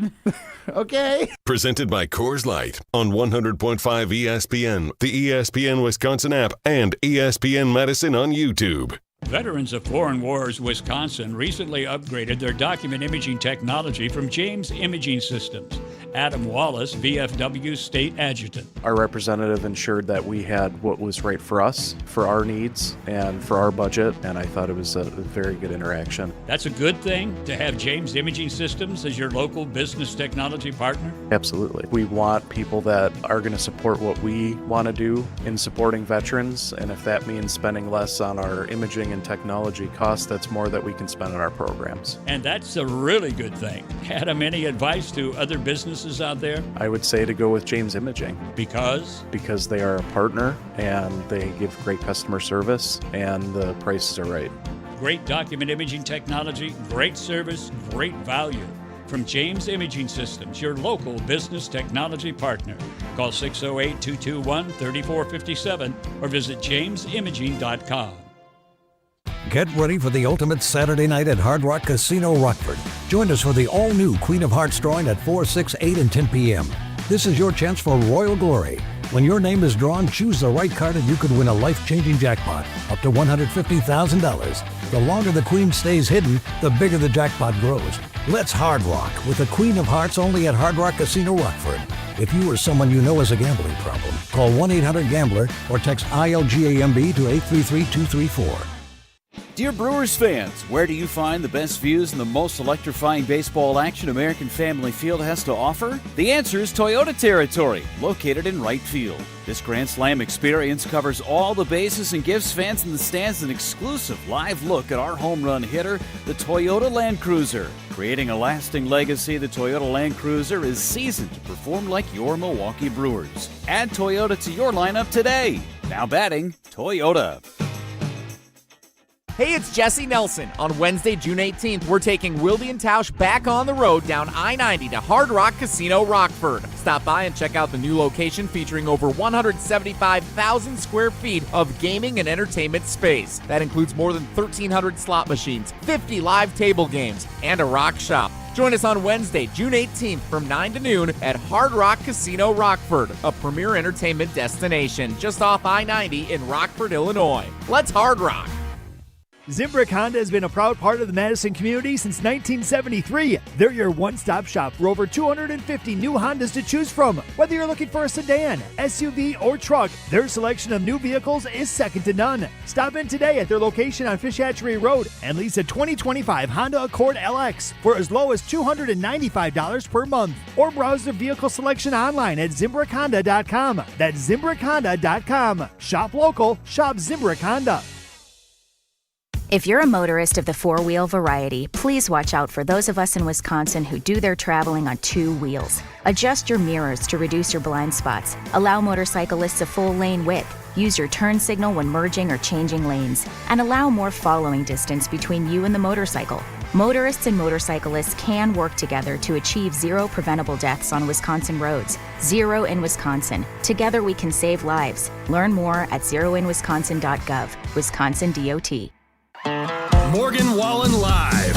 okay. Presented by Coors Light on 100.5 ESPN, the ESPN Wisconsin app, and ESPN Madison on YouTube. Veterans of foreign wars, Wisconsin recently upgraded their document imaging technology from James Imaging Systems. Adam Wallace, VFW State Adjutant. Our representative ensured that we had what was right for us, for our needs, and for our budget, and I thought it was a very good interaction. That's a good thing to have James Imaging Systems as your local business technology partner? Absolutely. We want people that are going to support what we want to do in supporting veterans, and if that means spending less on our imaging and technology costs, that's more that we can spend on our programs. And that's a really good thing. Adam, any advice to other businesses out there? I would say to go with James Imaging. Because? Because they are a partner and they give great customer service and the prices are right. Great document imaging technology, great service, great value. From James Imaging Systems, your local business technology partner. Call 608-221-3457 or visit jamesimaging.com. Get ready for the ultimate Saturday night at Hard Rock Casino Rockford. Join us for the all-new Queen of Hearts drawing at 4, 6, 8, and 10 p.m. This is your chance for royal glory. When your name is drawn, choose the right card and you could win a life-changing jackpot, up to $150,000. The longer the Queen stays hidden, the bigger the jackpot grows. Let's Hard Rock with the Queen of Hearts only at Hard Rock Casino Rockford. If you or someone you know has a gambling problem, call 1-800-GAMBLER or text ILGAMB to 833-234. Dear Brewers fans, where do you find the best views and the most electrifying baseball action American Family Field has to offer? The answer is Toyota Territory, located in right field. This Grand Slam experience covers all the bases and gives fans in the stands an exclusive live look at our home run hitter, the Toyota Land Cruiser. Creating a lasting legacy, the Toyota Land Cruiser is seasoned to perform like your Milwaukee Brewers. Add Toyota to your lineup today. Now batting, Toyota. Hey, it's Jesse Nelson. On Wednesday, June 18th, we're taking Wildy and Tausch back on the road down I-90 to Hard Rock Casino Rockford. Stop by and check out the new location featuring over 175,000 square feet of gaming and entertainment space. That includes more than 1,300 slot machines, 50 live table games, and a rock shop. Join us on Wednesday, June 18th from 9 to noon at Hard Rock Casino Rockford, a premier entertainment destination just off I-90 in Rockford, Illinois. Let's Hard Rock. Zimbrick Honda has been a proud part of the Madison community since 1973. They're your one-stop shop for over 250 new Hondas to choose from. Whether you're looking for a sedan, SUV, or truck, their selection of new vehicles is second to none. Stop in today at their location on Fish Hatchery Road and lease a 2025 Honda Accord LX for as low as $295 per month. Or browse their vehicle selection online at ZimbrickHonda.com. That's ZimbrickHonda.com. Shop local, shop Zimbrick Honda. If you're a motorist of the four-wheel variety, please watch out for those of us in Wisconsin who do their traveling on two wheels. Adjust your mirrors to reduce your blind spots. Allow motorcyclists a full lane width. Use your turn signal when merging or changing lanes. And allow more following distance between you and the motorcycle. Motorists and motorcyclists can work together to achieve zero preventable deaths on Wisconsin roads. Zero in Wisconsin. Together we can save lives. Learn more at zeroinwisconsin.gov. Wisconsin DOT. Morgan Wallen Live.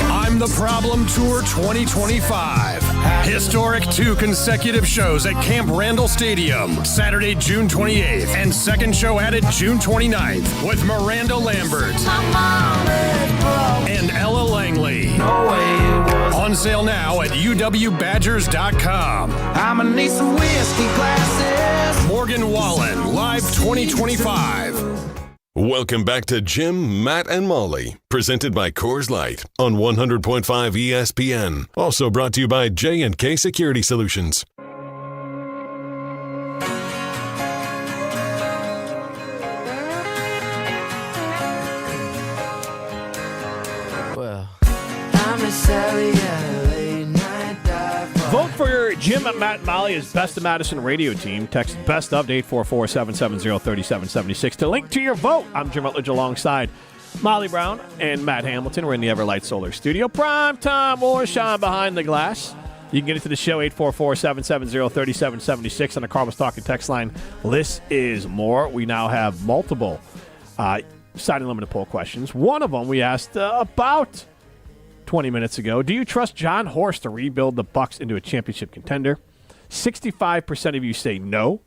I'm the Problem Tour 2025. Historic 2 consecutive shows at Camp Randall Stadium, Saturday, June 28th, and second show added June 29th with Miranda Lambert and Ella Langley. On on sale now at uwbadgers.com. I'ma need some whiskey glasses. Morgan Wallen, Live 2025. Welcome back to Jim, Matt, and Molly, presented by Coors Light on 100.5 ESPN. Also brought to you by J&K Security Solutions. Well, I'm a Sally late night dive. Vote for Jim at Matt and Molly as Best of Madison radio team. Text Best of to 844-770-3776 to link to your vote. I'm Jim Rutledge alongside Molly Brown and Matt Hamilton. We're in the Everlight Solar Studio. Prime time Warshawn behind the glass. You can get into the show, 844-770-3776 on the Car Was Talking text line. Less is more. We now have multiple signing limited poll questions. One of them we asked about 20 minutes ago. Do you trust John Horst to rebuild the Bucs into a championship contender? 65% of you say no.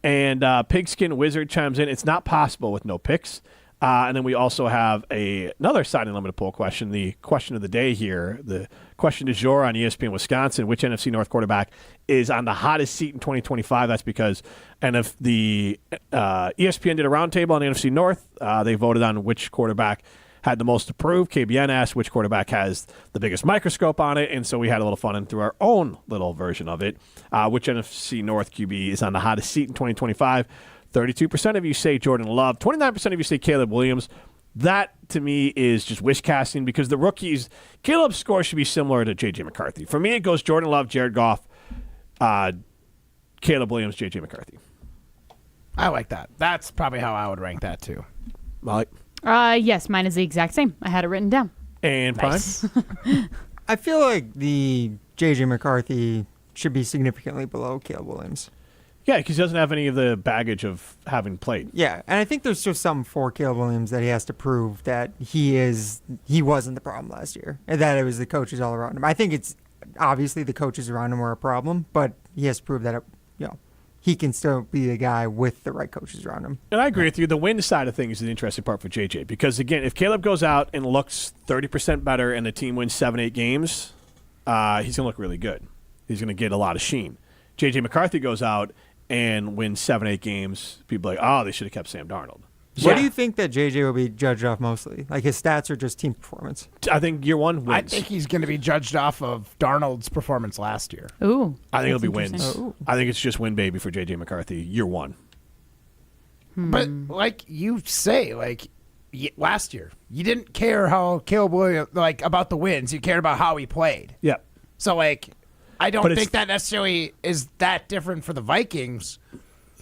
And Pigskin Wizard chimes in, it's not possible with no picks. And then we also have another signing limited poll question, the question of the day here. The question du jour on ESPN Wisconsin, which NFC North quarterback is on the hottest seat in 2025? That's because if the ESPN did a roundtable on the NFC North. They voted on which quarterback had the most to prove. KBN asked which quarterback has the biggest microscope on it, and so we had a little fun and threw our own little version of it. Which NFC North QB is on the hottest seat in 2025? 32% of you say Jordan Love. 29% of you say Caleb Williams. That, to me, is just wish casting because the rookies, Caleb's score should be similar to J.J. McCarthy. For me, it goes Jordan Love, Jared Goff, Caleb Williams, J.J. McCarthy. I like that. That's probably how I would rank that, too. Molly? Yes, mine is the exact same. I had it written down. And nice. Prime? I feel like the J.J. McCarthy should be significantly below Caleb Williams. Yeah, because he doesn't have any of the baggage of having played. Yeah, and I think there's just something for Caleb Williams that he has to prove that he wasn't the problem last year, and that it was the coaches all around him. I think it's obviously the coaches around him were a problem, but he has to prove that he can still be the guy with the right coaches around him. And I agree with you. The win side of things is the interesting part for JJ because, again, if Caleb goes out and looks 30% better and the team wins 7-8 games, he's going to look really good. He's going to get a lot of sheen. JJ McCarthy goes out and wins 7-8 games, people are like, oh, they should have kept Sam Darnold. What do you think that JJ will be judged off mostly? Like his stats or just team performance? I think year one wins. I think he's going to be judged off of Darnold's performance last year. Ooh. I think it'll be wins. Oh. I think it's just win baby for JJ McCarthy, year one. But like you say, last year, you didn't care how Caleb Williams, about the wins. You cared about how he played. Yeah. So, I don't think that necessarily is that different for the Vikings.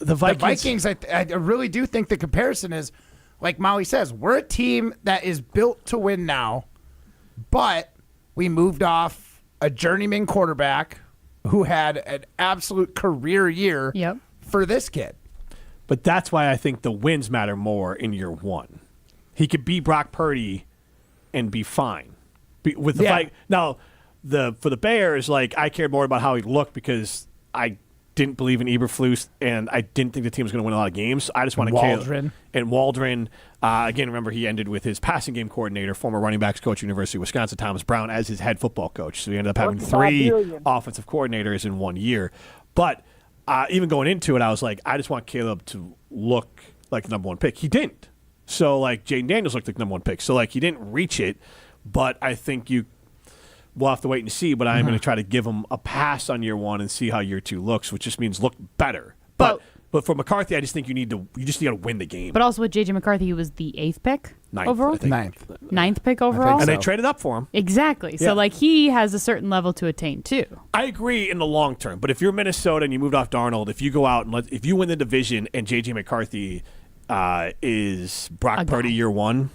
The Vikings, I really do think the comparison is, like Molly says, we're a team that is built to win now, but we moved off a journeyman quarterback who had an absolute career year for this kid. But that's why I think the wins matter more in year one. He could be Brock Purdy and be fine. For the Bears, I cared more about how he looked because I didn't believe in Eberflus, and I didn't think the team was going to win a lot of games. I just wanted Waldron. Waldron, again, remember he ended with his passing game coordinator, former running backs coach, University of Wisconsin, Thomas Brown, as his head football coach. So he ended up having 3 offensive coordinators in 1 year. But even going into it, I was like, I just want Caleb to look like the number 1 pick. He didn't. So, Jaden Daniels looked like the number 1 pick. So, he didn't reach it, but I think we'll have to wait and see, but I'm going to try to give him a pass on year 1 and see how year 2 looks, which just means look better. But for McCarthy, I just think you just got to win the game. But also with J.J. McCarthy, he was the 8th pick overall? Ninth pick overall? And they traded up for him. Exactly. So, he has a certain level to attain, too. I agree in the long term, but if you're Minnesota and you moved off Darnold, if you go out and if you win the division and J.J. McCarthy is Brock Purdy year 1,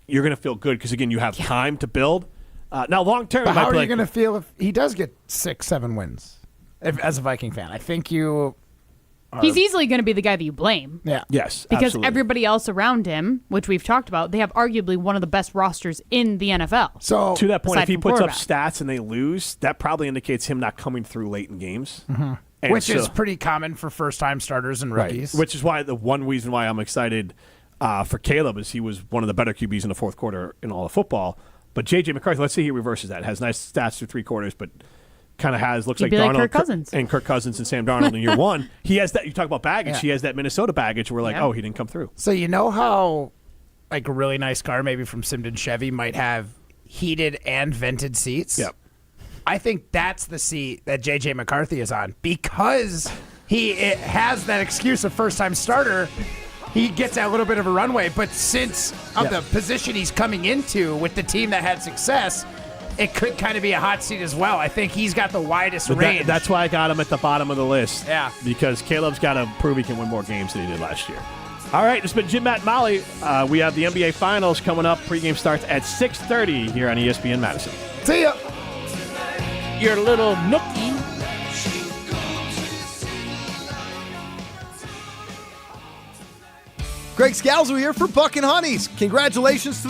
you're going to feel good because, again, you have time to build. Now, long term, how are you going to feel if he does get 6-7 wins? As a Viking fan, I think you. He's easily going to be the guy that you blame. Yeah. Yes. Because absolutely. everybody else around him, which we've talked about, they have arguably one of the best rosters in the NFL. So to that point, if he puts up stats and they lose, that probably indicates him not coming through late in games. Mm-hmm. Which is pretty common for first-time starters and rookies. Right. Which is why the one reason why I'm excited for Caleb is he was one of the better QBs in the fourth quarter in all of football. But J.J. McCarthy, let's see he reverses that. Has nice stats through 3 quarters, but kind of looks like Darnold Kirk Cousins. and Kirk Cousins and Sam Darnold in year one. He has that. You talk about baggage. Yeah. He has that Minnesota baggage. We're like, oh, he didn't come through. So you know how, like, a really nice car, maybe from Simden Chevy, might have heated and vented seats? Yep. I think that's the seat that J.J. McCarthy is on because he has that excuse of first-time starter. He gets that little bit of a runway, but since of the position he's coming into with the team that had success, it could kind of be a hot seat as well. I think he's got the widest range. That's why I got him at the bottom of the list. Yeah. Because Caleb's got to prove he can win more games than he did last year. All right, it's been Jim, Matt, and Molly. We have the NBA Finals coming up. Pregame starts at 6:30 here on ESPN Madison. See ya. Your little nookie. Greg Scalzo here for Buck and Honey's. Congratulations to